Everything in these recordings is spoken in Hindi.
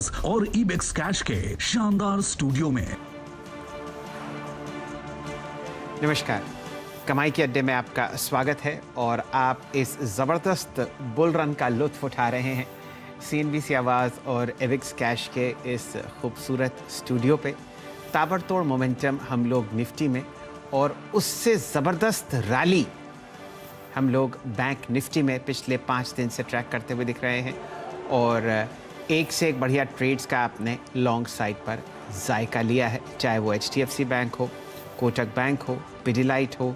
और इबेक्स कैश के शानदार स्टूडियो में। नमस्कार, कमाई के अड्डे में आपका स्वागत है और आप इस ज़बरदस्त बुल रन का लुत्फ उठा रहे हैं CNBC आवाज़ और इबेक्स कैश के इस खूबसूरत स्टूडियो पे। ताबड़तोड़ मोमेंटम हम लोग निफ्टी में और उससे ज़बरदस्त रैली हम लोग बैंक निफ्टी में पिछले 5 दिन से ट्रैक करते हुए दिख रहे हैं और एक से एक बढ़िया ट्रेड्स का आपने लॉन्ग साइड पर जायका लिया है, चाहे वो HDFC बैंक हो, कोटक बैंक हो, पिडिलाइट हो,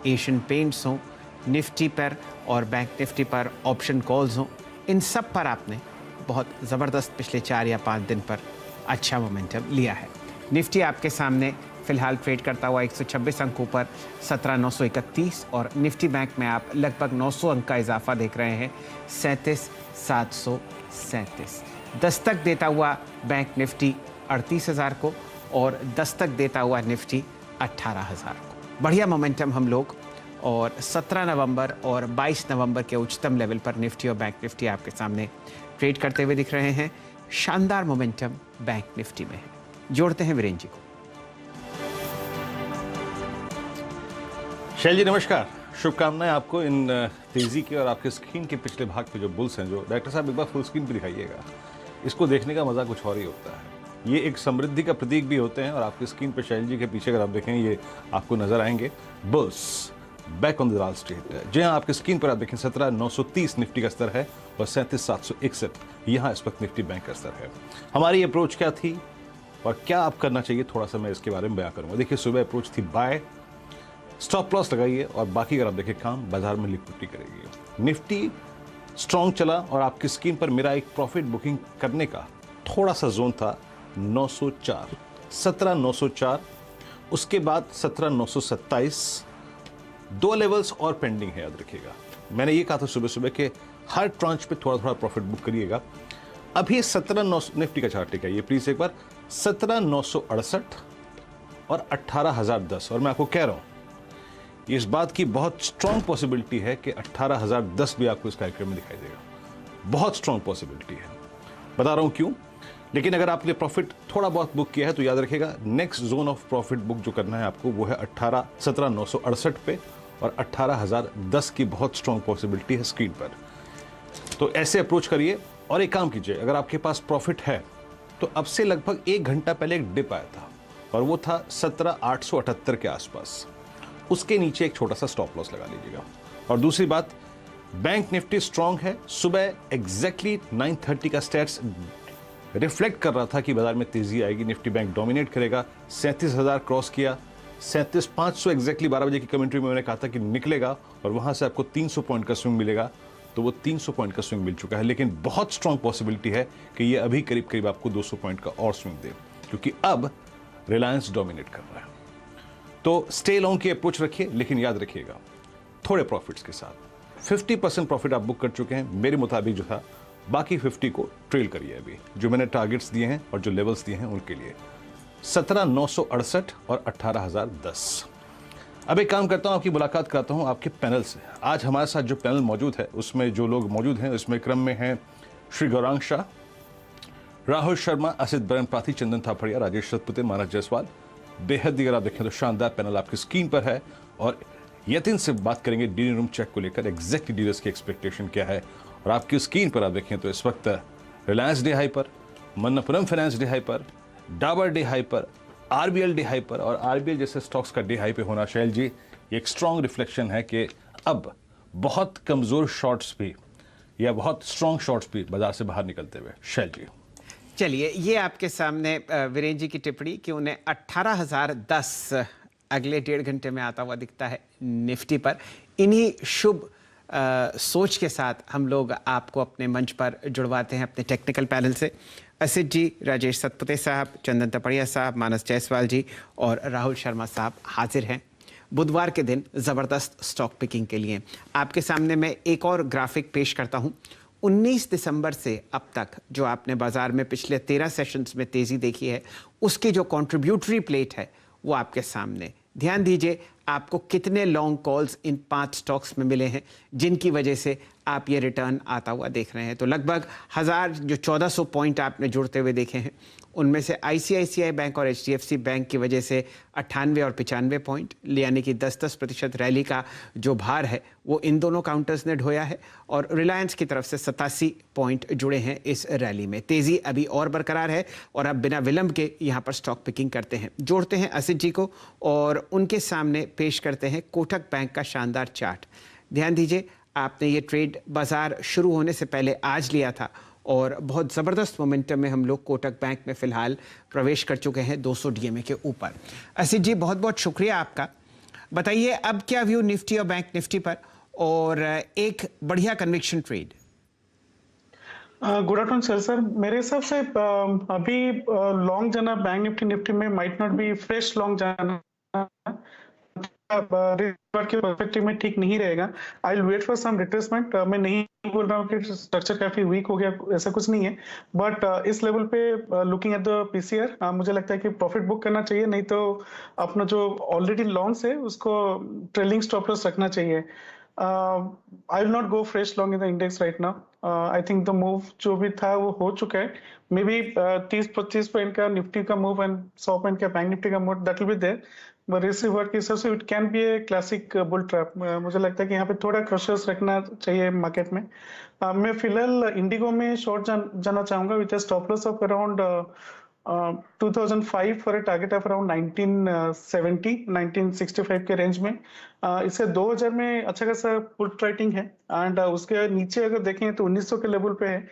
एशियन पेंट्स हो, निफ्टी पर और बैंक निफ्टी पर ऑप्शन कॉल्स हो, इन सब पर आपने बहुत ज़बरदस्त पिछले 4 या 5 दिन पर अच्छा मोमेंटम लिया है। निफ्टी आपके सामने फिलहाल ट्रेड करता हुआ 126 अंकों पर 17,931 और निफ्टी बैंक में आप लगभग 900 अंक का इजाफा देख रहे हैं 37,737। दस्तक देता हुआ बैंक निफ्टी 38,000 को और दस्तक देता हुआ निफ्टी 18,000 को। बढ़िया मोमेंटम हम लोग और 17 नवंबर और 22 नवंबर के उच्चतम लेवल पर निफ्टी और बैंक निफ्टी आपके सामने ट्रेड करते हुए दिख रहे हैं। शानदार मोमेंटम बैंक निफ्टी में है। जोड़ते हैं वीरेंद्र जी को। शैल जी नमस्कार, शुभकामनाएं आपको इन तेजी की और आपके स्क्रीन के पिछले भाग पे जो बुल्स हैं, जो डायरेक्टर साहब एक बार फुल स्क्रीन पे दिखाइएगा। इसको देखने का मजा कुछ और ही होता है। ये एक समृद्धि का प्रतीक भी होते हैं और आपकी स्क्रीन पे शैल जी के पीछे अगर आप देखें ये आपको नजर आएंगे बुल्स बैक ऑन द लाल स्ट्रीट। जी हाँ, आपकी स्क्रीन पर आप देखें 17,930 निफ्टी का स्तर है और 37,761 यहाँ इस वक्त निफ्टी बैंक का स्तर है। हमारी अप्रोच क्या थी और क्या आप करना चाहिए, थोड़ा सा मैं इसके बारे में बयां करूंगा। देखिए, सुबह अप्रोच थी बाय, स्टॉप लॉस लगाइए और बाकी अगर आप देखें काम बाजार में लिक्विडिटी करेगी। निफ्टी स्ट्रॉन्ग चला और आपकी स्क्रीन पर मेरा एक प्रॉफिट बुकिंग करने का थोड़ा सा जोन था 904, 17,904, उसके बाद 17,927। 2 लेवल्स और पेंडिंग है, याद रखिएगा। मैंने ये कहा था सुबह सुबह के हर ट्रांच पे थोड़ा थोड़ा प्रॉफिट बुक करिएगा। अभी 17,900 निफ्टी का चार्ट है, ये प्लीज एक बार 17,968 और 18,010। और मैं आपको कह रहा हूं इस बात की बहुत स्ट्रांग पॉसिबिलिटी है कि 18,010 भी आपको इस कार्यक्रम में दिखाई देगा। बहुत स्ट्रांग पॉसिबिलिटी है, बता रहा हूं क्यों। लेकिन अगर आपने प्रॉफिट थोड़ा बहुत बुक किया है तो याद रखिएगा next zone of profit book जो करना है आपको वो है 17,968 पे और 18,010 की बहुत स्ट्रांग पॉसिबिलिटी है स्क्रीन पर। तो ऐसे अप्रोच करिए और एक काम कीजिए, अगर आपके पास प्रॉफिट है तो अब से लगभग 1 घंटा पहले एक डिप आया था और वो था 17,878 के आसपास। उसके नीचे एक छोटा सा स्टॉप लॉस लगा लीजिएगा। और दूसरी बात, बैंक निफ्टी स्ट्रांग है। सुबह एग्जैक्टली 9:30 का स्टैट्स रिफ्लेक्ट कर रहा था कि बाजार में तेजी आएगी, निफ्टी बैंक डोमिनेट करेगा। 37,000 क्रॉस किया, 37,500 एग्जैक्टली 12 बजे की कमेंट्री में मैंने कहा था कि निकलेगा और वहां से आपको 300 पॉइंट का स्विंग मिलेगा। तो वो 300 पॉइंट का स्विंग मिल चुका है, लेकिन बहुत स्ट्रांग पॉसिबिलिटी है कि ये अभी करीब करीब आपको 200 पॉइंट का और स्विंग दे, क्योंकि अब रिलायंस डोमिनेट कर रहा है। तो स्टे लॉन्ग की अप्रोच रखिए, लेकिन याद रखिएगा थोड़े प्रॉफिट्स के साथ। 50% प्रॉफिट आप बुक कर चुके हैं मेरे मुताबिक जो था, बाकी 50 को ट्रेल करिए अभी, जो मैंने टारगेट्स दिए हैं और जो लेवल्स दिए हैं उनके लिए 17,968 और 18,010। अब एक काम करता हूं, आपकी मुलाकात कराता हूं आपके पैनल से। आज हमारे साथ जो पैनल मौजूद है उसमें जो लोग मौजूद हैं उसमें क्रम में हैं श्री गौरांग शाह, राहुल शर्मा, असित बरन प्राथी, चंदन थापड़िया, राजेश सतपुते, मानस जायसवाल। बेहद अगर आप देखें तो शानदार पैनल आपकी स्क्रीन पर है और यतिन से बात करेंगे डीलिंग रूम चेक को लेकर, एग्जैक्टली डीलर्स की एक्सपेक्टेशन क्या है। और आपकी स्क्रीन पर आप देखें तो इस वक्त रिलायंस डे हाई पर, मन्नपुरम फाइनेंस डे हाई पर, डाबर डे हाई पर, आरबीएल डे हाई पर। और आरबीएल जैसे स्टॉक्स का डे हाई पे होना शैल जी एक स्ट्रॉन्ग रिफ्लेक्शन है कि अब बहुत कमजोर शॉर्ट्स भी या बहुत स्ट्रॉन्ग शॉर्ट्स भी बाजार से बाहर निकलते हुए। शैल जी चलिए, ये आपके सामने वीरेंद्र जी की टिप्पणी कि उन्हें 18,010 अगले 1.5 घंटे में आता हुआ दिखता है निफ्टी पर। इन्हीं शुभ सोच के साथ हम लोग आपको अपने मंच पर जुड़वाते हैं अपने टेक्निकल पैनल से। असित जी, राजेश सतपुते साहब, चंदन तपड़िया साहब, मानस जायसवाल जी और राहुल शर्मा साहब हाजिर हैं बुधवार के दिन ज़बरदस्त स्टॉक पिकिंग के लिए। आपके सामने मैं एक और ग्राफिक पेश करता हूं। 19 दिसंबर से अब तक जो आपने बाजार में पिछले 13 सेशंस में तेज़ी देखी है, उसकी जो कंट्रीब्यूटरी प्लेट है वो आपके सामने। ध्यान दीजिए आपको कितने लॉन्ग कॉल्स इन 5 स्टॉक्स में मिले हैं, जिनकी वजह से आप ये रिटर्न आता हुआ देख रहे हैं। तो लगभग 1400 पॉइंट आपने जुड़ते हुए देखे हैं, उनमें से आईसीआईसीआई बैंक और एचडीएफसी बैंक की वजह से 98 और 95 पॉइंट, यानी कि 10-10% रैली का जो भार है वो इन दोनों काउंटर्स ने ढोया है। और रिलायंस की तरफ से 87 पॉइंट जुड़े हैं इस रैली में। तेज़ी अभी और बरकरार है और अब बिना विलंब के यहाँ पर स्टॉक पिकिंग करते हैं। जोड़ते हैं असित जी को और उनके सामने पेश करते हैं कोटक बैंक का शानदार चार्ट। ध्यान दीजिए, आपने ये ट्रेड बाजार शुरू होने से पहले आज लिया था और बहुत ज़बरदस्त मोमेंटम में हम लोग कोटक बैंक में फ़िलहाल प्रवेश कर चुके हैं 200 डीएमए के ऊपर। असित जी, बहुत बहुत शुक्रिया आपका। बताइए अब क्या व्यू निफ्टी और बैंक निफ्टी पर, और एक बढ़िया conviction trade. Good afternoon sir. मेरे हिसाब से अभी लॉन्ग जाना बैंक निफ्टी में might not be fresh long जाना के पर्सपेक्टिव में ठीक नहीं रहेगा। I will wait for some retracement. मैं नहीं बोल रहा हूँ कि स्ट्रक्चर काफी वीक हो गया, ऐसा कुछ नहीं है, बट इस लेवल पे लुकिंग एट द पीसीआर मुझे लगता है कि प्रॉफिट बुक करना चाहिए, नहीं तो अपना जो ऑलरेडी लॉन्ग्स है उसको ट्रेलिंग स्टॉप लॉस रखना चाहिए। I will not go fresh long in the index right now. I think the move जो भी था वो हो चुका है। मे बी 30-25 पॉइंट का निफ्टी का मूव एंड 100 पॉइंट का बैंक निफ्टी का move that will be there. Receive word के हिसाब से it can be a classic bull trap. मुझे लगता है कि यहाँ पे थोड़ा कॉशियस रखना चाहिए मार्केट में। मैं फिलहाल इंडिगो में शॉर्ट जाना चाहूंगा with stop loss of around 2005 for a target of around 1965 के रेंज में। इससे 2000 में अच्छा खासा पुट राइटिंग है एंड उसके नीचे अगर देखें तो 1900 के लेवल पे है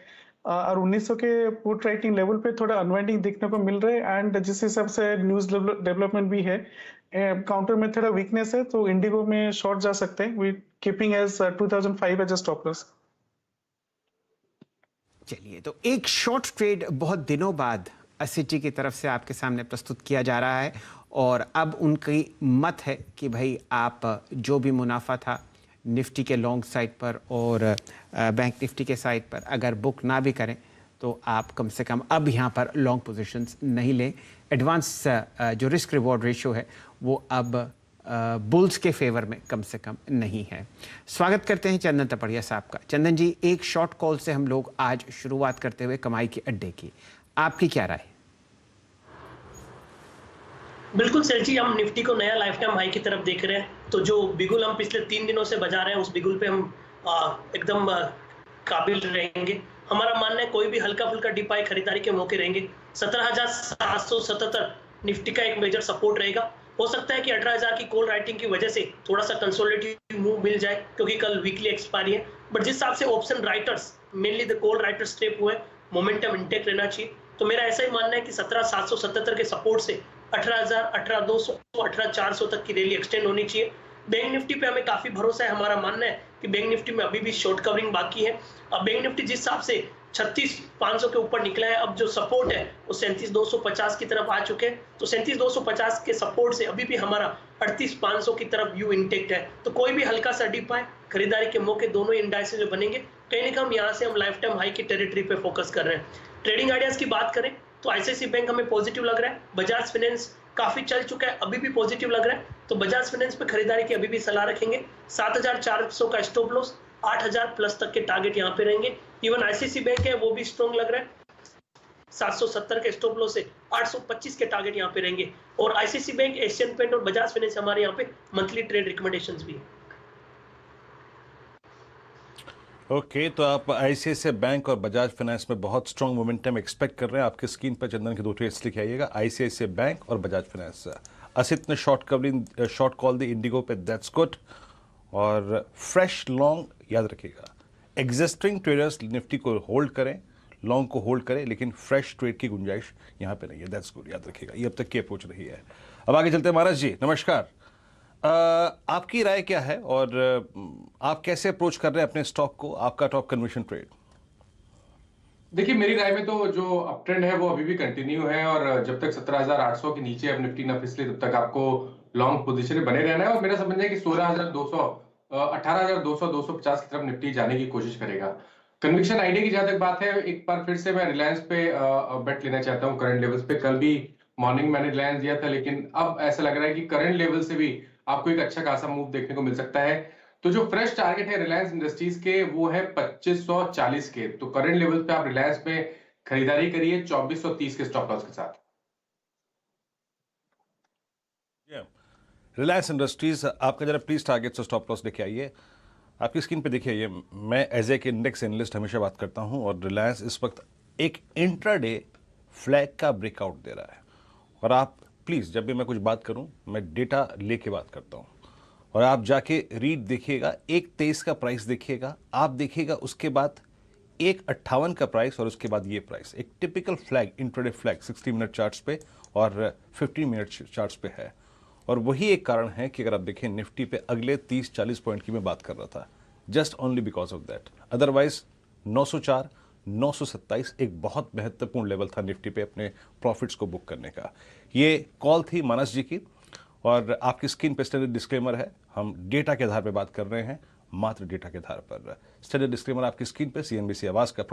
और 1900 के पुट राइटिंग लेवल पे थोड़ा अनवाइंडिंग देखने को मिल रहा है एंड जिस हिसाब से न्यूज डेवलपमेंट भी है, काउंटर में थोड़ा वीकनेस है, तो इंडिगो में शॉर्ट जा सकते हैं with keeping as 2005 as a stop loss. चलिए, तो एक शॉर्ट ट्रेड बहुत दिनों बाद असित जी की तरफ से आपके सामने प्रस्तुत किया जा रहा है और अब उनकी मत है कि भाई आप जो भी मुनाफा था निफ्टी के लॉन्ग साइड पर और बैंक निफ्टी के साइड पर अगर बुक ना भी करें तो आप कम से कम अब यहाँ पर लॉन्ग पोजीशंस नहीं लें। एडवांस जो रिस्क रिवॉर्ड रेशियो है वो अब बुल्स के फेवर में कम से कम नहीं है। स्वागत करते हैं चंदन तपड़िया साहब का। चंदन जी, एक शॉर्ट कॉल से हम लोग आज शुरुआत करते हुए कमाई के अड्डे की, आपकी क्या राय? बिल्कुल सर जी, हम निफ्टी को नया लाइफ टाइम हाई की तरफ देख रहे हैं। तो जो बिगुल हम पिछले 3 दिनों से बजा रहे हैं उस बिगुल पे हम एकदम काबिल रहेंगे। हमारा मानना है कोई भी हल्का फुल्का डिप आई खरीदारी के मौके रहेंगे। 17,777 निफ्टी का एक मेजर सपोर्ट रहेगा। हो सकता है कि 18,000 की कॉल राइटिंग की वजह से थोड़ा सा कंसोलिडेटिव मूव मिल जाए क्योंकि कल वीकली एक्सपायरी है, बट जिस हिसाब से option writers mainly the call writers step हुए, मोमेंटम इंटेक्ट रहना चाहिए। तो मेरा ऐसा ही मानना है कि 17,777 के सपोर्ट से 18,000, 18,200, 18,400 तक की रैली एक्सटेंड होनी चाहिए। बैंक निफ्टी पे हमें काफी भरोसा है। हमारा मानना है कि बैंक निफ्टी में अभी भी शॉर्ट कवरिंग बाकी है। अब बैंक निफ्टी जिस हिसाब से 36,500 के ऊपर निकला है, अब जो सपोर्ट है वो 37,250 की तरफ आ चुके हैं। तो 37,250 के सपोर्ट से अभी भी हमारा 38,500 की तरफ व्यू इंटेक्ट है। तो कोई भी हल्का सा डिप आए, खरीदारी के मौके दोनों इंडाइसेस जो बनेंगे, कहीं ना कहीं यहाँ से हम लाइफ टाइम हाई की टेरिटरी पे फोकस कर रहे हैं। ट्रेडिंग आइडियाज की बात करें तो आईसीआईसीआई बैंक हमें पॉजिटिव लग रहा है। बजाज फाइनेंस काफी चल चुका है, अभी भी पॉजिटिव लग रहा है, तो बजाज फाइनेंस पे खरीदारी की अभी भी सलाह रखेंगे। 7,400 का स्टॉप लॉस, 8,000 प्लस तक के टारगेट यहाँ पे रहेंगे। इवन आईसीआईसीआई बैंक है वो भी स्ट्रॉन्ग लग रहा है, 770 के स्टॉप लॉस से 825 के टारगेट यहाँ पे रहेंगे। और आईसीआईसीआई बैंक, एशियन पेंट और बजाज फाइनेंस हमारे यहाँ पे मंथली ट्रेड रिकमेंडेशंस भी है। ओके, तो आप आईसीआईसीआई बैंक और बजाज फाइनेंस में बहुत स्ट्रॉन्ग मोमेंटम एक्सपेक्ट कर रहे हैं। आपकी स्क्रीन पर चंदन के 2 ट्रेड्स लिखे आइएगा, आईसीआईसीआई बैंक और बजाज फाइनेंस। असित ने शॉर्ट कॉल दी इंडिगो पे, दैट्स गुड। और फ्रेश लॉन्ग याद रखिएगा, एग्जिस्टिंग ट्रेडर्स निफ्टी को होल्ड करें, लॉन्ग को होल्ड करें, लेकिन फ्रेश ट्रेड की गुंजाइश यहाँ पे नहीं है, दैट्स गुड, याद रखिएगा। ये अब तक की अप्रोच रही है। अब आगे चलते हैं। महाराज जी नमस्कार, आपकी राय क्या है और आप कैसे अप्रोच कर रहे हैं अपने स्टॉक को, आपका टॉप कन्विक्शन ट्रेड? देखिए, मेरी राय में तो जो अप ट्रेंड है वो अभी भी कंटिन्यू है और जब तक 17,800 के नीचे अब निफ्टी ना फिसले तब तक आपको लॉन्ग पोजीशन में बने रहना है। और मेरा समझना है कि 16,200, 18,200, 250 की तरफ निफ्टी जाने की कोशिश करेगा। कन्विक्शन आइडिया की जहां तक बात है, एक बार फिर से मैं रिलायंस पे बेट लेना चाहता हूँ करंट लेवल्स पे। कल भी मॉर्निंग मैंने रिलायंस दिया था, लेकिन अब ऐसा लग रहा है कि करंट लेवल से भी आपको एक अच्छा खासा मूव देखने को मिल सकता है। तो जो फ्रेश टारगेट है रिलायंस इंडस्ट्रीज के वो है 2540 के। तो करंट लेवल पे आप रिलायंस पे खरीदारी करिए 2430 के स्टॉप लॉस के साथ। रिलायंस इंडस्ट्रीज आपका जरा प्लीज टारगेट से स्टॉप लॉस लेके आइए। आपकी स्क्रीन पे देखिए, ये मैं एज एक इंडेक्स एनालिस्ट हमेशा बात करता हूं और रिलायंस इस वक्त एक इंट्राडे फ्लैग का ब्रेकआउट दे रहा है। और आप प्लीज़ जब भी मैं कुछ बात करूं मैं डेटा लेके बात करता हूं और आप जाके रीड देखिएगा, 1.23 का प्राइस देखिएगा, आप देखिएगा उसके बाद 1.58 का प्राइस और उसके बाद ये प्राइस एक typical flag, intraday flag 60 minute charts पे और 15 मिनट चार्ट्स पे है। और वही एक कारण है कि अगर आप देखें निफ्टी पे अगले 30-40 पॉइंट की मैं बात कर रहा था, just only because of that. Otherwise 904 927 एक बहुत महत्वपूर्ण लेवल था निफ्टी पे अपने प्रॉफिट्स को बुक करने का। ये कॉल थी मानस जी की और आपकी स्क्रीन पे स्टैंडर्ड डिस्क्लेमर है, हम डेटा के आधार पर बात कर रहे हैं, मात्र डेटा के आधार पर। स्टैंडर्ड डिस्क्लेमर आपकी स्क्रीन पे। सीएनबीसी आवाज का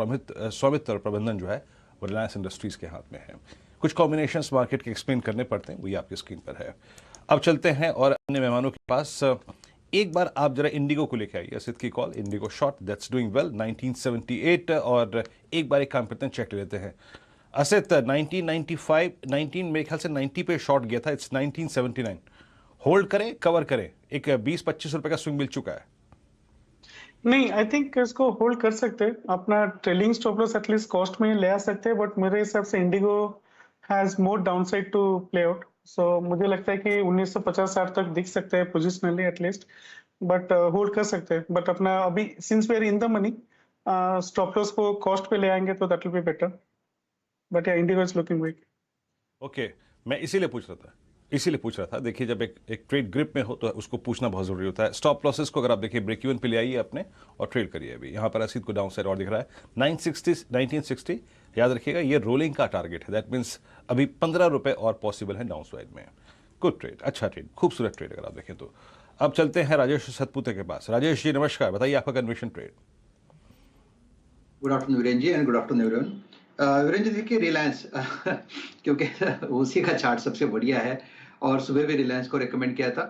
स्वामित्व और प्रबंधन जो है वो रिलायंस इंडस्ट्रीज के हाथ में है। कुछ कॉम्बिनेशंस मार्केट के एक्सप्लेन करने पड़ते हैं, वही आपकी स्क्रीन पर है। अब चलते हैं और अन्य मेहमानों के पास। एक बार आप जरा इंडिगो को लेके आइए, असित की call, Indigo short that's doing well 1978। और एक बार एक काम करते हैं, चेक लेते हैं। असित 1995 19 मेरे ख्याल से 90 पे शॉर्ट गया था, इट्स 1979। होल्ड करें, कवर करें? एक 20-25 रुपए का स्विंग मिल चुका है। नहीं, आई थिंक इसको होल्ड कर सकते हैं, अपना trailing stop loss at least cost में ले आ सकते हैं, बट मेरे हिसाब से IndiGo has more downside to play out. So मुझे लगता है कि 1950-60 तक दिख सकते हैं पोजिशनली एटलीस्ट, बट होल्ड कर सकते हैं। बट अपना अभी since we are in the money, stop loss को कॉस्ट पे ले आएंगे तो that will be better, but या IndiGo is looking weak. Okay, मैं इसीलिए पूछ रहा था। देखिए, जब एक ट्रेड ग्रिप में हो तो उसको पूछना बहुत जरूरी होता है। स्टॉप लॉसेस को अगर आप देखिए ब्रेक इवन पे ले आइए अपने और ट्रेड करिए। अभी यहाँ पर असीत को डाउन साइड और दिख रहा है 1960। याद रखिएगा ये रोलिंग का टारगेट है, दैट मीन्स अभी 15 रुपए और पॉसिबल है डाउन साइड में। गुड ट्रेड, अच्छा ट्रेड, खूबसूरत ट्रेड अगर आप देखें तो। अब चलते हैं राजेश सतपुते के पास। राजेश जी नमस्कार, बताइए आपका conviction trade. Good afternoon Virendra ji and good afternoon everyone. Virendra ji देखिए रिलायंस क्योंकि उसी का चार्ट सबसे बढ़िया है और सुबह भी रिलायंस को रेकमेंड किया था।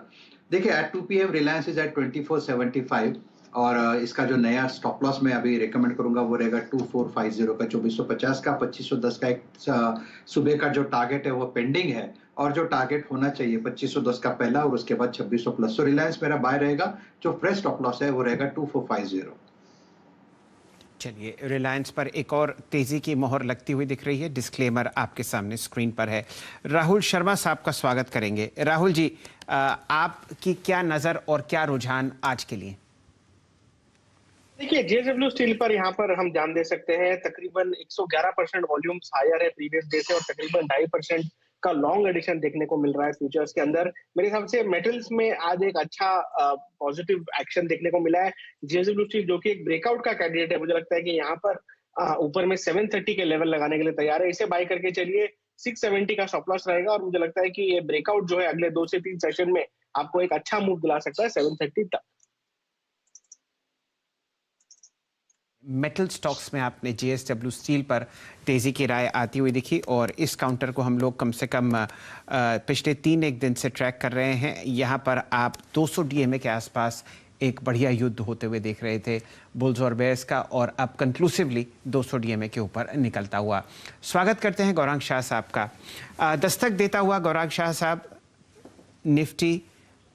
देखिए at 2 PM Reliance is at 2475 और इसका जो नया स्टॉप लॉस मैं अभी रेकमेंड करूंगा वो रहेगा 2450 का, 2450 का, 2510 का। एक सुबह का जो टारगेट है वो पेंडिंग है और जो टारगेट होना चाहिए 2510 का पहला और उसके बाद 2600 प्लस। तो रिलायंस मेरा बाय रहेगा, जो फ्रेश स्टॉप लॉस है वो रहेगा 2450। चलिए, रिलायंस पर एक और तेजी की मोहर लगती हुई दिख रही है। डिस्क्लेमर आपके सामने स्क्रीन पर है। राहुल शर्मा साहब का स्वागत करेंगे। राहुल जी, आपकी क्या नजर और क्या रुझान आज के लिए? देखिए, जेएसडब्ल्यू स्टील पर यहाँ पर हम ध्यान दे सकते हैं, तकरीबन 111% वॉल्यूम्स हायर है प्रीवियस डे से और तकरीबन 2.5% का लॉन्ग एडिशन देखने को मिल रहा है फ्यूचर्स के अंदर। मेरे हिसाब से मेटल्स में आज एक अच्छा पॉजिटिव एक्शन देखने को मिला है। जेएसडब्ल्यू स्टील जो कि एक ब्रेकआउट का कैंडिडेट है, मुझे लगता है कि यहाँ पर ऊपर में 730 के लेवल लगाने के लिए तैयार है। इसे बाय करके चलिए, 670 का स्टॉप लॉस रहेगा और मुझे लगता है कि ये ब्रेकआउट जो है अगले 2 से 3 सेशन में आपको एक अच्छा मूव दिला सकता है 730 तक। मेटल स्टॉक्स में आपने जेएसडब्ल्यू स्टील पर तेजी की राय आती हुई दिखी और इस काउंटर को हम लोग कम से कम पिछले 3 दिन से ट्रैक कर रहे हैं। यहाँ पर आप 200 डीएमए के आसपास एक बढ़िया युद्ध होते हुए देख रहे थे बुल्स और बेयर्स का, और अब कंक्लूसिवली 200 डीएमए के ऊपर निकलता हुआ। स्वागत करते हैं गौरांग शाह साहब का। दस्तक देता हुआ गौरांग शाह साहब, निफ्टी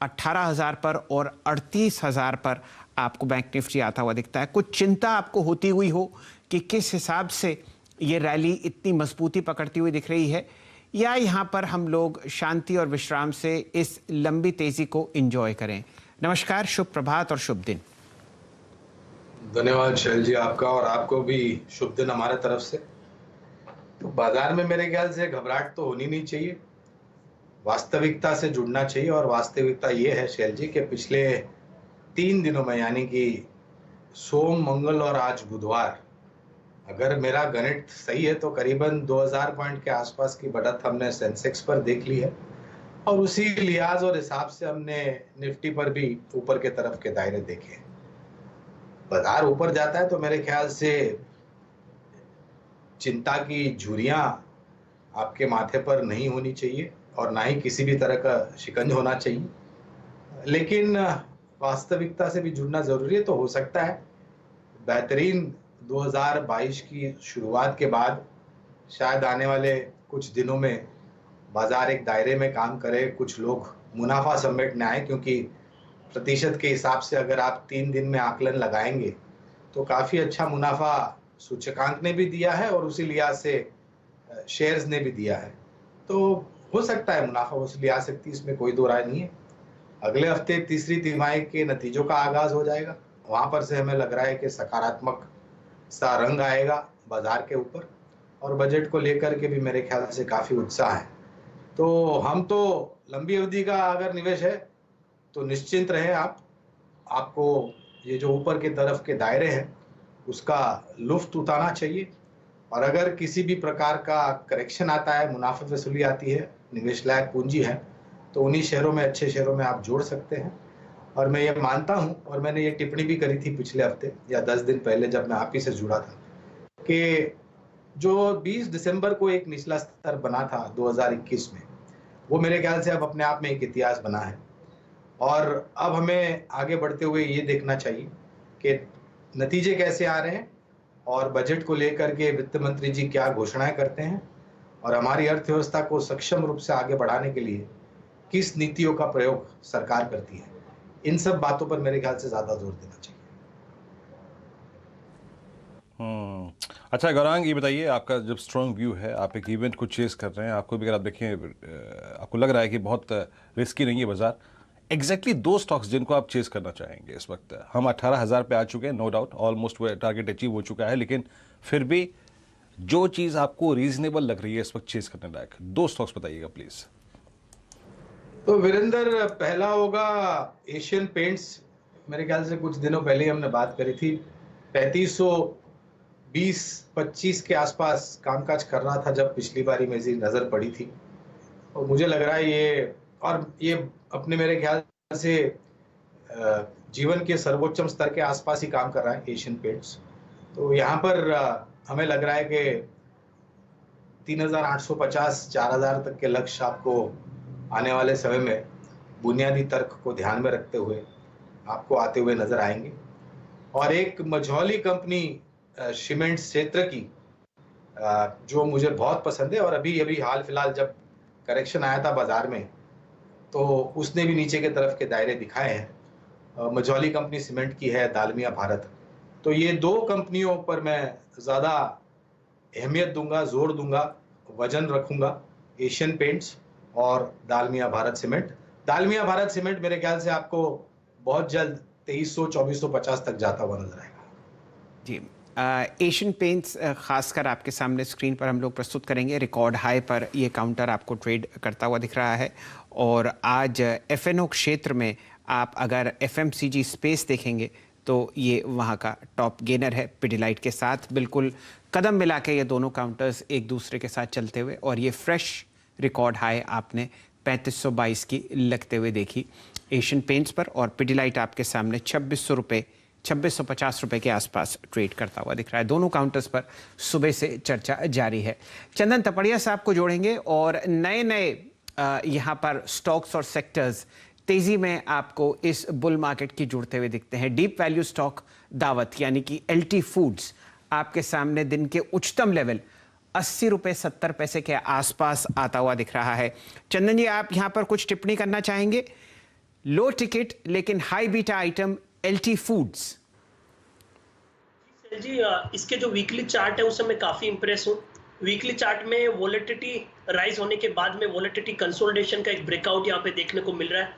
18,000 पर और 38,000 पर आपको बैंक निफ्टी आता हुआ दिखता है। कुछ चिंता आपको होती हुई हो कि किस हिसाब से ये रैली इतनी मजबूती पकड़ती हुई दिख रही है, या यहाँ पर हम लोग शांति और विश्राम से इस लंबी तेजी को एंजॉय करें? नमस्कार, शुभ प्रभात और शुभ दिन। धन्यवाद शैल जी आपका, और आपको भी शुभ दिन हमारे तरफ से। तो बाजार में मेरे ख्याल से घबराहट तो होनी नहीं चाहिए, वास्तविकता से जुड़ना चाहिए। और वास्तविकता ये है शैल जी कि पिछले 3 दिनों में, यानी कि सोम, मंगल और आज बुधवार, अगर मेरा गणित सही है तो करीबन 2000 पॉइंट के आसपास की बढ़त हमने सेंसेक्स पर देख ली है और उसी लिहाज और हिसाब से हमने निफ्टी पर भी ऊपर के तरफ के दायरे देखे। बाजार ऊपर जाता है तो मेरे ख्याल से चिंता की झुर्रियां आपके माथे पर नहीं होनी चाहिए और ना ही किसी भी तरह का शिकंज होना चाहिए। लेकिन वास्तविकता से भी जुड़ना जरूरी है। तो हो सकता है बेहतरीन 2022 की शुरुआत के बाद शायद आने वाले कुछ दिनों में बाजार एक दायरे में काम करे, कुछ लोग मुनाफा समेटने आए, क्योंकि प्रतिशत के हिसाब से अगर आप 3 दिन में आकलन लगाएंगे तो काफी अच्छा मुनाफा सूचकांक ने भी दिया है और उसी लिहाज से शेयर्स ने भी दिया है। तो हो सकता है मुनाफा वसूली आ सकती है, इसमें कोई दो राय नहीं है। अगले हफ्ते तीसरी तिमाही के नतीजों का आगाज हो जाएगा, वहां पर से हमें लग रहा है कि सकारात्मक सा रंग आएगा बाजार के ऊपर, और बजट को लेकर के भी मेरे ख्याल से काफी उत्साह है। तो हम तो लंबी अवधि का अगर निवेश है तो निश्चिंत रहे आपको ये जो ऊपर की तरफ के दायरे हैं उसका लुफ्त उठाना चाहिए, और अगर किसी भी प्रकार का करेक्शन आता है, मुनाफा वसूली आती है, निवेश लायक पूंजी है, तो उन्हीं शेयरों में, अच्छे शेयरों में आप जोड़ सकते हैं। और मैं ये मानता हूं, और मैंने ये टिप्पणी भी करी थी पिछले हफ्ते या 10 दिन पहले जब मैं आप ही से जुड़ा था, कि जो 20 दिसंबर को एक निचला स्तर बना था 2021 में, वो मेरे ख्याल से अब अपने आप में एक इतिहास बना है। और अब हमें आगे बढ़ते हुए ये देखना चाहिए कि नतीजे कैसे आ रहे हैं और बजट को लेकर के वित्त मंत्री जी क्या घोषणाएं करते हैं, और हमारी अर्थव्यवस्था को सक्षम रूप से आगे बढ़ाने के लिए किस नीतियों का प्रयोग सरकार करती है। इन सब बातों पर मेरे ख्याल से ज्यादा जोर देना चाहिए। अच्छा गौरांग, ये बताइए, आपका जब स्ट्रॉन्ग व्यू है, आप एक इवेंट को चेस कर रहे हैं, आपको भी अगर आप देखें आपको लग रहा है कि बहुत रिस्की नहीं है बाजार, एग्जैक्टली 2 स्टॉक्स जिनको आप चेस करना चाहेंगे इस वक्त? हम 18,000 पे आ चुके हैं, नो डाउट, ऑलमोस्ट वो टारगेट अचीव हो चुका है, लेकिन फिर भी जो चीज आपको रीजनेबल लग रही है इस वक्त चेस करने लायक, 2 स्टॉक्स बताइएगा प्लीज। तो वीरेंद्र, पहला होगा एशियन पेंट्स। मेरे ख्याल से कुछ दिनों पहले हमने बात करी थी, 3520-25 के आसपास कामकाज कर रहा था जब पिछली बारी मेरी नजर पड़ी थी, और मुझे लग रहा है ये अपने मेरे ख्याल से जीवन के सर्वोच्चम स्तर के आसपास ही काम कर रहा है एशियन पेंट्स। तो यहाँ पर हमें लग रहा है कि 3,850-4,000 तक के लक्ष्य आपको आने वाले समय में बुनियादी तर्क को ध्यान में रखते हुए आपको आते हुए नजर आएंगे। और एक मझौली कंपनी सीमेंट क्षेत्र की जो मुझे बहुत पसंद है, और अभी हाल फिलहाल जब करेक्शन आया था बाजार में तो उसने भी नीचे के तरफ के दायरे दिखाए हैं। मझौली कंपनी सीमेंट की है, दालमिया भारत। तो ये 2 कंपनियों पर मैं ज़्यादा अहमियत दूंगा, जोर दूंगा, वजन रखूंगा, एशियन पेंट्स और दालमिया भारत सीमेंट। दालमिया भारत सीमेंट मेरे ख्याल से आपको बहुत जल्द 2300-2450 तक जाता हुआ नजर आएगा। जी, एशियन पेंट्स खासकर आपके सामने स्क्रीन पर हम लोग प्रस्तुत करेंगे। रिकॉर्ड हाई पर ये काउंटर आपको ट्रेड करता हुआ दिख रहा है, और आज एफएनओ क्षेत्र में आप अगर एफएमसीजी स्पेस देखेंगे तो ये वहाँ का टॉप गेनर है पिडिलाइट के साथ। बिल्कुल कदम मिला के ये दोनों काउंटर्स एक दूसरे के साथ चलते हुए, और ये फ्रेश रिकॉर्ड हाई आपने 3522 की लगते हुए देखी एशियन पेंट्स पर, और पिडिलाइट आपके सामने 2650 रुपए के आसपास ट्रेड करता हुआ दिख रहा है। दोनों काउंटर्स पर सुबह से चर्चा जारी है। चंदन तपड़िया साहब को जोड़ेंगे और नए यहाँ पर स्टॉक्स और सेक्टर्स तेजी में आपको इस बुल मार्केट की जुड़ते हुए दिखते हैं। डीप वैल्यू स्टॉक दावत यानी कि एलटी फूड्स आपके सामने दिन के उच्चतम लेवल 80 रुपये 70 पैसे के आसपास आता हुआ दिख रहा है। चंदन जी, आप यहाँ पर कुछ टिप्पणी करना चाहेंगे? लो टिकट लेकिन high beta item LT foods. जी, इसके जो वीकली चार्ट है उससे मैं काफी इंप्रेस हूँ। वीकली चार्ट में वोलेटिलिटी राइज होने के बाद में वोलेटिलिटी कंसोलिडेशन का एक ब्रेकआउट यहाँ पे देखने को मिल रहा है।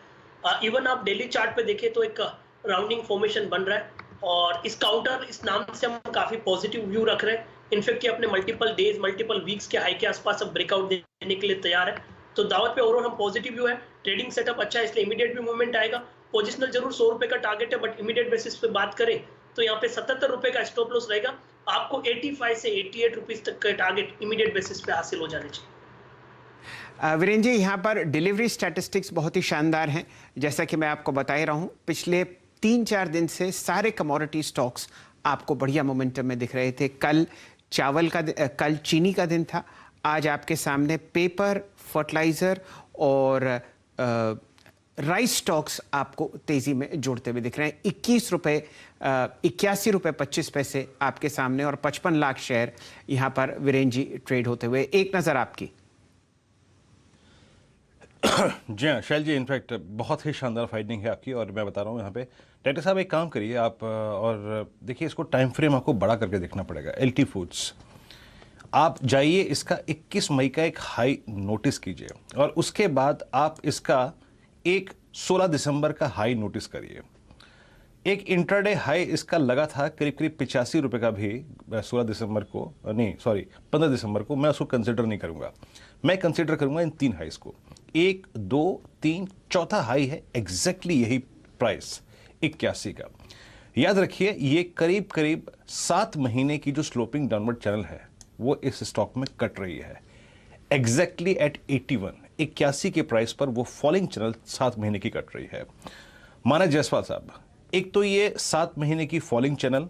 इवन आप डेली चार्ट पे देखें तो एक राउंडिंग फॉर्मेशन बन रहा है, और इस काउंटर इस नाम से हम काफी पॉजिटिव व्यू रख रहे हैं। इनफैक्ट ये अपने मल्टीपल डेज मल्टीपल वीक्स के हाई के आसपास अब ब्रेकआउट देने के लिए तैयार है। तो दावत पे ओवरऑल हम पॉजिटिव व्यू है। ट्रेडिंग सेटअप अच्छा है, इसलिए इमीडिएट भी मूवमेंट आएगा। पोजिशनल जरूर 100 रुपए का टारगेट है, बट इमीडिएट बेसिस पे बात करें तो यहाँ पे 77 रुपए का स्टॉप लॉस रहेगा। आपको 85 से 88 रुपीज तक का टारगेट इमीडिएट बेसिस पे हासिल हो जाने चाहिए। वीरेंद्र जी, यहाँ पर डिलीवरी स्टैटिस्टिक्स बहुत ही शानदार हैं। जैसा कि मैं आपको बता ही रहा हूँ, पिछले 3-4 दिन से सारे कमोडिटी स्टॉक्स आपको बढ़िया मोमेंटम में दिख रहे थे। कल कल चीनी का दिन था। आज आपके सामने पेपर, फर्टिलाइजर और राइस स्टॉक्स आपको तेजी में जुड़ते हुए दिख रहे हैं। 81 रुपए 25 पैसे आपके सामने और 55 लाख शेयर यहां पर वीरेंद्र जी ट्रेड होते हुए। एक नजर आपकी। जी हाँ शैल जी, इनफैक्ट बहुत ही शानदार फाइटिंग है आपकी और मैं बता रहा हूँ यहाँ पे डायरेक्टर साहब एक काम करिए आप और देखिए इसको टाइम फ्रेम आपको बड़ा करके देखना पड़ेगा। LT फूड्स आप जाइए, इसका 21 मई का एक हाई नोटिस कीजिए और उसके बाद आप इसका एक 16 दिसंबर का हाई नोटिस करिए। एक इंट्राडे हाई इसका लगा था करीब 85 रुपये का भी 16 दिसंबर को, नहीं सॉरी 15 दिसंबर को। मैं उसको कंसिडर नहीं करूंगा, मैं कंसिडर करूंगा इन 3 हाइस को। 1, 2, 3, चौथा हाई है एग्जैक्टली यही प्राइस 81 का। याद रखिए ये करीब 7 महीने की जो स्लोपिंग डाउनवर्ड चैनल है वो इस स्टॉक में कट रही है एग्जैक्टली एट 81 के प्राइस पर। वो फॉलिंग चैनल 7 महीने की कट रही है। माना जायसवाल साहब, एक तो ये 7 महीने की फॉलिंग चैनल,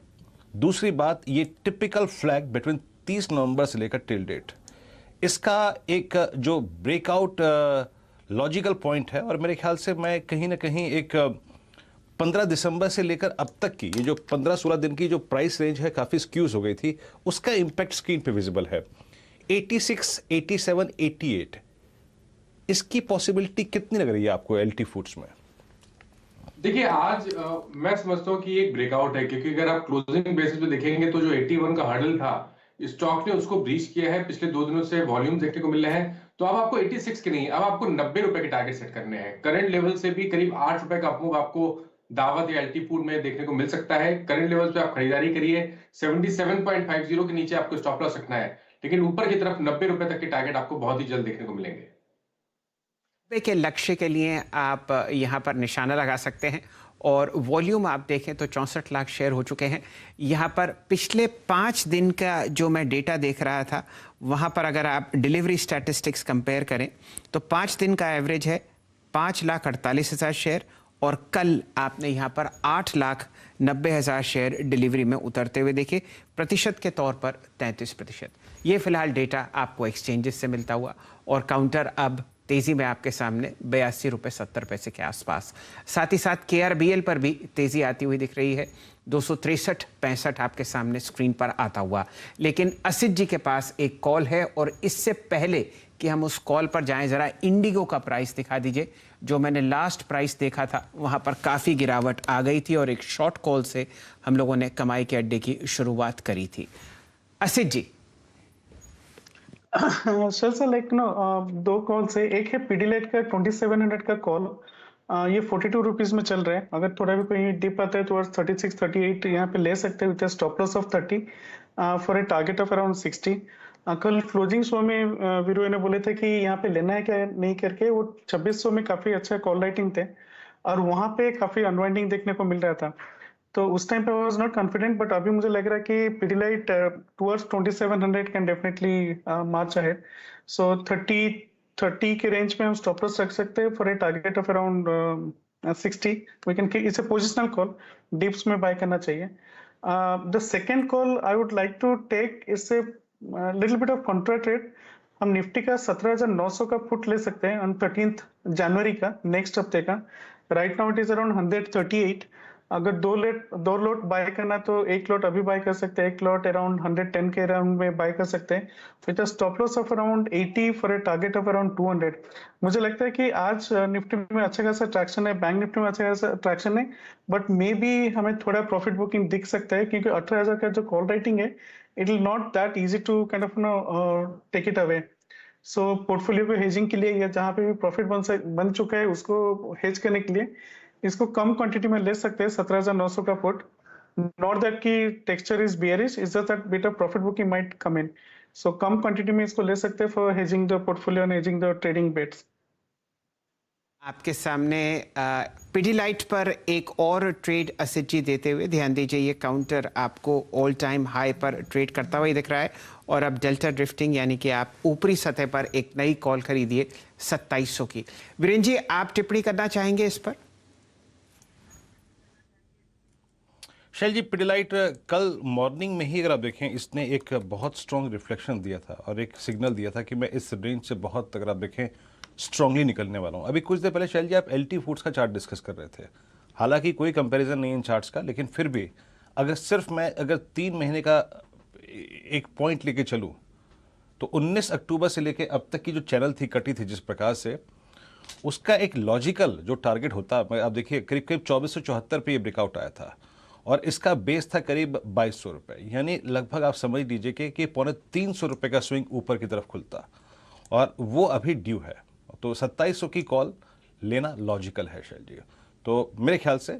दूसरी बात ये टिपिकल फ्लैग बिटवीन 30 नवंबर से लेकर टिल डेट, इसका एक जो ब्रेकआउट लॉजिकल पॉइंट है और मेरे ख्याल से मैं कहीं ना कहीं एक 15 दिसंबर से लेकर अब तक की ये जो 15-16 दिन की जो प्राइस रेंज है काफ़ी स्क्यूज हो गई थी, उसका इंपैक्ट स्क्रीन पे विजिबल है। 86, 87, 88 इसकी पॉसिबिलिटी कितनी लग रही है आपको LT फूड्स में? देखिए आज मैं समझता हूँ कि एक ब्रेकआउट है, क्योंकि अगर आप क्लोजिंग बेसिस पे देखेंगे तो जो 81 का हर्डल था स्टॉक ने उसको ब्रीच किया है। पिछले 2 दिनों से वॉल्यूम देखने को मिल रहे हैं। तो अब आपको 86 के नहीं, अब आपको 90 रुपए के टारगेट सेट करने हैं। करंट लेवल से भी करीब 8 रुपए का अपमूव आपको दावत या LT फूड में देखने को मिल सकता है। करंट लेवल पे आप खरीदारी करिए। 77.50 के नीचे आपको स्टॉप लॉस रखना है, लेकिन ऊपर की तरफ 90 रुपए तक के टारगेट आपको बहुत ही जल्द देखने को मिलेंगे। के लक्ष्य के लिए आप यहां पर निशाना लगा सकते हैं और वॉल्यूम आप देखें तो 64 लाख शेयर हो चुके हैं। यहाँ पर पिछले 5 दिन का जो मैं डेटा देख रहा था वहाँ पर अगर आप डिलीवरी स्टैटिस्टिक्स कंपेयर करें तो 5 दिन का एवरेज है 5,48,000 शेयर और कल आपने यहाँ पर 8,90,000 शेयर डिलीवरी में उतरते हुए देखे। प्रतिशत के तौर पर 33%। ये फिलहाल डेटा आपको एक्सचेंजेस से मिलता हुआ और काउंटर अब तेजी में आपके सामने 82 रुपये 70 पैसे के आसपास। साथ ही साथ KRBL पर भी तेजी आती हुई दिख रही है। 263.65 आपके सामने स्क्रीन पर आता हुआ। लेकिन असित जी के पास एक कॉल है और इससे पहले कि हम उस कॉल पर जाएं जरा इंडिगो का प्राइस दिखा दीजिए। जो मैंने लास्ट प्राइस देखा था वहां पर काफ़ी गिरावट आ गई थी और एक शॉर्ट कॉल से हम लोगों ने कमाई के अड्डे की शुरुआत करी थी। असित जी। सर लाइक नो 2 कॉल से एक है पीडीलाइट का 2700 का कॉल। ये 42 रुपीज में चल रहा है। अगर थोड़ा भी कोई डिप आता है तो 36, 38 यहाँ पे ले सकते हैं with stop loss of 30 for a target of around 60। कल क्लोजिंग शो में वीरू ने बोले थे कि यहाँ पे लेना है क्या नहीं करके। वो 2600 में काफी अच्छा कॉल राइटिंग थे और वहां पे काफी अनवाइंडिंग देखने को मिल रहा था। तो उस टाइम पे I was not confident, but अभी मुझे लग रहा है कि Pidilite towards 2700 can definitely march ahead. So 30 के रेंज में हम स्टॉप लॉस रख सकते हैं for a target of around 60। We can it's a positional call, dips में बाय करना चाहिए। The second call I would like to take is a little bit of contra trade. हम निफ्टी का 17,900 का पुट ले सकते हैं ऑन 13 जनवरी का, नेक्स्ट हफ्ते का। Right now it is around 138। अगर 2 लॉट बाय करना तो 1 लॉट अभी बाय कर सकते हैं, 1 लॉट अराउंड 110 के अराउंड में बाय कर सकते हैं with a stop loss of around 80 for a target of around 200। मुझे लगता है कि आज निफ्टी में अच्छा खासा ट्रैक्शन है, बैंक निफ्टी में अच्छा खासा ट्रैक्शन है, बट मे बी हमें थोड़ा प्रॉफिट बुकिंग दिख सकता है क्योंकि 18,000 का जो कॉल राइटिंग है it will not that easy to kind of take it away. So portfolio को हेजिंग के लिए या जहाँ पे भी प्रॉफिट बन चुका है उसको हेज करने के लिए इसको कम क्वांटिटी में ले सकते हैं 17,900 का पुट। नॉट दैट की texture is bearish, is just that better profit booking might come in. So कम क्वांटिटी में इसको ले सकते हैं for hedging the portfolio and hedging the trading bets. आपके सामने पीडीलाइट पर एक और ट्रेड असित जी देते हुए ध्यान दीजिए। ये काउंटर आपको ऑल टाइम हाई पर ट्रेड करता हुआ ही दिख रहा है और अब डेल्टा ड्रिफ्टिंग यानी कि आप ऊपरी सतह पर एक नई कॉल खरीदिए 2700 की। वीरेंद्र जी आप टिप्पणी करना चाहेंगे इस पर? शैल जी, पीडीलाइट कल मॉर्निंग में ही अगर आप देखें इसने एक बहुत स्ट्रॉन्ग रिफ्लेक्शन दिया था और एक सिग्नल दिया था कि मैं इस रेंज से बहुत, अगर आप देखें स्ट्रांगली निकलने वाला हूँ। अभी कुछ देर पहले शैल जी आप LT फूड्स का चार्ट डिस्कस कर रहे थे, हालांकि कोई कंपैरिजन नहीं इन चार्ट्स का, लेकिन फिर भी अगर सिर्फ मैं अगर 3 महीने का एक पॉइंट लेके चलूँ तो 19 अक्टूबर से लेके अब तक की जो चैनल थी कटी थी जिस प्रकार से, उसका एक लॉजिकल जो टारगेट होता है, आप देखिए करीब करीब 2474 पे ये ब्रेकआउट आया था और इसका बेस था करीब 2200 रुपये, यानी लगभग आप समझ लीजिए कि पौने 300 रुपये का स्विंग ऊपर की तरफ खुलता और वो अभी ड्यू है। तो 2700 की कॉल लेना लॉजिकल है शैल जी। तो मेरे ख्याल से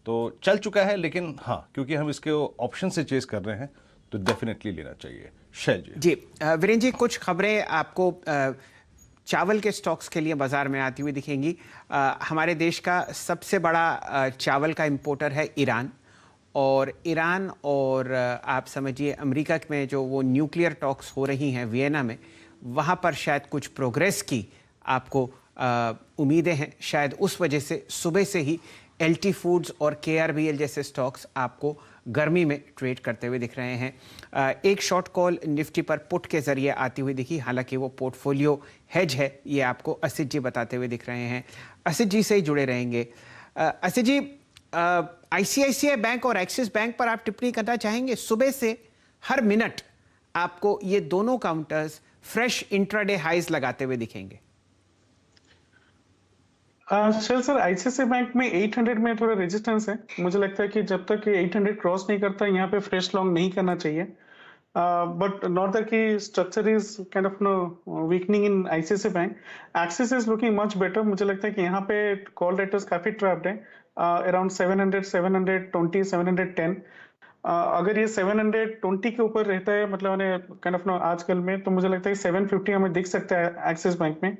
तो चल चुका है, लेकिन हाँ क्योंकि हम इसके ऑप्शन से चेस कर रहे हैं तो डेफिनेटली लेना चाहिए शैल जी। जी वीरेंद्र जी, कुछ खबरें आपको चावल के स्टॉक्स के लिए बाजार में आती हुई दिखेंगी। हमारे देश का सबसे बड़ा चावल का इंपोर्टर है ईरान, और ईरान और आप समझिए अमेरिका में जो वो न्यूक्लियर टॉक्स हो रही हैं वियना में, वहाँ पर शायद कुछ प्रोग्रेस की आपको उम्मीदें हैं। शायद उस वजह से सुबह से ही LT फूड्स और KRBL जैसे स्टॉक्स आपको गर्मी में ट्रेड करते हुए दिख रहे हैं। एक शॉर्ट कॉल निफ्टी पर पुट के जरिए आती हुई दिखी, हालांकि वो पोर्टफोलियो हेज है, ये आपको असित जी बताते हुए दिख रहे हैं। असित जी से ही जुड़े रहेंगे। असित जी, ICICI बैंक और एक्सिस बैंक पर आप टिप्पणी करना चाहेंगे? सुबह से हर मिनट आपको ये दोनों काउंटर्स फ्रेश इंट्राडे हाइज लगाते हुए दिखेंगे। चल सर, ICICI बैंक में 800 में थोड़ा रेजिस्टेंस है। मुझे लगता है कि जब तक ये 800 क्रॉस नहीं करता यहाँ पे फ्रेश लॉन्ग नहीं करना चाहिए। बट नॉट दैट कि structure is kind of weakening in ICICI bank. Axis is looking much better. मुझे लगता है कि यहाँ पे कॉल रेटर्स काफी ट्रैप्ड है अराउंड 700, 720, 710। अगर ये 720 के ऊपर रहता है, मतलब काइंड ऑफ आजकल में, तो मुझे लगता है कि 750 हमें दिख सकता है एक्सिस बैंक में।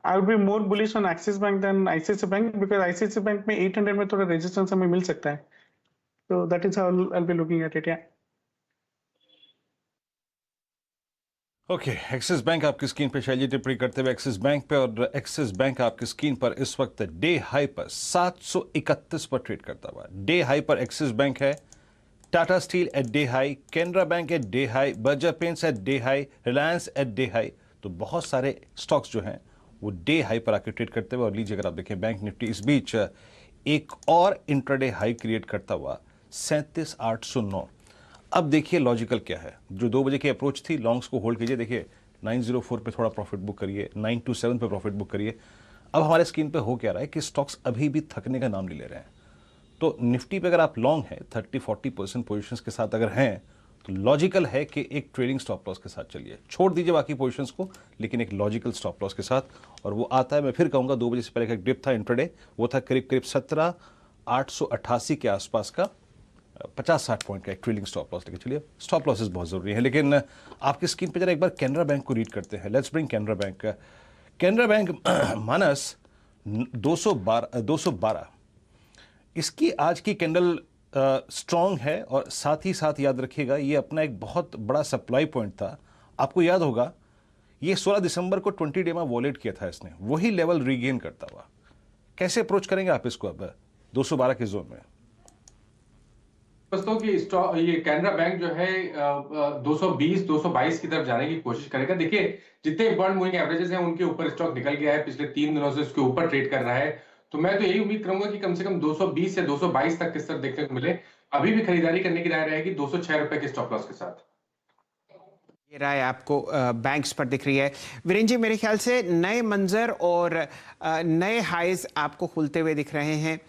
I would be more bullish on Axis Bank than ICICI Bank because ICICI Bank में 800 में थोड़ा रेजिस्टेंस हमें मिल सकता है। So that is how I'll be looking at it, yeah. Okay, axis bank आपकी स्क्रीन पर शैली टिप्पणी करते हुए एक्सिस बैंक पे, और एक्सिस बैंक आपकी स्क्रीन पर इस वक्त डे हाई पर 731 पर ट्रेड करता हुआ। डे हाई पर एक्सिस बैंक है, Tata steel at day high, Canara bank at day high, Berger paints at day high, Reliance at day high. तो बहुत सारे स्टॉक्स जो हैं वो डे हाई पर आकर ट्रेड करते हुए। और लीजिए अगर आप देखें बैंक निफ्टी इस बीच एक और इंट्राडे हाई क्रिएट करता हुआ 37,809। अब देखिए लॉजिकल क्या है, जो 2 बजे की अप्रोच थी, लॉन्ग्स को होल्ड कीजिए। देखिए 904 पे थोड़ा प्रॉफिट बुक करिए, 927 पे प्रॉफिट बुक करिए। अब हमारे स्क्रीन पे हो क्या रहा है कि स्टॉक्स अभी भी थकने का नाम नहीं ले रहे हैं। तो निफ्टी पे अगर आप लॉन्ग हैं 30-40% पोजीशंस के साथ अगर हैं, तो लॉजिकल है कि एक ट्रेडिंग स्टॉप लॉस के साथ चलिए, छोड़ दीजिए बाकी पोजीशंस को, लेकिन एक लॉजिकल स्टॉप लॉस के साथ। और वो आता है, मैं फिर कहूँगा 2 बजे से पहले का एक डिप था इंट्राडे, वो था करीब करीब 17,888 के आसपास का 50-60 पॉइंट का एक ट्रेलिंग स्टॉप लॉस लेके चलिए। स्टॉप लॉसेस बहुत जरूरी है। लेकिन आपकी स्क्रीन पे जरा एक बार कैनरा बैंक को रीड करते हैं। Let's bring Canara bank. Canara bank मानस 212, इसकी आज की कैंडल स्ट्रॉन्ग है, और साथ ही साथ याद रखिएगा ये अपना एक बहुत बड़ा सप्लाई पॉइंट था। आपको याद होगा ये 16 दिसंबर को 20 डे में वॉलेट किया था इसने, वही लेवल रीगेन करता हुआ। कैसे अप्रोच करेंगे आप इसको अब 212 के जोन में? दोस्तों कि ये कैनरा बैंक जो है 220, 222 की तरफ जाने की कोशिश करेगा। देखिए जितने इंपॉर्टेंट मूविंग एवरेजेस हैं उनके ऊपर स्टॉक निकल गया है, पिछले 3 दिनों से उसके ऊपर ट्रेड कर रहा है। तो मैं तो यही उम्मीद करूंगा कि कम से कम 220 से 222 तक किस तरह देखने को मिले। अभी भी खरीदारी करने की राय रहेगी 206 रुपए के स्टॉप लॉस के साथ। ये राय आपको बैंक्स पर दिख रही है। वीरेंद्र जी, मेरे ख्याल से नए मंजर और नए हाइज आपको खुलते हुए दिख रहे हैं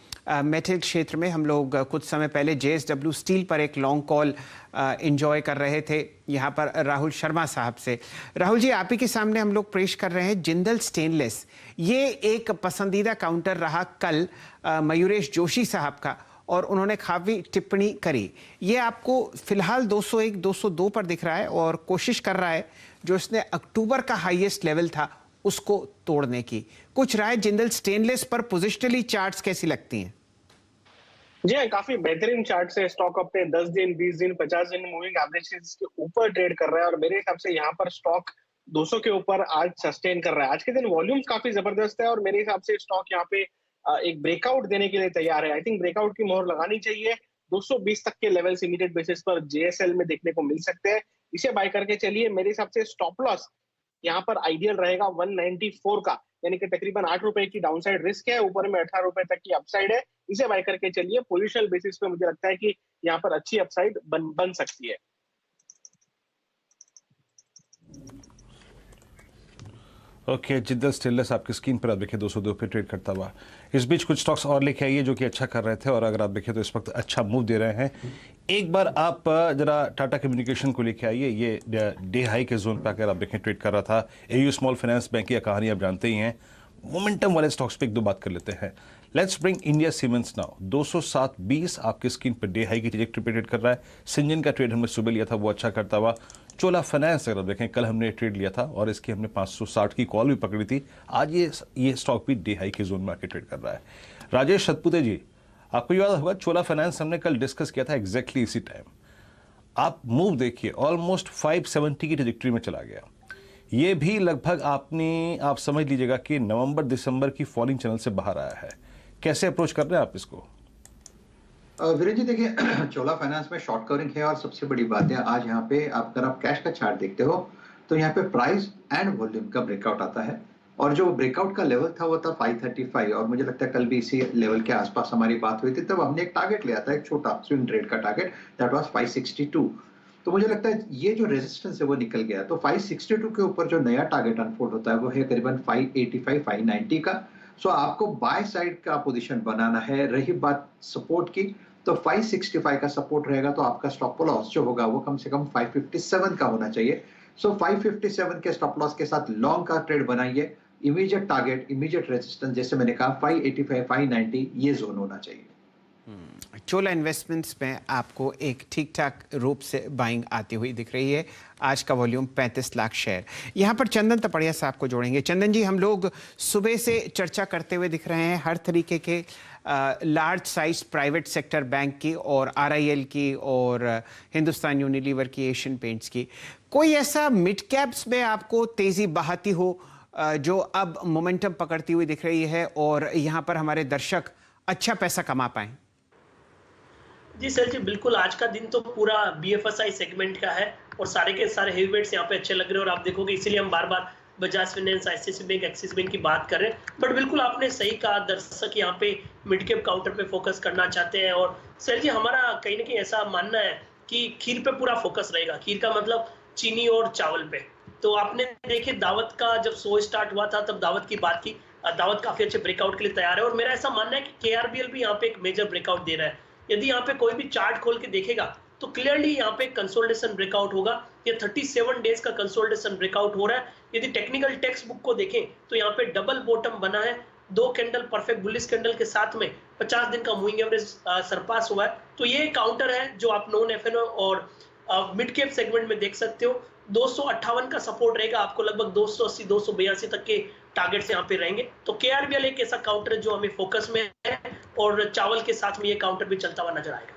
मेटल क्षेत्र में। हम लोग कुछ समय पहले JSW स्टील पर एक लॉन्ग कॉल एंजॉय कर रहे थे यहाँ पर राहुल शर्मा साहब से। राहुल जी, आप ही के सामने हम लोग पेश कर रहे हैं जिंदल स्टेनलेस। ये एक पसंदीदा काउंटर रहा कल मयूरेश जोशी साहब का, और उन्होंने काफ़ी टिप्पणी करी। ये आपको फिलहाल 201, 202 पर दिख रहा है और कोशिश कर रहा है जो इसने अक्टूबर का हाईएस्ट लेवल था उसको तोड़ने की। कुछ राय जिंदल स्टेनलेस पर पोजिशनली चार्ट्स कैसी लगती हैं? जी हाँ, काफी बेहतरीन चार्ट से स्टॉक अपने 10 दिन, 20 दिन, 50 दिन मूविंग एवरेज के ऊपर ट्रेड कर रहा है, और मेरे हिसाब से यहाँ पर स्टॉक 200 के ऊपर आज सस्टेन कर रहा है। आज के दिन वॉल्यूम्स काफी जबरदस्त है, और मेरे हिसाब से स्टॉक यहाँ पे एक ब्रेकआउट देने के लिए तैयार है। आई थिंक ब्रेकआउट की मोहर लगानी चाहिए। 220 तक के लेवल्स इमीडिएट बेसिस पर JSL में देखने को मिल सकते हैं। इसे बाय करके चलिए। मेरे हिसाब से स्टॉप लॉस यहाँ पर आइडियल रहेगा 194 का, यानी कि तकरीबन 8 रुपए की डाउनसाइड रिस्क है, ऊपर में 18 रुपए तक की अपसाइड है। इसे बाय करके चलिए, पोजिशनल बेसिस पे मुझे लगता है कि यहाँ पर अच्छी अपसाइड बन सकती है। ओके, जिद्दल स्टेनलेस आपकी स्क्रीन पर आप देखिए 202 पे ट्रेड करता हुआ। इस बीच कुछ स्टॉक्स और लेके आइए जो कि अच्छा कर रहे थे, और अगर आप देखें तो इस वक्त अच्छा मूव दे रहे हैं। एक बार आप जरा टाटा कम्युनिकेशन को लेके आइए, ये डे हाई के जोन पे अगर आप देखें ट्रेड कर रहा था। एयू स्मॉल फाइनेंस बैंक की कहानी आप जानते ही हैं। मोमेंटम वाले स्टॉक्स पे एक दो बात कर लेते हैं। Let's bring India cements now. 207.20 आपकी स्क्रीन पर डे हाई की ट्रेजेक्टरी पे ट्रेड कर रहा है। सिंजन का ट्रेड हमने सुबह लिया था, वो अच्छा करता हुआ। चोला फाइनेंस अगर आप देखें कल हमने ट्रेड लिया था और इसकी हमने 560 की कॉल भी पकड़ी थी। आज ये स्टॉक भी डे हाई के जोन में आके ट्रेड कर रहा है। राजेश सतपुते जी, आपको याद होगा चोला फाइनेंस हमने कल डिस्कस किया था एग्जैक्टली इसी टाइम। आप मूव देखिए, ऑलमोस्ट 570 की ट्रेजेक्टरी में चला गया। ये भी लगभग आप समझ लीजिएगा कि नवंबर दिसंबर की फॉलिंग चैनल से बाहर आया है। कैसे अप्रोच कर रहे हैं आप इसको? वीरेंद्र जी देखिए, चोला फाइनेंस में शॉर्ट कवरिंग है, और सबसे बड़ी बात है आज यहाँ पे अगर आप कैश का चार्ट देखते हो तो यहाँ पे प्राइस एंड वॉल्यूम का ब्रेकआउट आता है, और जो ब्रेकआउट का लेवल था वो था 535, और मुझे लगता है कल भी इसी लेवल के आसपास हमारी बात हुई थी। तब हमने एक टारगेट लिया था, एक छोटा स्विंग ट्रेड का टारगेट, दैट वाज 562। तो मुझे लगता है ये जो रेजिस्टेंस है वो निकल गया। तो 562 के ऊपर जो नया टारगेट अनफोल्ड होता है वो है करीबन 585 590 का। सो आपको बाय साइड का पोजीशन बनाना है। रही बात सपोर्ट की, तो 565 का सपोर्ट रहेगा, तो आपका स्टॉप लॉस जो होगा वो कम से कम 557 का होना चाहिए। सो 557 के स्टॉप लॉस के साथ लॉन्ग का ट्रेड बनाइए। इमीडिएट टारगेट, इमीडिएट रेजिस्टेंस, जैसे मैंने कहा 585 590 ये जोन होना चाहिए। चोला इन्वेस्टमेंट्स में आपको एक ठीक ठाक रूप से बाइंग आती हुई दिख रही है। आज का वॉल्यूम 35 लाख शेयर। यहाँ पर चंदन तपड़िया साहब को जोड़ेंगे। चंदन जी, हम लोग सुबह से चर्चा करते हुए दिख रहे हैं हर तरीके के large size private sector bank की, और आरआईएल की, और हिंदुस्तान यूनिलीवर की, एशियन पेंट्स की। कोई ऐसा मिड कैप्स में आपको तेज़ी बहाती हो जो अब मोमेंटम पकड़ती हुई दिख रही है, और यहाँ पर हमारे दर्शक अच्छा पैसा कमा पाएं? जी सर जी, बिल्कुल। आज का दिन तो पूरा बीएफएसआई सेगमेंट का है, और सारे के सारे हेवीवेट्स यहाँ पे अच्छे लग रहे हैं। और आप देखोगे, इसीलिए हम बार बार Bajaj finance, ICICI bank, Axis bank की बात कर रहे हैं। बट बिल्कुल आपने सही कहा, दर्शक यहाँ पे मिड कैप काउंटर पे फोकस करना चाहते हैं। और सर जी, हमारा कहीं ना कहीं ऐसा मानना है कि खीर पे पूरा फोकस रहेगा। खीर का मतलब चीनी और चावल पे। तो आपने देखे दावत का जब शो स्टार्ट हुआ था तब दावत की बात की। दावत काफी अच्छे ब्रेकआउट के लिए तैयार है, और मेरा ऐसा मानना है कि केआरबीएल भी यहाँ पे एक मेजर ब्रेकआउट दे रहा है। यदि यहाँ पे कोई भी चार्ट खोल के देखेगा तो क्लियरली यहाँ पे कंसोलिडेशन ब्रेकआउट होगा। ये 37 डेज का कंसोलिडेशन ब्रेकआउट हो रहा है। यदि टेक्निकल टेक्स्ट बुक को देखें तो यहाँ पे डबल बॉटम बना है, 2 कैंडल परफेक्ट बुलिश कैंडल के साथ में 50 दिन का मूविंग एवरेज सरपास हुआ है। तो ये काउंटर है जो आप नॉन एफएनओ और मिड कैप सेगमेंट में देख सकते हो। 258 का सपोर्ट रहेगा, आपको लगभग 280 282 तक के टारगेट्स यहाँ पे रहेंगे। तो केआरबीएल एक ऐसा काउंटर है जो हमें फोकस में है, और चावल के साथ में ये काउंटर भी चलता हुआ नजर आएगा।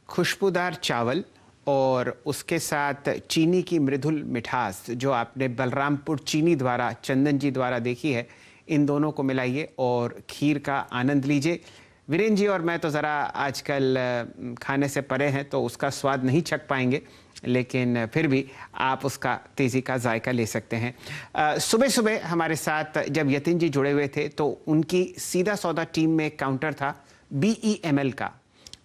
खुशबूदार चावल और उसके साथ चीनी की मृदुल मिठास जो आपने बलरामपुर चीनी द्वारा, चंदन जी द्वारा देखी है, इन दोनों को मिलाइए और खीर का आनंद लीजिए। वीरेंद्र जी और मैं तो ज़रा आजकल खाने से परे हैं तो उसका स्वाद नहीं चख पाएंगे, लेकिन फिर भी आप उसका तेज़ी का जायका ले सकते हैं। सुबह सुबह हमारे साथ जब यतिन जी जुड़े हुए थे तो उनकी सीधा सौदा टीम में एक काउंटर था BEML का।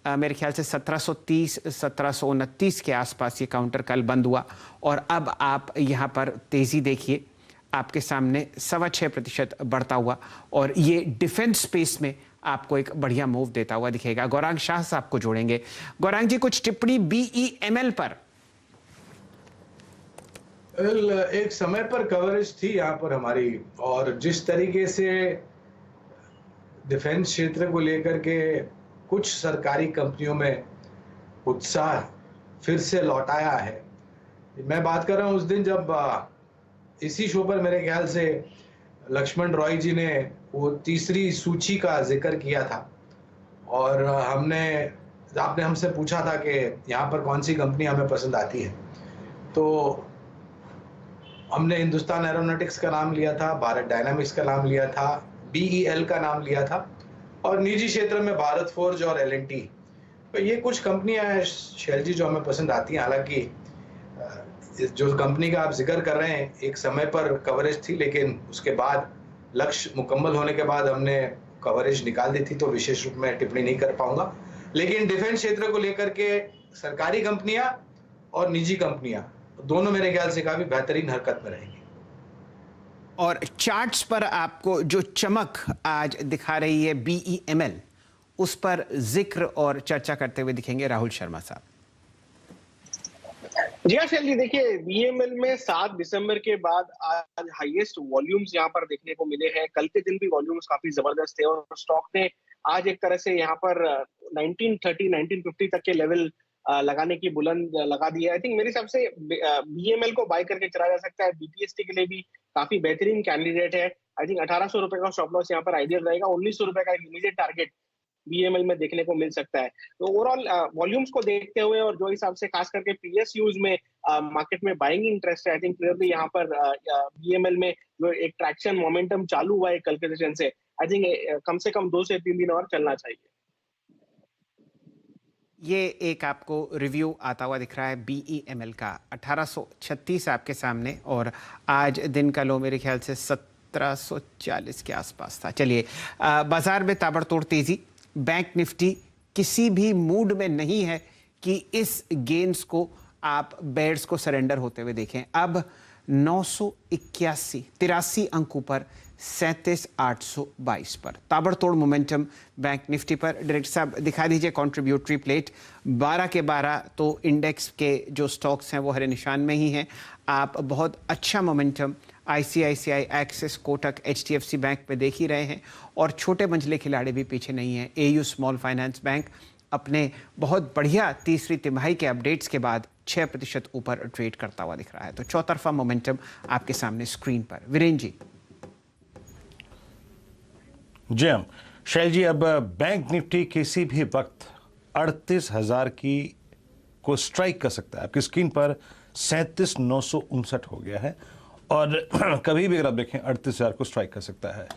मेरे ख्याल से 1730 1729 के आसपास ये काउंटर कल बंद हुआ, और अब आप यहाँ पर तेज़ी देखिए, आपके सामने 6.25% बढ़ता हुआ, और ये डिफेंस स्पेस में आपको एक बढ़िया मूव देता हुआ दिखेगा। गौरांग शाह साहब को जोड़ेंगे। गौरांग जी, कुछ टिप्पणी BEML पर? एक समय पर कवरेज थी यहाँ पर हमारी, और जिस तरीके से डिफेंस क्षेत्र को लेकर के कुछ सरकारी कंपनियों में उत्साह फिर से लौटाया है। मैं बात कर रहा हूँ उस दिन जब इसी शो पर मेरे ख्याल से लक्ष्मण रॉय जी ने वो तीसरी सूची का जिक्र किया था, और आपने हमसे पूछा था कि यहाँ पर कौन सी कंपनी हमें पसंद आती है। तो हमने हिंदुस्तान एरोनॉटिक्स का नाम लिया था, भारत डायनामिक्स का नाम लिया था, BEL का नाम लिया था, और निजी क्षेत्र में भारत फोर्ज और L&T। तो ये कुछ कंपनियां हैं शैल जी जो हमें पसंद आती हैं। हालांकि जो कंपनी का आप जिक्र कर रहे हैं, एक समय पर कवरेज थी, लेकिन उसके बाद लक्ष्य मुकम्मल होने के बाद हमने कवरेज निकाल दी थी, तो विशेष रूप में टिप्पणी नहीं कर पाऊंगा। लेकिन डिफेंस क्षेत्र को लेकर के सरकारी कंपनियां और निजी कंपनियां दोनों मेरे ख्याल से काफी बेहतरीन हरकत में रहेंगी। और चार्ट्स पर आपको जो चमक आज दिखा रही है BEML, उस पर जिक्र और चर्चा करते हुए दिखेंगे राहुल शर्मा साहब। जी हाँ शैल जी, देखिए BEML में 7 दिसंबर के बाद आज हाईएस्ट वॉल्यूम्स यहाँ पर देखने को मिले हैं। कल के दिन भी वॉल्यूम्स काफी जबरदस्त थे और स्टॉक ने आज एक तरह से यहाँ पर 1930 1950 तक के लेवल लगाने की बुलंद लगा दी है। आई थिंक मेरे हिसाब से BEML को बाय करके चला जा सकता है। BTST के लिए भी काफी बेहतरीन कैंडिडेट है। आई थिंक 1800 रुपए का स्टॉप लॉस यहाँ पर आइडियल रहेगा। 1900 रुपए का इमीडिएट टारगेट BEML में देखने को मिल सकता है। तो ओवरऑल वॉल्यूम्स को देखते हुए और जो हिसाब से खास करके PSUs में मार्केट में बाइंग इंटरेस्ट है, आई थिंक क्लियरली यहाँ पर BEML में जो एक ट्रैक्शन मोमेंटम चालू हुआ है कल के सेशन से, आई थिंक कम से कम 2 से 3 दिन और चलना चाहिए। ये एक आपको रिव्यू आता हुआ दिख रहा है BEML का। 1836 आपके सामने और आज दिन का लो मेरे ख्याल से 1740 के आसपास था। चलिए, बाजार में ताबड़तोड़ तेजी। बैंक निफ्टी किसी भी मूड में नहीं है कि इस गेन्स को आप बेयर्स को सरेंडर होते हुए देखें। अब 83 अंक ऊपर 37,822 पर ताबड़तोड़ मोमेंटम बैंक निफ्टी पर। डायरेक्टर साहब दिखा दीजिए कंट्रीब्यूटरी प्लेट। 12 के 12 तो इंडेक्स के जो स्टॉक्स हैं वो हरे निशान में ही हैं। आप बहुत अच्छा momentum ICICI, axis, Kotak, HDFC bank पे देख ही रहे हैं और छोटे मंझले खिलाड़ी भी पीछे नहीं हैं। AU स्मॉल फाइनेंस बैंक अपने बहुत बढ़िया तीसरी तिमाही के अपडेट्स के बाद 6% ऊपर ट्रेड करता हुआ दिख रहा है। तो चौतरफा मोमेंटम आपके सामने स्क्रीन पर। वीरेंद्र जी। जी हम शैल जी, अब बैंक निफ्टी किसी भी वक्त 38,000 की को स्ट्राइक कर सकता है। आपकी स्क्रीन पर 37,959 हो गया है और कभी भी अगर आप देखें 38,000 को स्ट्राइक कर सकता है।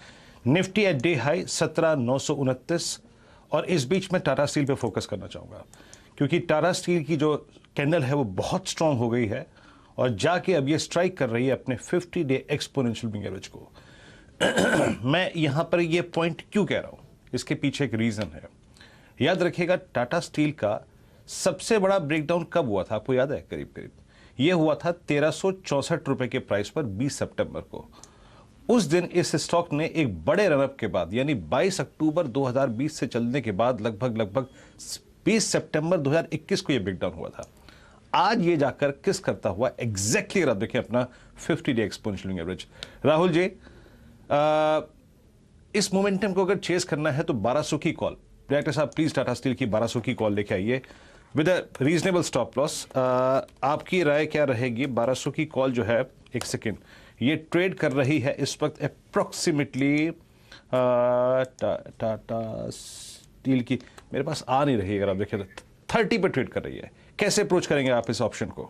निफ्टी एट डे हाई 17,929 और इस बीच में टाटा स्टील पे फोकस करना चाहूँगा क्योंकि टाटा स्टील की जो कैंडल है वो बहुत स्ट्रांग हो गई है और जाके अब ये स्ट्राइक कर रही है अपने 50 डे एक्सपोनेंशियल मूविंग एवरेज को। मैं यहाँ पर ये पॉइंट क्यों कह रहा हूँ, इसके पीछे एक रीज़न है। याद रखिएगा टाटा स्टील का सबसे बड़ा ब्रेकडाउन कब हुआ था, आपको याद है? करीब करीब ये हुआ था 1364 रुपए के प्राइस पर 20 सितंबर को। उस दिन इस स्टॉक ने एक बड़े रनअप के बाद यानी 22 अक्टूबर 2020 से चलने के बाद लगभग 20 सितंबर 2021 को ये ब्रेकडाउन हुआ था। आज ये जाकर किस करता हुआ एग्जैक्टली अगर आप देखें अपना 50 day exponential average. Rahul ji, इस मोमेंटम को अगर चेस करना है तो 1200 की कॉल, डायरेक्टर साहब प्लीज टाटा स्टील की 1200 की कॉल लेके आइए with a reasonable stop loss. आपकी राय क्या रहेगी? 1200 की कॉल जो है, एक सेकेंड, ये ट्रेड कर रही है इस वक्त अप्रोक्सीमेटली टाटा स्टील की मेरे पास आ नहीं रही, अगर आप देखें 30 पर ट्रेड कर रही है। कैसे अप्रोच करेंगे आप इस ऑप्शन को?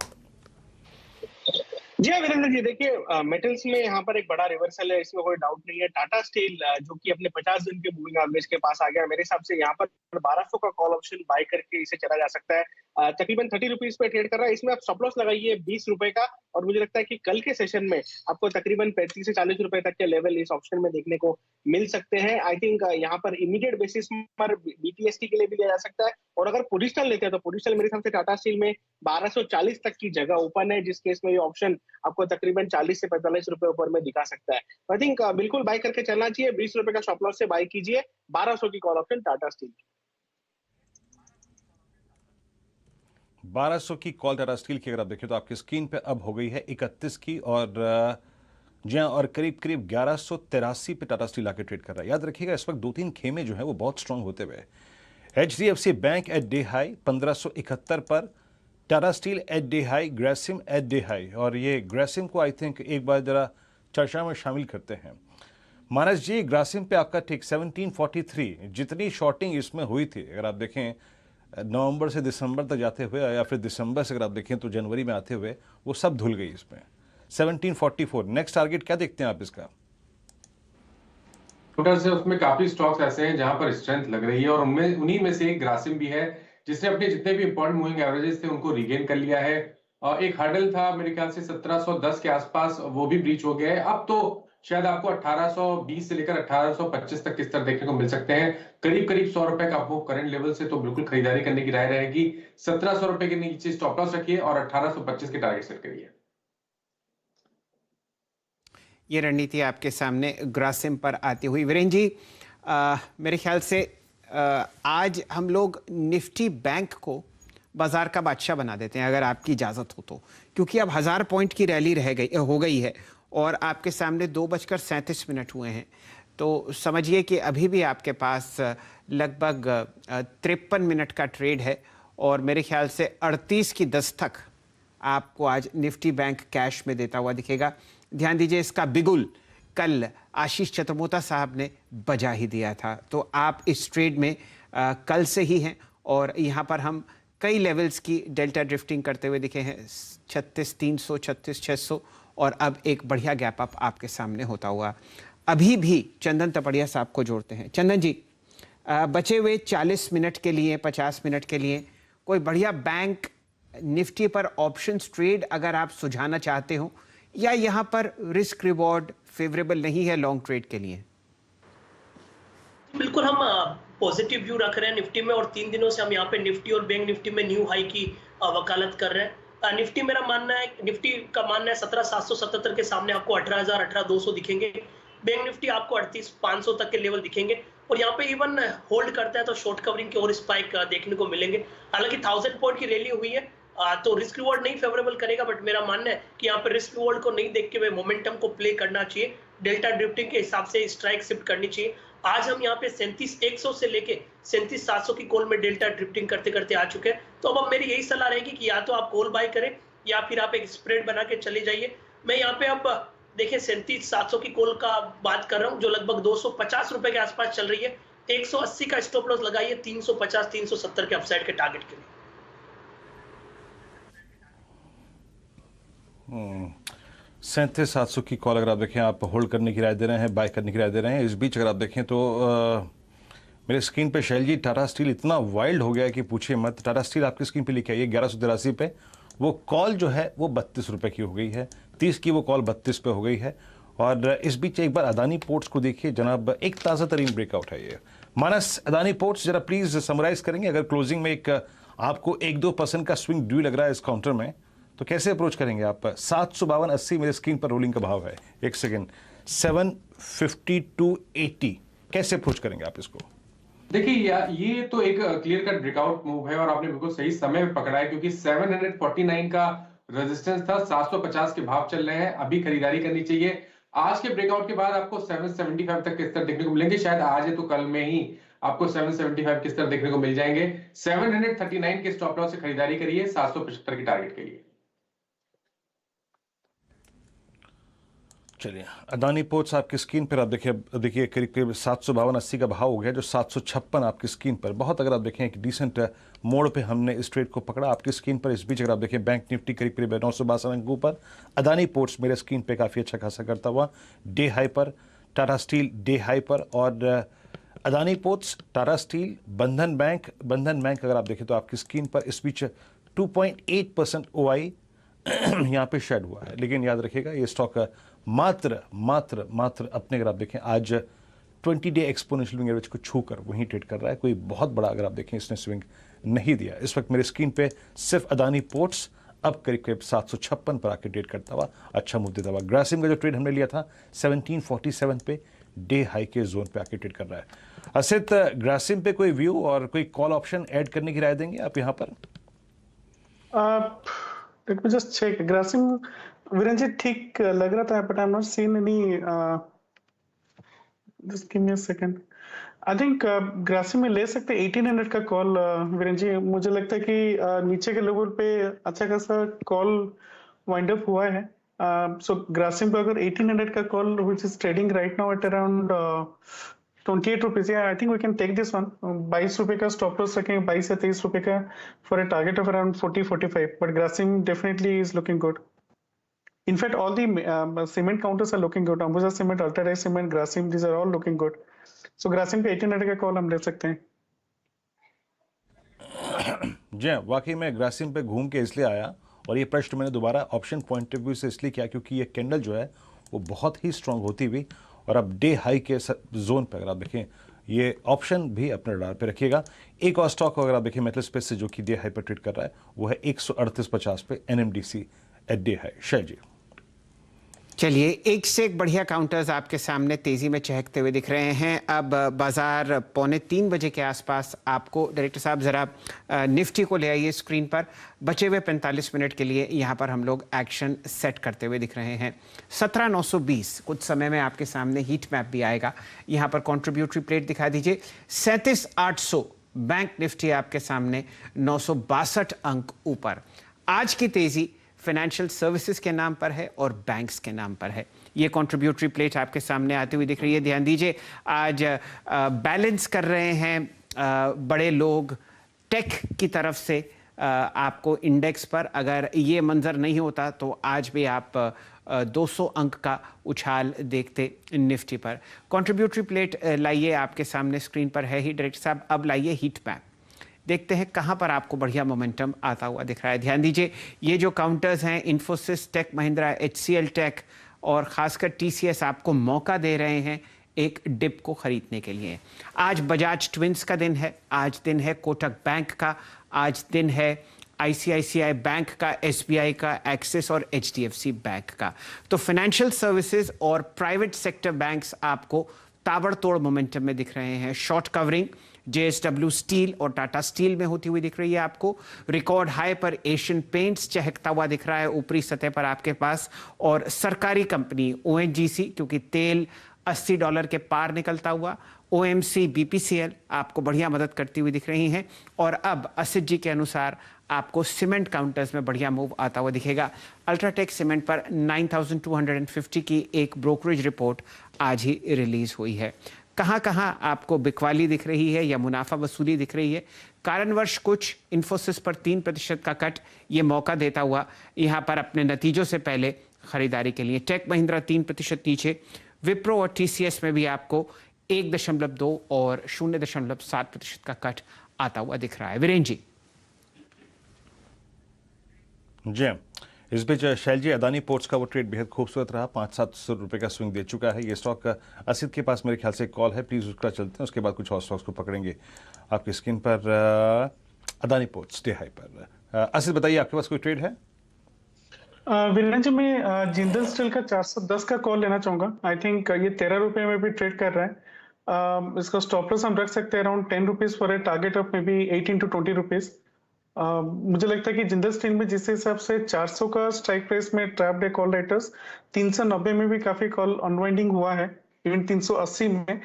जी हाँ वीरेंद्र जी, देखिए मेटल्स में यहाँ पर एक बड़ा रिवर्सल है, इसमें कोई डाउट नहीं है। टाटा स्टील जो कि अपने 50 दिन के मूविंग एवरेज के पास आ गया, मेरे हिसाब से यहाँ पर 1200 का कॉल ऑप्शन बाय करके इसे चला जा सकता है। तकरीबन 30 रुपीज पे ट्रेड कर रहा है। इसमें आप स्टॉप लॉस लगाइए 20 रुपए का और मुझे लगता है कि कल के सेशन में आपको तकरीबन 35 से 40 रुपए तक के लेवल इस ऑप्शन में देखने को मिल सकते हैं। आई थिंक यहाँ पर इमीडिएट बेसिस पर BTST के लिए भी लिया जा सकता है और अगर पोजिशनल लेते हैं तो पोजिशनल मेरे हिसाब से टाटा स्टील में 1240 तक की जगह ओपन है, जिस केस में ये ऑप्शन आपको तकरीबन 40 से 45 रुपए ऊपर में दिखा सकता है। आई थिंक बिल्कुल बाय करके चलना चाहिए। 20 रुपए का स्टॉप लॉस से बाय कीजिए। 1200 की कॉल ऑप्शन टाटा स्टील की। 1200 की कॉल टाटा स्टील की अगर आप देखें तो आपकी स्क्रीन पे अब हो गई है 31 की और जी हाँ, और करीब 1183 पे टाटा स्टील आके ट्रेड कर रहा है। याद रखिएगा इस वक्त 2-3 खेमे जो है वो बहुत स्ट्रांग होते हुए। HDFC bank at day high 1571 पर, Tata steel at day high, Grasim at day high. और ये ग्रेसिम को आई थिंक एक बार जरा चर्चा में शामिल करते हैं। मानस जी, ग्रेसिम पे आपका ठीक 1743 जितनी शॉर्टिंग इसमें हुई थी, अगर आप देखें नवंबर से दिसंबर तक जाते हुए या फिर दिसंबर से अगर आप देखें तो जनवरी में आते हुए, वो सब धुल गई इसमें। 1744 नेक्स्ट टारगेट क्या देखते हैं आप इसका? टोटल से उसमें काफी स्टॉक्स ऐसे हैं जहां पर स्ट्रेंथ लग रही है और उनमें उन्हीं में से एक ग्रासिम भी है जिसने अपने जितने भी इंपॉर्टेंट मूविंग एवरेजेस थे उनको रिगेन कर लिया है एक हर्डल था मेरे ख्याल से 1710 के आसपास, वो भी ब्रीच हो गया है। अब तो शायद आपको 1820 से लेकर 1825 तक किस तरह देखने को मिल सकते हैं। करीब करीब 100 रुपए का आपको करंट लेवल से तो बिल्कुल खरीदारी करने की राय रहेगी। 1700 रुपए के नीचे स्टॉप लॉस रखिए और 1825 के टारगेट सेट करिए। ये रणनीति आपके सामने ग्रासिम पर आती हुई। वीरेन जी, मेरे ख्याल से आज हम लोग निफ्टी बैंक को बाजार का बादशाह बना देते हैं, अगर आपकी इजाज़त हो तो, क्योंकि अब 1000 पॉइंट की रैली हो गई है और आपके सामने 2:37 हुए हैं। तो समझिए कि अभी भी आपके पास लगभग 53 मिनट का ट्रेड है और मेरे ख्याल से 38:10 तक आपको आज निफ्टी बैंक कैश में देता हुआ दिखेगा। ध्यान दीजिए, इसका बिगुल कल आशीष चतुर्मोता साहब ने बजा ही दिया था, तो आप इस ट्रेड में कल से ही हैं और यहाँ पर हम कई लेवल्स की डेल्टा ड्रिफ्टिंग करते हुए दिखे हैं, 36,300, 36,600 और अब एक बढ़िया गैप अप आपके सामने होता हुआ। अभी भी चंदन तपड़िया साहब को जोड़ते हैं। चंदन जी, बचे हुए 40 मिनट के लिए, 50 मिनट के लिए कोई बढ़िया बैंक निफ्टी पर ऑप्शंस ट्रेड अगर आप सुझाना चाहते हो, या यहाँ पर रिस्क रिवॉर्ड फेवरेबल नहीं है लॉन्ग ट्रेड के लिए? बिल्कुल, हम पॉजिटिव व्यू रख रहे हैं निफ्टी में और 3 दिनों से हम यहाँ पे निफ्टी और बैंक निफ्टी में न्यू हाई की वकालत कर रहे हैं। निफ्टी मेरा मानना है, निफ्टी का मानना है 17,777 के सामने आपको 18,000, 18,200 दिखेंगे। बैंक निफ्टी आपको 38,500 तक के लेवल दिखेंगे और यहाँ पे इवन होल्ड करता है तो शॉर्ट कवरिंग के और स्पाइक देखने को मिलेंगे। हालांकि 1000 पॉइंट की रैली हुई है तो रिस्क रिवॉर्ड नहीं फेवरेबल करेगा, बट मेरा मानना है कि यहाँ पे रिस्क रिवॉर्ड को नहीं देख के वे मोमेंटम को प्ले करना चाहिए, डेल्टा ड्रिफ्टिंग के हिसाब से स्ट्राइक शिफ्ट करनी चाहिए। आज हम यहाँ पे 37,100 से लेके 37,700 की कॉल में डेल्टा ड्रिफ्टिंग करते करते आ चुके हैं। तो अब मेरी यही सलाह रहेगी कि या तो आप कॉल बाय करें या फिर आप एक स्प्रेड बना के चले जाइए। मैं यहाँ पे अब देखिए 37,700 की कॉल का बात कर रहा हूँ जो लगभग 250 रुपए के आसपास चल रही है। 180 का स्टॉप लॉस लगाइए 350, 370 के अपसाइड के टारगेट के लिए। 37,700 की कॉल अगर आप देखें, आप होल्ड करने की राय दे रहे हैं, बाय करने की राय दे रहे हैं। इस बीच अगर आप देखें तो मेरे स्क्रीन पे शैल जी, टाटा स्टील इतना वाइल्ड हो गया है कि पूछिए मत। टाटा स्टील आपकी स्क्रीन पे लिखे आइए 1183 पे, वो कॉल जो है वो 32 रुपए की हो गई है, 30 की वो कॉल 32 पे हो गई है। और इस बीच एक बार अदानी पोर्ट्स को देखिए जनाब, एक ताज़ा तरीन ब्रेकआउट है ये। मानस, अदानी पोर्ट्स जरा प्लीज समराइज करेंगे, अगर क्लोजिंग में एक आपको 1-2% का स्विंग ड्यू लग रहा है इस काउंटर में तो कैसे अप्रोच करेंगे आप? 752.80 मेरे स्क्रीन पर रोलिंग का भाव है। एक सेकेंड, 752.80 कैसे अप्रोच करेंगे आप इसको? देखिए ये तो एक क्लियर कट ब्रेकआउट मूव है और आपने बिल्कुल सही समय पे पकड़ा है, क्योंकि 749 का रेजिस्टेंस था, 750 के भाव चल रहे हैं, अभी खरीदारी करनी चाहिए। आज के ब्रेकआउट के बाद आपको 775 तक किस तरह देखने को मिलेंगे, शायद आज है तो कल में ही आपको 775 किस तरह देखने को मिल जाएंगे। 739 के स्टॉप लॉस से खरीदारी करिए 775 के टारगेट के लिए। चलिए, अदानी पोर्ट्स आपकी स्क्रीन पर आप देखिए करीब करीब 752.80 का भाव हो गया, जो 756 आपकी स्क्रीन पर। बहुत अगर आप देखें एक डिसेंट मोड़ पे हमने इस ट्रेड को पकड़ा आपकी स्क्रीन पर। इस बीच अगर आप देखें बैंक निफ्टी करीब करीब 962 अंक ऊपर, अदानी पोर्ट्स मेरे स्क्रीन पे काफ़ी अच्छा खासा करता हुआ डे हाई पर, टाटा स्टील डे हाई पर, और अदानी पोर्ट्स, टाटा स्टील, बंधन बैंक अगर आप देखें तो आपकी स्क्रीन पर इस बीच 2.8% OI यहाँ पे शेड हुआ है। लेकिन याद रखिएगा ये स्टॉक मात्र अपने अगर आप देखें आज 20 डे एक्सपोनेंशियल स्विंग एवरेज को छूकर वहीं ट्रेड कर रहा है। कोई बहुत बड़ा अगर आप देखें इसने स्विंग नहीं दिया। इस वक्त मेरे स्क्रीन पे सिर्फ अदानी पोर्ट्स अब करीब करीब 756 पर आके ट्रेड करता हुआ अच्छा मूव देता हुआ। ग्रासिम का जो ट्रेड हमने लिया था 1747 पे डे हाई के जोन पे आके ट्रेड कर रहा है। असित, ग्रासिम पे कोई व्यू और कोई कॉल ऑप्शन ऐड करने की राय देंगे आप यहाँ पर? Let me just check. Grasim, Viren जी ठीक लग रहा था, but I'm not seeing any. Just give me a second. I think Grasim में ले सकते 1800 का कॉल वीरेन जी। मुझे लगता है कि नीचे के लेवल पे अच्छा खासा कॉल वाइंड अप हुआ है। So ग्रासिम पे अगर 1800 का call which is trading right now at around 28 rupees, I think we can take this one. 22 रुपए का स्टॉप लॉस रखेंगे, 22 या 23 रुपए का, for a target of around 40-45। But Grasim definitely is looking good. In fact all the cement counters are looking good. Ambuja cement, UltraTech cement, Grasim, these are all looking good. So Grasim पे 1800 का कॉल हम ले सकते हैं। जी हाँ, वाकई में ग्रासिम पे घूम के इसलिए आया और ये प्रश्न मैंने दोबारा ऑप्शन पॉइंट ऑफ व्यू से इसलिए किया क्योंकि ये कैंडल जो है वो बहुत ही स्ट्रांग होती हुई और अब डे हाई के जोन पर अगर आप देखें ये ऑप्शन भी अपने रडार पे रखिएगा। एक और स्टॉक अगर आप देखें मेटल स्पेस से जो कि डे हाई पर ट्रेड कर रहा है वो है 138.50 पे NMDC एट डे हाई। शैल जी चलिए, एक से एक बढ़िया काउंटर्स आपके सामने तेजी में चहकते हुए दिख रहे हैं। अब बाजार 2:45 बजे के आसपास आपको डायरेक्टर साहब जरा निफ्टी को ले आइए स्क्रीन पर। बचे हुए 45 मिनट के लिए यहाँ पर हम लोग एक्शन सेट करते हुए दिख रहे हैं। 17,920 कुछ समय में आपके सामने हीट मैप भी आएगा। यहाँ पर कॉन्ट्रीब्यूटरी प्लेट दिखा दीजिए। 37,800 बैंक निफ्टी आपके सामने 962 अंक ऊपर। आज की तेजी फाइनेंशियल सर्विसेज के नाम पर है और बैंक्स के नाम पर है। ये कंट्रीब्यूटरी प्लेट आपके सामने आती हुई दिख रही है। ध्यान दीजिए, आज बैलेंस कर रहे हैं बड़े लोग टेक की तरफ से आपको इंडेक्स पर। अगर ये मंजर नहीं होता तो आज भी आप 200 अंक का उछाल देखते निफ्टी पर। कंट्रीब्यूटरी प्लेट लाइए, आपके सामने स्क्रीन पर है ही डायरेक्टर साहब। अब लाइए हीट मैप, देखते हैं कहां पर आपको बढ़िया मोमेंटम आता हुआ दिख रहा है। ध्यान दीजिए, ये जो काउंटर्स हैं Infosys, take Mahindra, HCL tech और खासकर TCS आपको मौका दे रहे हैं एक डिप को खरीदने के लिए। आज बजाज ट्विंस का दिन है, आज दिन है कोटक बैंक का, आज दिन है ICICI बैंक का, SBI का, एक्सिस और HDFC बैंक का। तो फाइनेंशियल सर्विसेज और प्राइवेट सेक्टर बैंक्स आपको ताबड़तोड़ मोमेंटम में दिख रहे हैं। शॉर्ट कवरिंग JSW स्टील और टाटा स्टील में होती हुई दिख रही है आपको। रिकॉर्ड हाई पर एशियन पेंट्स चहकता हुआ दिख रहा है ऊपरी सतह पर आपके पास। और सरकारी कंपनी ONGC, क्योंकि तेल $80 के पार निकलता हुआ, OMC, BPCL आपको बढ़िया मदद करती हुई दिख रही हैं। और अब असित जी के अनुसार आपको सीमेंट काउंटर्स में बढ़िया मूव आता हुआ दिखेगा। अल्ट्राटेक सीमेंट पर 9,250 की एक ब्रोकरेज रिपोर्ट आज ही रिलीज हुई है। कहां कहां आपको बिकवाली दिख रही है या मुनाफा वसूली दिख रही है? कारणवश कुछ इन्फोसिस पर 3% का कट ये मौका देता हुआ यहां पर अपने नतीजों से पहले खरीदारी के लिए। टेक महिंद्रा 3% नीचे। विप्रो और TCS में भी आपको 1.2 और 0.7% का कट आता हुआ दिख रहा है। वीरेंद्र जी जी, इस बीच शैल जी, अदानी पोर्ट्स का वो ट्रेड बेहद खूबसूरत रहा। 500-700 रुपये का स्विंग दे चुका है ये स्टॉक। असित के पास मेरे ख्याल से कॉल है, प्लीज़ उसका चलते हैं, उसके बाद कुछ और स्टॉक्स को पकड़ेंगे आपकी स्क्रीन पर। अदानी पोर्ट्स डे हाई पर। असित बताइए, आपके पास कोई ट्रेड है? वीरेंद्र जी, मैं जिंदल स्टील का 410 का कॉल लेना चाहूंगा। आई थिंक ये 13 रुपये में भी ट्रेड कर रहा है। इसका स्टॉप लॉस हम रख सकते हैं around 10 rupees for a target of may be 18 to 20 rupees. मुझे लगता है कि जिंदल स्टील में जिस हिसाब से 400 का स्ट्राइक प्राइस में ट्रैप्ड है कॉल राइटर्स, 390 में भी काफी कॉल अनवाइंडिंग हुआ है, इवन 380 में।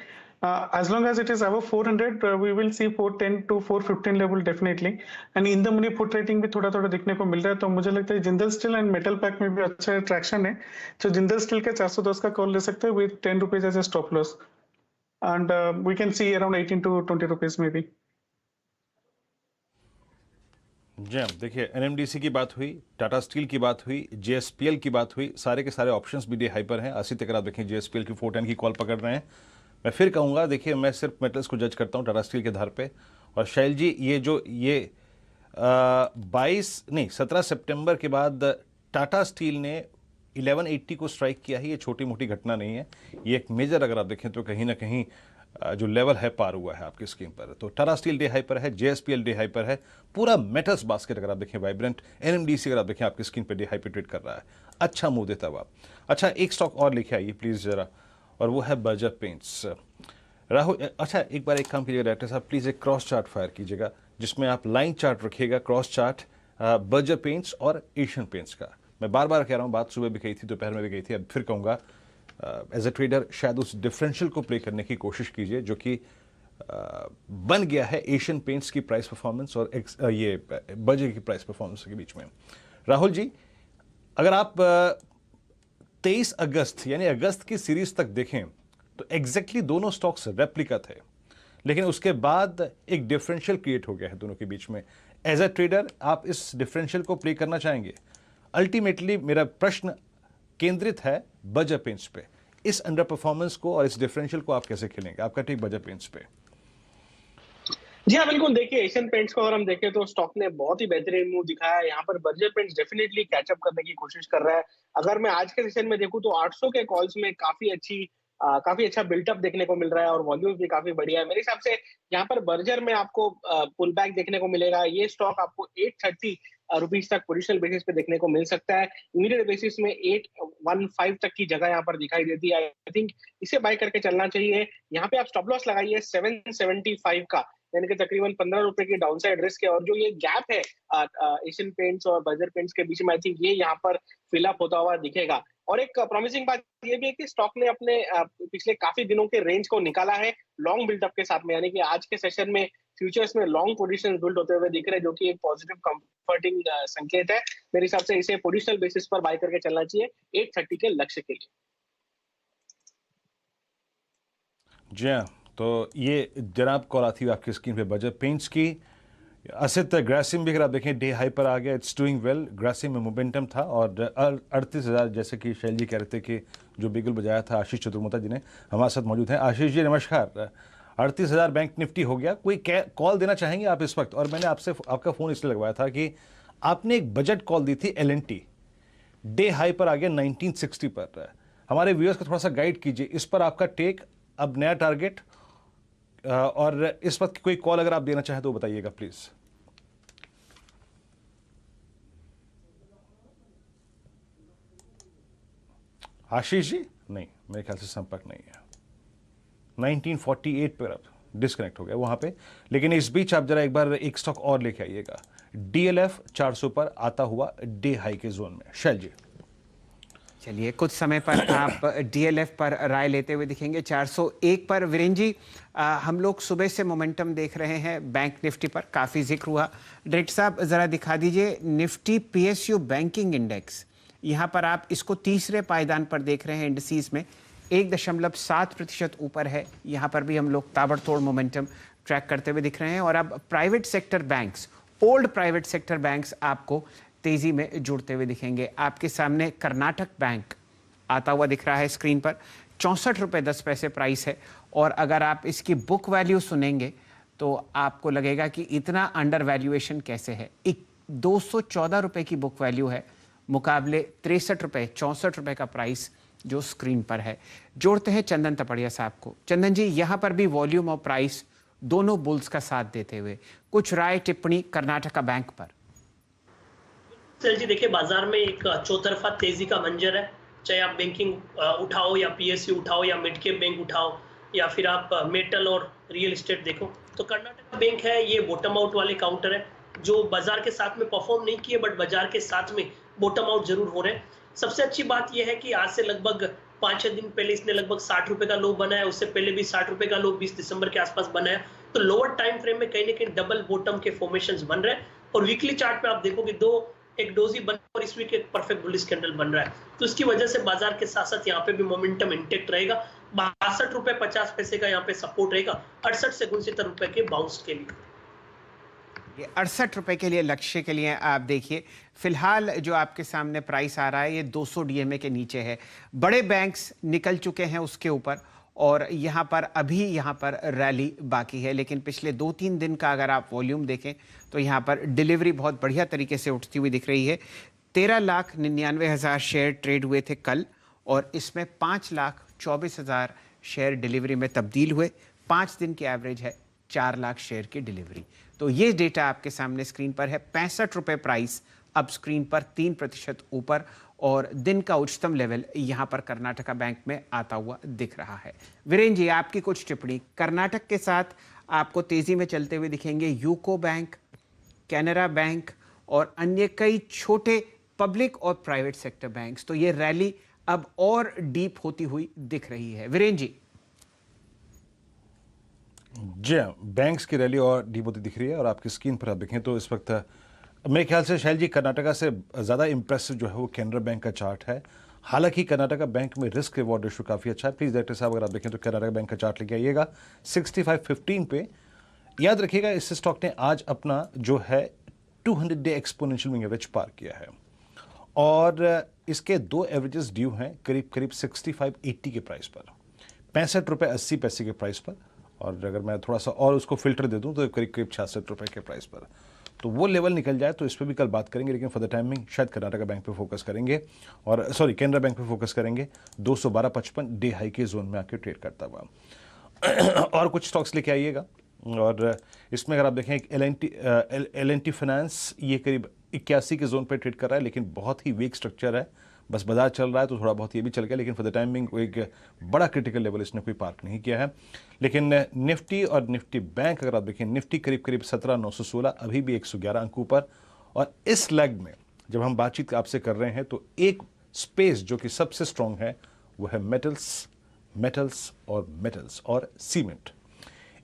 as long as it is above 400, we will see 410 to 415 level definitely, and in the money put rating भी थोड़ा थोड़ा दिखने को मिल रहा है। तो मुझे लगता है Jindal steel and metal pack में भी अच्छा अट्रैक्शन है। तो जिंदल स्टील का 410 का कॉल ले सकते हैं with 10 rupees as a stop loss, and we can see around 18 to 20 rupees में भी। जी, देखिए, NMDC की बात हुई, टाटा स्टील की बात हुई, JSPL की बात हुई, सारे के सारे ऑप्शंस भी डे हाई पर हैं। असी तक आप देखें JSPL की 410 की कॉल पकड़ रहे हैं। मैं फिर कहूँगा, देखिए, मैं सिर्फ मेटल्स को जज करता हूँ टाटा स्टील के आधार पे। और शैल जी, ये जो 17 सितंबर के बाद टाटा स्टील ने 1180 को स्ट्राइक किया है, ये छोटी मोटी घटना नहीं है। ये एक मेजर, अगर आप देखें तो कहीं ना कहीं जो लेवल है पार हुआ है आपकी स्क्रीन पर। तो टाटा स्टील डे हाई पर है, JSPL डे हाई पर है, पूरा मेटल्स बास्केट अगर आप देखें वाइब्रेंट, NMDC अगर आप देखें आपकी स्क्रीन पर डे हाई पे ट्रेड कर रहा है, अच्छा मूव देता हुआ। अच्छा, एक स्टॉक और लिखे आइए प्लीज़ ज़रा, और वो है बर्जर पेंट्स। राहुल, अच्छा एक बार एक काम कीजिएगा डायरेक्टर साहब, प्लीज़ एक क्रॉस चार्ट फायर कीजिएगा जिसमें आप लाइन चार्ट रखिएगा, क्रॉस चार्ट बर्जर पेंट्स और एशियन पेंट्स का। मैं बार बार कह रहा हूँ, बात सुबह भी कही थी, दोपहर में भी कही थी, अब फिर कहूँगा, एज ए ट्रेडर शायद उस डिफरेंशियल को प्ले करने की कोशिश कीजिए जो कि बन गया है एशियन पेंट्स की प्राइस परफॉर्मेंस और ये बर्जर की प्राइस परफॉर्मेंस के बीच में। राहुल जी, अगर आप 23 अगस्त यानी अगस्त की सीरीज तक देखें तो एग्जैक्टली दोनों स्टॉक्स रेप्लिका थे, लेकिन उसके बाद एक डिफरेंशियल क्रिएट हो गया है दोनों के बीच में। एज ए ट्रेडर आप इस डिफरेंशियल को प्ले करना चाहेंगे? अल्टीमेटली मेरा प्रश्न केंद्रित है बर्जर पेंट्स पे। इस अंडर परफॉर्मेंस को और इस डिफरेंशियल को आप कैसे खेलेंगे? आपका टेक बर्जर पेंट्स पे। जी हाँ, बिल्कुल। देखिए, एशियन पेंट्स को अगर हम देखें तो स्टॉक ने बहुत ही बेहतरीन मूव दिखाया है। यहाँ पर Berger paints definitely catch up करने की कोशिश कर रहा है। अगर मैं आज के सेशन में देखूँ तो 800 के कॉल्स में काफी अच्छा बिल्टअप देखने को मिल रहा है और वॉल्यूम्स भी काफी बढ़िया है। मेरे हिसाब से यहाँ पर बर्जर में आपको पुल बैक देखने को मिलेगा। ये स्टॉक आपको 830 रुपीज तक पोजिशनल बेसिस पे देखने को मिल सकता है। इमीडिएट बेसिस में 815 तक की जगह यहाँ पर दिखाई देती है। आई थिंक इसे बाय करके चलना चाहिए। यहाँ पे आप स्टॉप लॉस लगाइए 775 का, यानी कि तकरीबन 15 रुपए की डाउनसाइड रिस्क है। और जो ये गैप है एशियन पेंट्स और बर्जर पेंट्स के बीच में, आई थिंक ये यहाँ पर फिलअप होता हुआ दिखेगा। और एक प्रॉमिसिंग बात ये भी है कि स्टॉक ने अपने पिछले काफी दिनों के रेंज को निकाला है लॉन्ग बिल्डअप के साथ में, यानी कि आज के सेशन में फ्यूचर्स में लॉन्ग पोजीशन बिल्ड होते हुए दिख रहे हैं, जो कि एक पॉजिटिव कंफर्टिंग संकेत है। मेरे हिसाब से इसे पोजिशनल बेसिस पर बाय करके चलना चाहिए 830 के लक्ष्य के लिए। जी हाँ, तो ये जनाब कॉल आती हुई आपकी स्क्रीन पे बर्जर पेंट्स की। असित ग्रासिम भी अगर आप देखें डे हाई पर आ गया, इट्स डूइंग वेल। ग्रासिम में मोमेंटम था और 38,000 जैसे कि शैल जी कह रहे थे कि जो बिगुल बजाया था आशीष चतुर्मोता जी ने हमारे साथ मौजूद हैं। आशीष जी नमस्कार। 38,000 बैंक निफ्टी हो गया, कोई कॉल देना चाहेंगे आप इस वक्त? और मैंने आपसे आपका फ़ोन इसलिए लगवाया था कि आपने एक बजट कॉल दी थी LNT, डे हाई पर आ गया 1960 पर। हमारे व्यूअर्स को थोड़ा सा गाइड कीजिए इस पर, आपका टेक, अब नया टारगेट, और इस वक्त कोई कॉल अगर आप देना चाहें तो बताइएगा प्लीज। आशीष जी नहीं, मेरे ख्याल से संपर्क नहीं है। 1948 पर अब डिस्कनेक्ट हो गया वहां पे। लेकिन इस बीच आप जरा एक बार एक स्टॉक और लेके आइएगा, DLF 400 पर आता हुआ डे हाई के जोन में। शैल जी चलिए, कुछ समय पर आप DLF पर राय लेते हुए दिखेंगे 401 पर। वीरेन जी, हम लोग सुबह से मोमेंटम देख रहे हैं बैंक निफ्टी पर, काफ़ी जिक्र हुआ। डायरेक्टर साहब ज़रा दिखा दीजिए निफ्टी PSU बैंकिंग इंडेक्स। यहाँ पर आप इसको तीसरे पायदान पर देख रहे हैं इंडिसीज में, 1.7% ऊपर है। यहाँ पर भी हम लोग ताबड़तोड़ मोमेंटम ट्रैक करते हुए दिख रहे हैं। और अब private sector banks, old private sector banks आपको तेजी में जुड़ते हुए दिखेंगे। आपके सामने कर्नाटक बैंक आता हुआ दिख रहा है स्क्रीन पर, 64 रुपये 10 पैसे प्राइस है। और अगर आप इसकी बुक वैल्यू सुनेंगे तो आपको लगेगा कि इतना अंडर वैल्यूएशन कैसे है। 214 रुपये की बुक वैल्यू है, मुकाबले 63 रुपये 64 रुपये का प्राइस जो स्क्रीन पर है। जोड़ते हैं चंदन तपड़िया साहब को। चंदन जी, यहाँ पर भी वॉल्यूम और प्राइस दोनों बुल्स का साथ देते हुए कुछ राय टिप्पणी कर्नाटका बैंक पर। सर जी देखिए, बाजार में एक चौतरफा तेजी का मंजर है। चाहे आप बैंकिंग उठाओ या PSU उठाओ या मिड कैप बैंक उठाओ या फिर आप मेटल और रियल एस्टेट देखो, तो कर्नाटक बैंक है ये बॉटम आउट वाले काउंटर है, जो बाजार के साथ में परफॉर्म नहीं किए बट बाजार के साथ में बॉटम आउट जरूर हो रहे हैं। सबसे अच्छी बात यह है कि आज से लगभग 5-6 दिन पहले इसने लगभग 60 रुपए का लो बनाया, उससे पहले भी 60 रुपए का लो 20 दिसंबर के आसपास बनाया। तो लोअर टाइम फ्रेम में कहीं ना कहीं डबल बॉटम के फॉर्मेशंस बन रहे हैं। और वीकली चार्ट पे आप देखोगे एक डोजी बन और इस वीक एक परफेक्ट बुलिश कैंडल बन रहा है। तो इसकी वजह से बाजार के साथ साथ यहाँ पे भी मोमेंटम इंटेक्ट रहेगा। 62 रुपए 50 पैसे का यहाँ पे सपोर्ट रहेगा, 68 से 69 रुपए के बाउंस के लिए। 68 रुपए के लिए लक्ष्य के लिए आप देखिए। फिलहाल जो आपके सामने प्राइस आ रहा है ये 200 DMA के नीचे है। बड़े बैंक्स निकल चुके हैं उसके ऊपर और यहाँ पर अभी यहाँ पर रैली बाकी है। लेकिन पिछले 2-3 दिन का अगर आप वॉल्यूम देखें तो यहाँ पर डिलीवरी बहुत बढ़िया तरीके से उठती हुई दिख रही है। 13,99,000 शेयर ट्रेड हुए थे कल और इसमें 5,24,000 शेयर डिलीवरी में तब्दील हुए। 5 दिन की एवरेज है 4 लाख शेयर की डिलीवरी। तो ये डेटा आपके सामने स्क्रीन पर है। 65 रुपये प्राइस अब स्क्रीन पर 3% ऊपर और दिन का उच्चतम लेवल यहाँ पर कर्नाटका बैंक में आता हुआ दिख रहा है। वीरेन जी, आपकी कुछ टिप्पणी। कर्नाटक के साथ आपको तेजी में चलते हुए दिखेंगे यूको बैंक, कैनरा बैंक और अन्य कई छोटे पब्लिक और प्राइवेट सेक्टर बैंक्स। तो ये रैली अब और डीप होती हुई दिख रही है। वीरेन जी। जी हाँ, बैंक्स की रैली और डीप होती दिख रही है और आपकी स्क्रीन पर आप देखें तो इस वक्त मेरे ख्याल से शैल जी कर्नाटका से ज़्यादा इंप्रेसिव जो है वो कैनरा बैंक का चार्ट है। हालांकि कर्नाटका बैंक में रिस्क रिवॉर्ड रेशियो काफ़ी अच्छा है। प्लीज़ डायरेक्टर साहब अगर आप देखें तो कर्नाटका बैंक का चार्ट लेके आइएगा 65.15 पे। याद रखिएगा इस स्टॉक ने आज अपना जो है 200 डे एक्सपोनेंशियल मूविंग एवरेज पार किया है और इसके 2 एवरेजेस ड्यू हैं करीब 65.80 के प्राइस पर, 65 रुपये 80 पैसे के प्राइस पर और अगर मैं थोड़ा सा और उसको फिल्टर दे दूं तो करीब करीब 66 रुपये के प्राइस पर, तो वो लेवल निकल जाए तो इस पर भी कल बात करेंगे। लेकिन फॉर द टाइमिंग शायद कर्नाटका बैंक पे फोकस करेंगे, और सॉरी कैनरा बैंक पे फोकस करेंगे। 212.55 डे हाई के जोन में आके ट्रेड करता हुआ। और कुछ स्टॉक्स लेके आइएगा, और इसमें अगर आप देखें L&T फाइनेंस ये करीब 81 के जोन पे ट्रेड कर रहा है, लेकिन बहुत ही वीक स्ट्रक्चर है, बस बाजार चल रहा है तो थोड़ा बहुत ये भी चल गया, लेकिन फॉर द टाइमिंग एक बड़ा क्रिटिकल लेवल इसने कोई पार्क नहीं किया है। लेकिन निफ्टी और निफ्टी बैंक अगर आप देखें, निफ्टी करीब करीब 17,916, अभी भी 111 अंकों पर। और इस लेग में जब हम बातचीत आपसे कर रहे हैं तो एक स्पेस जो कि सबसे स्ट्रांग है वो है मेटल्स और सीमेंट।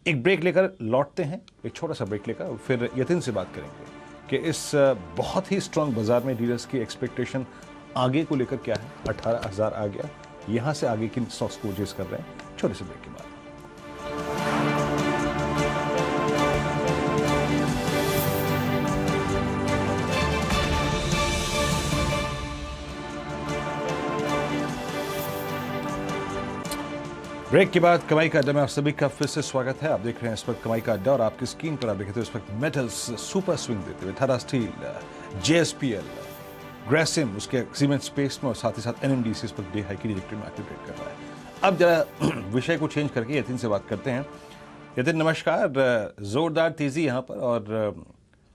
एक ब्रेक लेकर लौटते हैं, एक छोटा सा ब्रेक लेकर, फिर यतिन से बात करेंगे कि इस बहुत ही स्ट्रांग बाजार में डीलर्स की एक्सपेक्टेशन आगे को लेकर क्या है। 18,000 आ गया, यहां से आगे किन स्टॉक्स को परचेज कर रहे हैं, छोटे से ब्रेक के बाद। ब्रेक के बाद कमाई का अड्डा में आप सभी का फिर से स्वागत है। आप देख रहे हैं इस वक्त कमाई का अड्डा, और आपकी स्क्रीन पर आप देखते हैं इस वक्त मेटल्स सुपर स्विंग देते हुए टाटा स्टील, JSPL, ग्रेसिम उसके सीमेंट स्पेस में, और साथ ही साथ NMDC इस वक्त डे हाई की ट्रेजेक्टरी में ट्रेड कर रहा है। अब जरा विषय को चेंज करके यतिन से बात करते हैं। यतिन नमस्कार। जोरदार तेजी यहाँ पर, और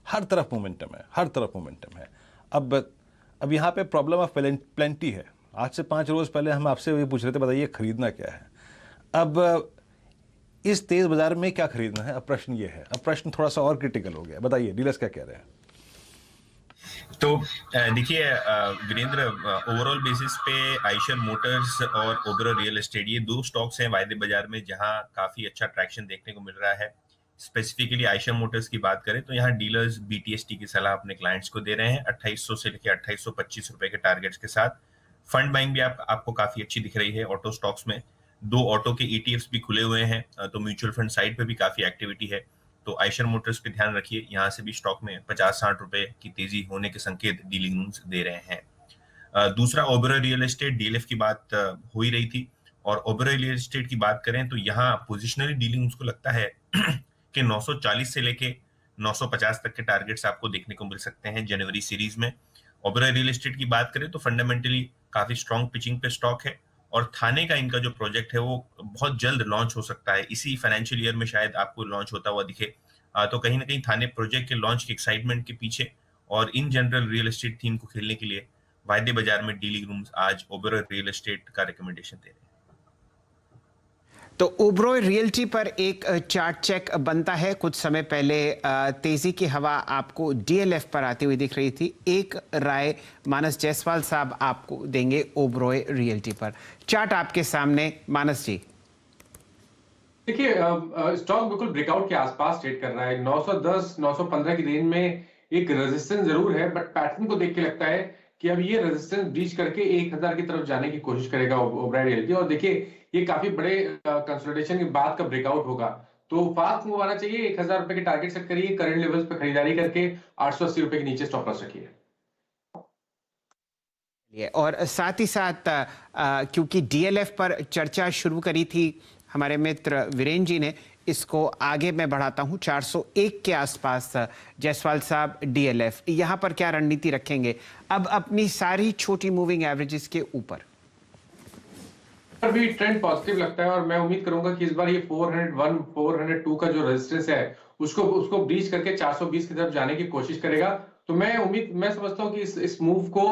हर तरफ मोमेंटम है। अब यहाँ पे प्रॉब्लम ऑफ प्लेंटी है। आज से 5 रोज पहले हम आपसे ये पूछ रहे थे, बताइए खरीदना क्या है। अब इस तेज बाजार में क्या खरीदना है, अब प्रश्न ये है। अब प्रश्न थोड़ा सा और क्रिटिकल हो गया, बताइए डीलर्स क्या कह रहे हैं। तो देखिए वीरेंद्र, ओवरऑल बेसिस पे आइशर मोटर्स और ओबेरॉय रियल एस्टेट, ये 2 स्टॉक्स हैं वायदे बाजार में जहां काफी अच्छा ट्रैक्शन देखने को मिल रहा है। स्पेसिफिकली आइशर मोटर्स की बात करें तो यहाँ डीलर्स BTST की सलाह अपने क्लाइंट्स को दे रहे हैं 2800 से लेकर 2825 रुपए के टारगेट्स के साथ। फंड बाइंग भी आपको काफी अच्छी दिख रही है ऑटो स्टॉक्स में। 2 ऑटो के ETFs भी खुले हुए हैं, तो म्यूचुअल फंड साइड पे भी काफी एक्टिविटी है। तो आइशर मोटर्स पे ध्यान रखिए, यहाँ से भी स्टॉक में 50-60 रुपए की तेजी होने के संकेत डीलिंग रूम्स दे रहे हैं। दूसरा ओबेरॉय रियल एस्टेट, DLF की बात हो ही रही थी, और ओबेरॉय रियल एस्टेट की बात करें तो यहाँ पोजिशनरी डीलिंग उसको लगता है कि 940 से लेके 950 तक के टारगेट्स आपको देखने को मिल सकते हैं जनवरी सीरीज में। ओबेरॉय रियल एस्टेट की बात करें तो फंडामेंटली काफी स्ट्रॉन्ग पिचिंग पे स्टॉक है, और थाने का इनका जो प्रोजेक्ट है वो बहुत जल्द लॉन्च हो सकता है, इसी फाइनेंशियल ईयर में शायद आपको लॉन्च होता हुआ दिखे। तो कहीं ना कहीं थाने प्रोजेक्ट के लॉन्च की एक्साइटमेंट के पीछे और in general real estate theme को खेलने के लिए वायदे बाजार में डीलिंग रूम्स आज ओबेरॉय रियल एस्टेट का रिकमेंडेशन दे रहे हैं। तो ओबेरॉय रियल्टी पर एक चार्ट चेक बनता है। कुछ समय पहले तेजी की हवा आपको DLF पर आती हुई दिख रही थी। एक राय मानस जायसवाल साहब आपको देंगे ओबेरॉय रियल्टी पर। चार्ट आपके सामने, मानस जी। देखिए स्टॉक बिल्कुल ब्रेकआउट के आसपास ट्रेड कर रहा है। 910 915 की रेंज में एक रेजिस्टेंस जरूर है, बट पैटर्न को देख के लगता है कि अब ये रेजिस्टेंस ब्रीच करके 1000 की तरफ जाने की कोशिश करेगा ओबेरॉय रियल्टी। और देखिए ये काफी बड़े कंसोलिडेशन के बाद का ब्रेकआउट होगा, तो फास्ट मूव आना चाहिए। 1000 रुपए के टारगेट सेट करिए, करंट लेवल्स पे खरीदारी करके 880 रुपए के नीचे स्टॉप लॉस रखिए। और साथ ही साथ क्योंकि DLF पर चर्चा शुरू करी थी हमारे मित्र वीरेंद्र जी ने, इसको आगे मैं बढ़ाता हूं। 401 के आसपास जायसवाल साहब DLF, यहां पर क्या रणनीति रखेंगे अब अपनी सारी छोटी मूविंग एवरेजेस के ऊपर? भी ट्रेंड पॉजिटिव लगता है, और मैं उम्मीद करूंगा कि इस बार ये 401 402 का जो रेजिस्टेंस है उसको ब्रीच करके 420 की तरफ जाने की कोशिश करेगा। तो मैं समझता हूं कि इस मूव को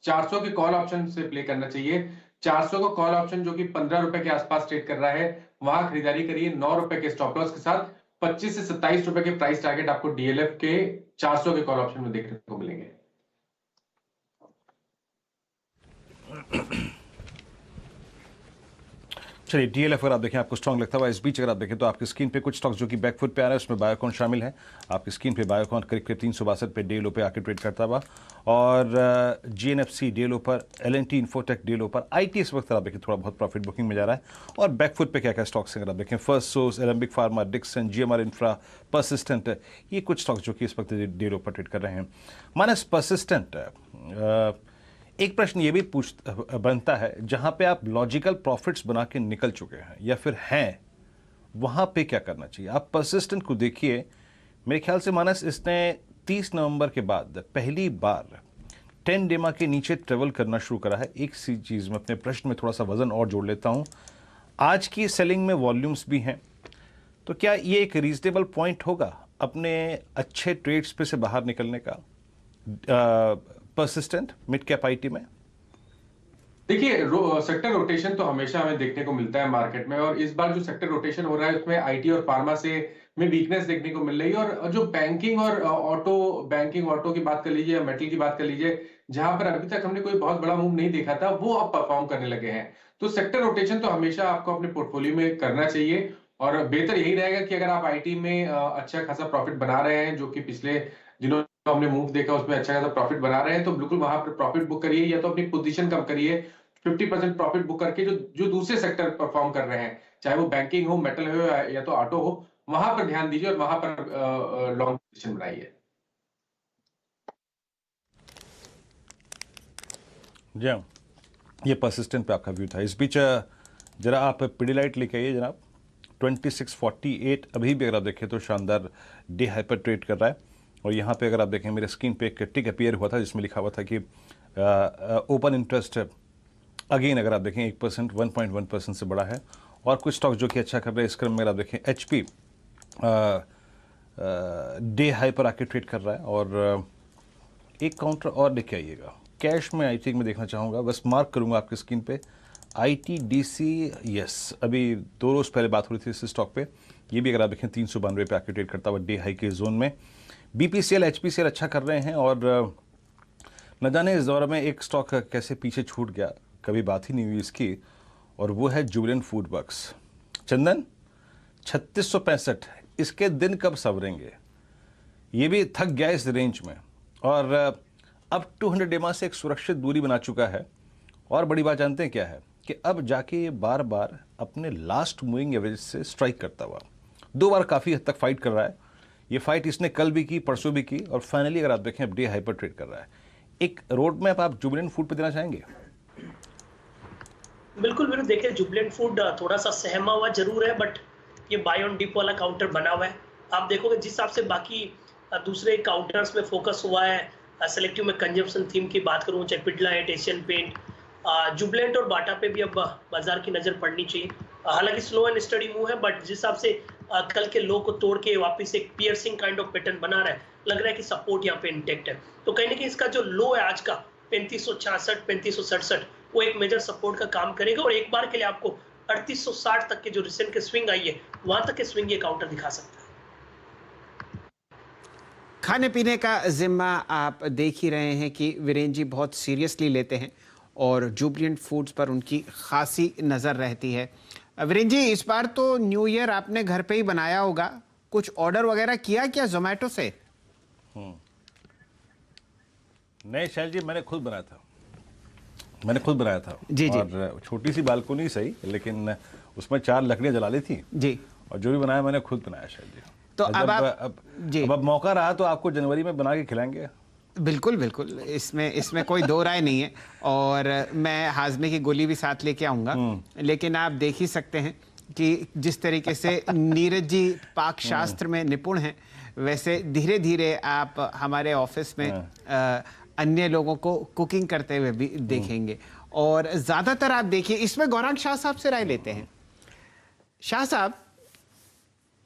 400 के कॉल ऑप्शन से प्ले करना चाहिए। 400 का कॉल ऑप्शन जो कि 15 रुपए के आसपास ट्रेड कर रहा है, वहां खरीदारी करिए 9 रुपए के स्टॉप लॉस के साथ। 25 से 27 रुपए के प्राइस टारगेट आपको DLF के 400 के कॉल ऑप्शन में देखने को मिलेंगे। चलिए DLF अगर आप देखें आपको स्ट्रांग लगता हुआ, इस बीच अगर आप देखें तो आपकी स्क्रीन पे कुछ स्टॉक्स जो कि बैकफुट पे आ रहे हैं, उसमें बायोकॉन शामिल है। आपकी स्क्रीन पे बायोकॉन करीब 362 पे डे लो पे आके ट्रेड करता हुआ, और GNFC डे लो पर, L&T इन्फोटेक डे लो पर, IT इस वक्त आप देखें थोड़ा बहुत प्रॉफिट बुकिंग में जा रहा है। और बैकफुट पे क्या क्या स्टॉक्स हैं अगर आप देखें, First Source, Alembic pharma, Dixon, GMR infra, Persistent, ये कुछ स्टॉक्स जो कि इस वक्त डे लो पर ट्रेड कर रहे हैं। माइनस परसिस्टेंट, एक प्रश्न ये भी बनता है, जहां पे आप लॉजिकल प्रॉफिट्स बना के निकल चुके हैं या फिर हैं, वहाँ पे क्या करना चाहिए? आप परसिस्टेंट को देखिए, मेरे ख्याल से मानस इसने 30 नवंबर के बाद पहली बार 10 डेमा के नीचे ट्रेवल करना शुरू करा है। एक सी चीज़ में अपने प्रश्न में थोड़ा सा वजन और जोड़ लेता हूँ। आज की सेलिंग में वॉल्यूम्स भी हैं, तो क्या ये एक रीजनेबल पॉइंट होगा अपने अच्छे ट्रेड्स पे से बाहर निकलने का परसिस्टेंट मिड कैप आईटी में? देखिए सेक्टर रोटेशन तो हमेशा हमें देखने को मिलता है मार्केट में, और इस बार जो सेक्टर रोटेशन हो रहा है उसमें आईटी और फार्मा से में वीकनेस देखने को मिल रही है। और जो बैंकिंग और ऑटो की बात कर लीजिए या मेटल की बात कर लीजिए, जहां पर अभी तक हमने कोई बहुत बड़ा मूव नहीं देखा था, वो अब परफॉर्म करने लगे हैं। तो सेक्टर रोटेशन तो हमेशा आपको अपने पोर्टफोलियो में करना चाहिए, और बेहतर यही रहेगा कि अगर आप आईटी में अच्छा खासा प्रॉफिट बना रहे हैं, जो कि पिछले दिनों हमने मूव देखा उसमें अच्छा खासा प्रॉफिट बना रहे हैं, तो बिल्कुल वहां पर प्रॉफिट बुक करिए, या तो अपनी पोजीशन कम करिए, 50% प्रॉफिट बुक करके जो दूसरे सेक्टर परफॉर्म कर रहे हैं, चाहे वो बैंकिंग हो, मेटल हो या तो ऑटो हो, वहां पर ध्यान दीजिए और वहां पर लॉन्ग पोजीशन बनाइए। जी, ये परसिस्टेंट पे आपका व्यू था। इस बीच जरा आप पिडिलाइट लेके आइए जनाब। 2648 अभी भी अगर आप देखें तो शानदार डे हाइपर ट्रेड कर रहा है, और यहाँ पे अगर आप देखें मेरे स्क्रीन पे एक टिक अपीयर हुआ था जिसमें लिखा हुआ था कि ओपन इंटरेस्ट अगेन अगर आप देखें 1%, 1.1% से बड़ा है, और कुछ स्टॉक जो कि अच्छा कर रहे हैं इस क्रम में अगर आप देखें HP डे हाई पर आके ट्रेड कर रहा है। और एक काउंटर और लेके आइएगा कैश में, आई थिंक मैं देखना चाहूँगा, बस मार्क करूँगा आपकी स्क्रीन पे ITDC। यस, अभी 2 रोज़ पहले बात हो रही थी इस स्टॉक पे, ये भी अगर आप देखें 392 पे आके ट्रेड करता हुआ डे हाई के जोन में। BPCL HPCL अच्छा कर रहे हैं, और न जाने इस दौर में एक स्टॉक कैसे पीछे छूट गया, कभी बात ही नहीं हुई इसकी, और वो है जुबिलेंट फूड वर्क्स। चंदन 3665, इसके दिन कब सवरेंगे? ये भी थक गया इस रेंज में, और अब 200 डेमा से एक सुरक्षित दूरी बना चुका है। और बड़ी बात जानते हैं क्या है कि अब जाके ये बार बार अपने लास्ट मूविंग एवरेज से स्ट्राइक करता हुआ 2 बार काफ़ी हद तक फाइट कर रहा है। ये फाइट इसने कल भी की, परसों भी की, और फाइनली अगर आप देखें अब डे हाइपर ट्रेड कर रहा है। एक रोड मैप आप जुबिलेंट फूड पे देना चाहेंगे? बिल्कुल बिल्कुल, देखिए जुबिलेंट फूड थोड़ा सा सहमा हुआ जरूर है, बट ये बाय ऑन डिप वाला काउंटर बना हुआ है। आप देखोगे जिस हिसाब से बाकी दूसरे काउंटर्स में फोकस हुआ है, सेलेक्टिव में कंजम्पशन थीम की बात करूँ, चाहे पिडिलाइट, एशियन पेंट, जुबिलेंट और बाटा पे भी अब बाजार की नजर पड़नी चाहिए। हालांकि स्लो एंड स्टडी मूव है, बट जिस हिसाब से कल के लो को तोड़ के वापस एक पियर्सिंग काइंड ऑफ पैटर्न बना रहा है, लग रहा है कि सपोर्ट यहाँ पे इंटेक्ट है। तो कहीं ना कहीं इसका जो लो है आज का 3566, 3567, वो एक मेजर सपोर्ट का काम करेगा, और एक बार के लिए आपको 3860 तक के जो रिसेंट के स्विंग आई है, वहां तक के स्विंग ये काउंटर दिखा सकता है। खाने पीने का जिम्मा आप देख ही रहे हैं कि वीरेन जी बहुत सीरियसली लेते हैं, और जुबिलेंट फूड्स पर उनकी खासी नज़र रहती है। वीरेन जी, इस बार तो न्यू ईयर आपने घर पे ही बनाया होगा, कुछ ऑर्डर वगैरह किया क्या जोमेटो से? नहीं शैल जी, मैंने खुद बनाया था जी जी। और छोटी सी बालकोनी सही, लेकिन उसमें 4 लकड़ियां जला ली थी जी, और जो भी बनाया मैंने खुद बनाया शैल जी। तो अब मौका रहा तो आपको जनवरी में बना के खिलाएंगे। बिल्कुल बिल्कुल, इसमें कोई दो राय नहीं है, और मैं हाजमे की गोली भी साथ लेके आऊँगा। लेकिन आप देख ही सकते हैं कि जिस तरीके से नीरज जी पाक शास्त्र में निपुण हैं, वैसे धीरे धीरे आप हमारे ऑफिस में अन्य लोगों को कुकिंग करते हुए भी देखेंगे। और ज़्यादातर आप देखिए, इसमें गौरांग शाह साहब से राय लेते हैं। शाह साहब,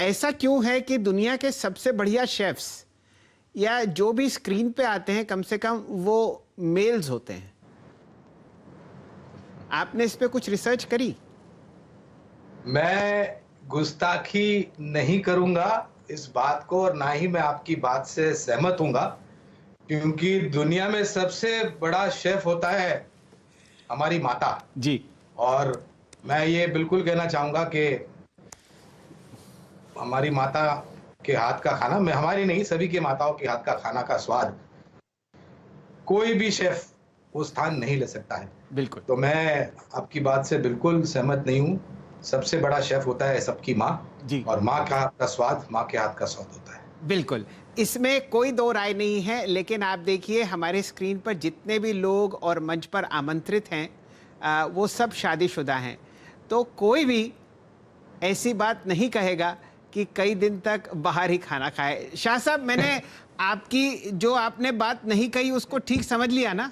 ऐसा क्यों है कि दुनिया के सबसे बढ़िया शेफ्स या जो भी स्क्रीन पे आते हैं, कम से कम वो मेल्स होते हैं? आपने इस पे कुछ रिसर्च करी? मैं गुस्ताखी नहीं करूंगा इस बात को, और ना ही मैं आपकी बात से सहमत हूंगा, क्योंकि दुनिया में सबसे बड़ा शेफ होता है हमारी माता जी। और मैं ये बिल्कुल कहना चाहूंगा कि हमारी माता के हाथ का खाना, मैं हमारी नहीं सभी के माताओं के हाथ का खाना का स्वाद कोई भी शेफ वो स्थान नहीं ले सकता है। बिल्कुल। तो मैं आपकी बात से बिल्कुल सहमत नहीं हूँ। सबसे बड़ा शेफ होता है सबकी माँ जी, और माँ के हाथ का स्वाद, माँ के हाथ का स्वाद होता है। बिल्कुल, इसमें कोई दो राय नहीं है। लेकिन आप देखिए, हमारे स्क्रीन पर जितने भी लोग और मंच पर आमंत्रित हैं वो सब शादीशुदा हैं। तो कोई भी ऐसी बात नहीं कहेगा कि कई दिन तक बाहर ही खाना खाए। शाह साहब, मैंने आपकी जो आपने बात नहीं कही उसको ठीक समझ लिया ना?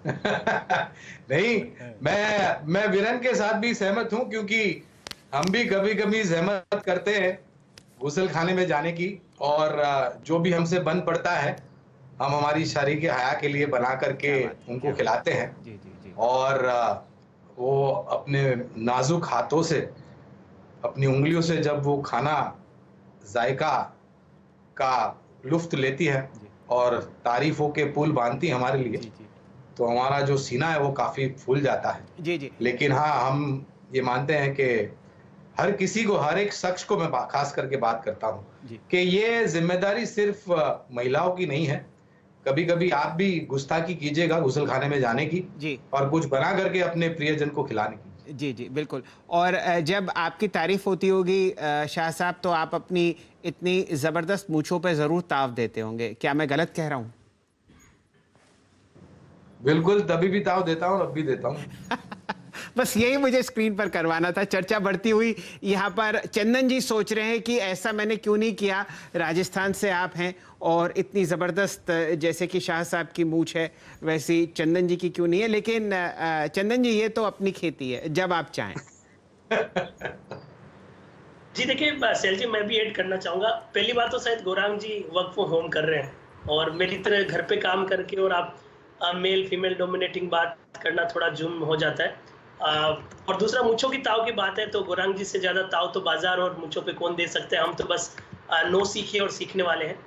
नहीं, मैं वीरेन के साथ भी सहमत हूं, क्योंकि हम भी कभी कभी सहमत करते हैं गुसल खाने में जाने की, और जो भी हमसे बन पड़ता है हम हमारी शारीरिक हया के लिए बना करके उनको खिलाते हैं। और वो अपने नाजुक हाथों से, अपनी उंगलियों से जब वो खाना जायका का लुफ्त लेती है और तारीफों के पुल बांधती है हमारे लिए, तो हमारा जो सीना है वो काफी फूल जाता है। जी। लेकिन हाँ, हम ये मानते हैं कि हर किसी को, हर एक शख्स को मैं खास करके बात करता हूँ कि ये जिम्मेदारी सिर्फ महिलाओं की नहीं है। कभी कभी आप भी गुस्ताखी कीजिएगा गुसल खाने में जाने की और कुछ बना करके अपने प्रियजन को खिलाने की। जी बिल्कुल। और जब आपकी तारीफ होती होगी शाह साहब, तो आप अपनी इतनी जबरदस्त मूंछों पे जरूर ताव देते होंगे। क्या मैं गलत कह रहा हूँ? बिल्कुल, तभी भी ताव देता हूँ, अब भी देता हूँ। बस यही मुझे स्क्रीन पर करवाना था। चर्चा बढ़ती हुई यहाँ पर चंदन जी सोच रहे हैं कि ऐसा मैंने क्यों नहीं किया, राजस्थान से आप हैं और इतनी ज़बरदस्त जैसे कि शाह साहब की मूछ है वैसी चंदन जी की क्यों नहीं है। लेकिन चंदन जी, ये तो अपनी खेती है, जब आप चाहें। जी देखिए सैल जी, मैं भी ऐड करना चाहूँगा। पहली बात तो शायद गौरांग जी वर्क फ्रॉम होम कर रहे हैं और मेरी तरह घर पे काम करके, और आप मेल फीमेल डोमिनेटिंग बात करना थोड़ा जुर्म हो जाता है। और दूसरा, मूंछों की ताव की बात है तो गौरांग जी से ज्यादा ताव तो बाजार और मूंछों पे कौन दे सकते हैं। हम तो बस नो सीखे और सीखने वाले हैं।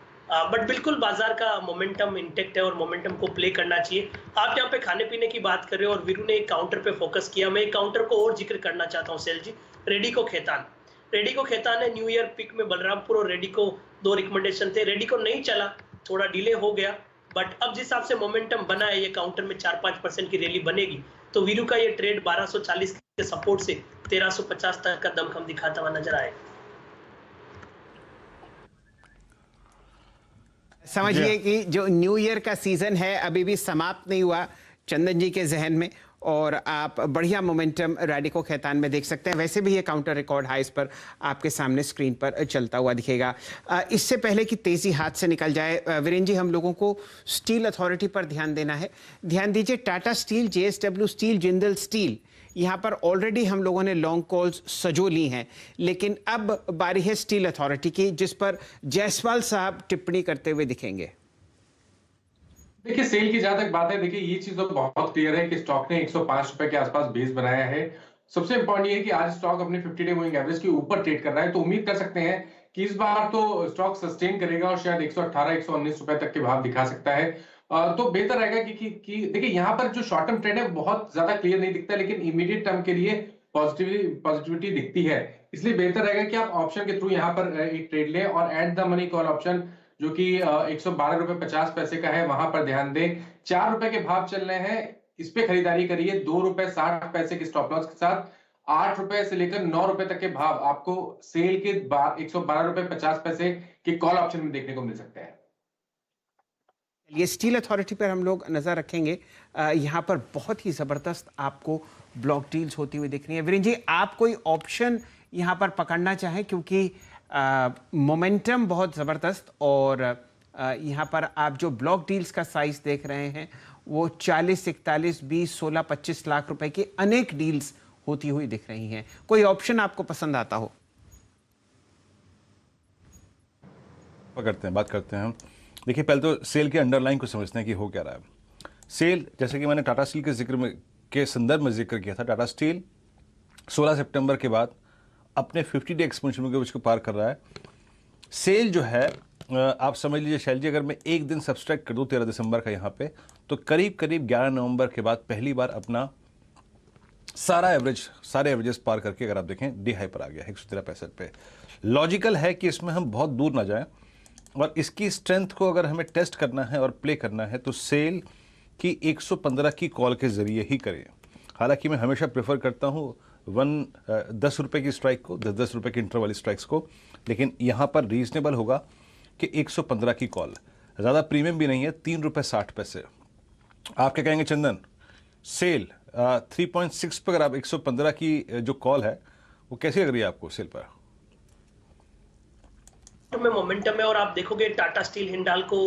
बट बिल्कुल बाजार का मोमेंटम इंटेक्ट है और मोमेंटम को प्ले करना चाहिए। आप यहाँ पे खाने पीने की बात कर रहे हो और वीरू ने एक काउंटर पे फोकस किया। मैं एक काउंटर को और जिक्र करना चाहता हूँ सैल जी, रेडिको खेतान। रेडिको खेतान है न्यू ईयर पिक में बलरामपुर और रेडिको 2 रिकमेंडेशन थे। रेडिको नहीं चला, थोड़ा डिले हो गया, बट अब जिस हिसाब से मोमेंटम बना है, ये काउंटर में 4-5% की रैली बनेगी, तो वीरू का ये ट्रेड 1240 के सपोर्ट से 1350 तक का दमखम दिखाता हुआ नजर आएगा। समझिए कि जो न्यू ईयर का सीजन है अभी भी समाप्त नहीं हुआ चंदन जी के जहन में, और आप बढ़िया मोमेंटम रेडिको खेतान में देख सकते हैं। वैसे भी ये काउंटर रिकॉर्ड हाईस पर आपके सामने स्क्रीन पर चलता हुआ दिखेगा। इससे पहले कि तेजी हाथ से निकल जाए, वीरेन जी, हम लोगों को स्टील अथॉरिटी पर ध्यान देना है। ध्यान दीजिए, Tata steel, JSW steel, Jindal steel, यहाँ पर ऑलरेडी हम लोगों ने लॉन्ग कॉल्स सजो ली हैं, लेकिन अब बारी है स्टील अथॉरिटी की, जिस पर जायसवाल साहब टिप्पणी करते हुए दिखेंगे। देखिए, सेल की जहां तक बात है, देखिए ये चीज तो बहुत क्लियर है कि स्टॉक ने 105 रुपए के आसपास बेस बनाया है। सबसे इंपॉर्टेंट ये है कि आज स्टॉक अपने 50 डे मूविंग एवरेज के ऊपर ट्रेड कर रहा है, तो उम्मीद कर सकते हैं कि इस बार तो स्टॉक सस्टेन करेगा और शायद 118-119 रुपए तक के भाव दिखा सकता है। तो बेहतर रहेगा कि देखिए यहाँ पर जो शॉर्ट टर्म ट्रेंड है बहुत ज्यादा क्लियर नहीं दिखता, लेकिन इमीडिएट टर्म के लिए पॉजिटिविटी दिखती है। इसलिए बेहतर रहेगा कि आप ऑप्शन के थ्रू यहाँ पर एक ट्रेड लें और at the money call option जो कि 112 रुपए 50 पैसे का है, वहां पर ध्यान दें। 4 रुपए के भाव चल रहे हैं, इस पे खरीदारी करिए 2 रुपए 60 पैसे के स्टॉप लॉस के साथ। 8 रुपए से लेकर 9 रुपए तक के भाव आपको सेल के 112 रुपए 50 पैसे के कॉल ऑप्शन में देखने को मिल सकते हैं। ये स्टील अथॉरिटी पर हम लोग नजर रखेंगे। यहाँ पर बहुत ही जबरदस्त आपको ब्लॉक डील्स होती हुई दिख रही है। वीरेन जी, आप कोई ऑप्शन यहाँ पर पकड़ना चाहें, क्योंकि मोमेंटम बहुत ज़बरदस्त, और यहाँ पर आप जो ब्लॉक डील्स का साइज देख रहे हैं वो 40, 41, 20, 16, 25 लाख रुपए की अनेक डील्स होती हुई दिख रही हैं। कोई ऑप्शन आपको पसंद आता हो? बात करते हैं हम। देखिए, पहले तो सेल के अंडरलाइन को समझते हैं कि हो क्या रहा है। सेल, जैसे कि मैंने टाटा स्टील के के संदर्भ में जिक्र किया था, टाटा स्टील 16 सितंबर के बाद अपने 50 डे एक्सपेंशन मूविंग को पार कर रहा है। सेल जो है, आप समझ लीजिए शैल जी, अगर मैं एक दिन सब्सट्रैक्ट कर दूं 13 दिसंबर का यहाँ पे, तो करीब 11 नवंबर के बाद पहली बार अपना सारे एवरेजेस पार करके, अगर आप देखें, डी हाई पर आ गया 113.65 पे। लॉजिकल है कि इसमें हम बहुत दूर ना जाएं, और इसकी स्ट्रेंथ को अगर हमें टेस्ट करना है और प्ले करना है तो सेल की 115 की कॉल के जरिए ही करें। हालांकि मैं हमेशा प्रेफर करता हूँ 10 रुपए की स्ट्राइक को, 10 रुपए की इंटर वाली स्ट्राइक्स को, लेकिन यहाँ पर रीजनेबल होगा कि 115 की कॉल, ज़्यादा प्रीमियम भी नहीं है, 3 रुपए 60 पैसे। आप क्या कहेंगे चंदन? सेल 3.6 पर अगर आप 115 की जो कॉल है वो कैसी लग रही है आपको सेल पर? में मोमेंटम है और आप देखोगे Tata steel, Hindalco,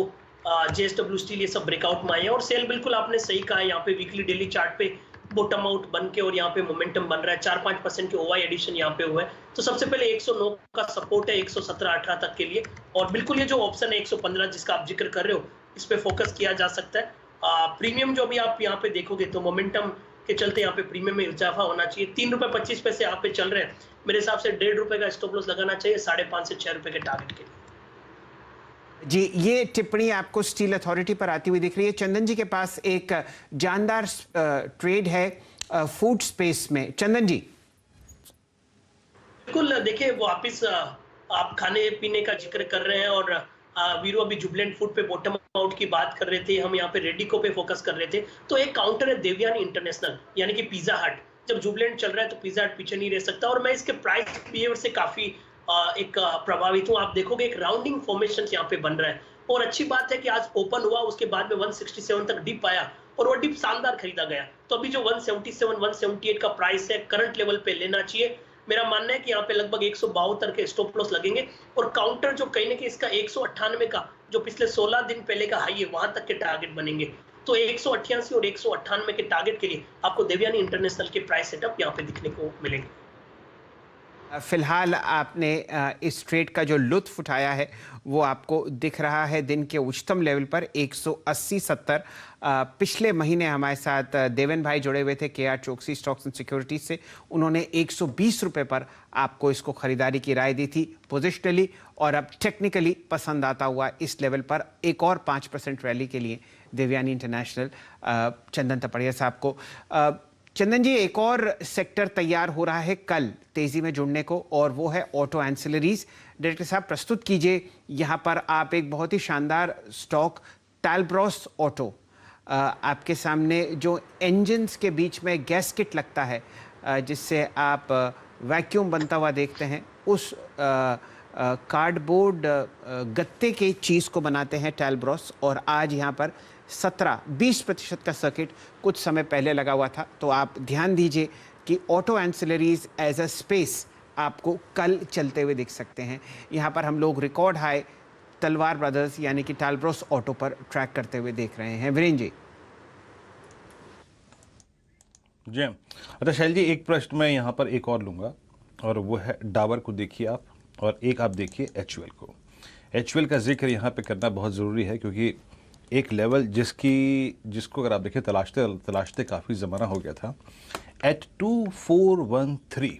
JSW steel ये सब ब्रेकआउट में आए हैं और सेल बिल्कुल आपने सही कहा है, यहाँ पे वीकली डेली चार्ट पे बॉटम आउट बन के और यहाँ पे मोमेंटम बन रहा है, 4-5% के ओवाई एडिशन यहाँ पे हुआ है। तो सबसे पहले 109 का सपोर्ट है 117-18 तक के लिए और बिल्कुल ये जो ऑप्शन है 115 जिसका आप जिक्र कर रहे हो इस पे फोकस किया जा सकता है। प्रीमियम जो भी आप यहाँ पे देखोगे तो मोमेंटम के चलते यहाँ पे प्रीमियम में इजाफा होना चाहिए। 3 रुपए 25 पैसे यहाँ पे चल रहे हैं, मेरे हिसाब से 1.5 रुपए का स्टॉप लॉस लगाना चाहिए 5.5 से 6 रुपए के टारगेट के लिए। जी, ये टिप्पणी आपको स्टील अथॉरिटी पर आती हुई दिख रही है। चंदन जी के पास एक जानदार ट्रेड है फूड स्पेस में। चंदन जी बिल्कुल, देखिए वापिस आप खाने पीने का जिक्र कर रहे हैं और वीरू अभी जुबलेंट फूड पे बॉटम आउट की बात कर रहे थे, हम यहाँ पे रेडिको पे फोकस कर रहे थे। तो एक काउंटर है देवयानी इंटरनेशनल यानी कि पिज्जा हट। जब जुबलेंट चल रहा है तो पिज्जा हट पीछे नहीं रह सकता और मैं इसके प्राइस बिहेवियर से काफी एक प्रभावित हूँ। आप देखोगे एक राउंडिंग फॉर्मेशन यहाँ पे बन रहा है और अच्छी बात है कि आज ओपन हुआ, उसके बाद में 167 तक डिप आया और वो डिप शानदार खरीदा गया। तो अभी जो 177 178 का प्राइस है करंट लेवल पे लेना चाहिए। मेरा मानना है कि यहाँ पे लगभग 172 के स्टॉप लॉस लगेंगे और काउंटर जो कहीं ना कहीं इसका 198 का जो पिछले 16 दिन पहले का हाई है वहां तक के टारगेट बनेंगे। तो 188 और 198 के टारगेट के लिए आपको देवयानी इंटरनेशनल के प्राइस सेटअप यहाँ पे दिखने को मिलेंगे। फिलहाल आपने इस ट्रेड का जो लुत्फ उठाया है वो आपको दिख रहा है दिन के उच्चतम लेवल पर 180.70। पिछले महीने हमारे साथ देवेन भाई जुड़े हुए थे KR Choksey stocks and securities से। उन्होंने 120 रुपये पर आपको इसको खरीदारी की राय दी थी पोजिशनली और अब टेक्निकली पसंद आता हुआ इस लेवल पर एक और 5% रैली के लिए देवयानी इंटरनेशनल चंदन तपड़िया साहब को। चंदन जी, एक और सेक्टर तैयार हो रहा है कल तेजी में जुड़ने को और वो है ऑटो एंसिलरीज। डायरेक्टर साहब प्रस्तुत कीजिए, यहाँ पर आप एक बहुत ही शानदार स्टॉक टैलब्रॉस ऑटो आपके सामने जो इंजन्स के बीच में गैस्केट लगता है जिससे आप वैक्यूम बनता हुआ देखते हैं, उस कार्डबोर्ड गत्ते के चीज़ को बनाते हैं टैलब्रॉस और आज यहाँ पर 17-20% का सर्किट कुछ समय पहले लगा हुआ था। तो आप ध्यान दीजिए कि auto ancillaries as a space आपको कल चलते हुए दिख सकते हैं। यहाँ पर हम लोग रिकॉर्ड हाई तलवार ब्रदर्स यानी कि टैलब्रॉस ऑटो पर ट्रैक करते हुए देख रहे हैं। वीरेंद्र जी अच्छा शैल जी, एक प्रश्न मैं यहाँ पर एक और लूँगा और वो है डाबर को देखिए आप और एक आप देखिए एचयूएल को। एचयूएल का जिक्र यहाँ पे करना बहुत ज़रूरी है क्योंकि एक लेवल जिसको अगर आप देखिए तलाशते काफ़ी ज़माना हो गया था एट 2413।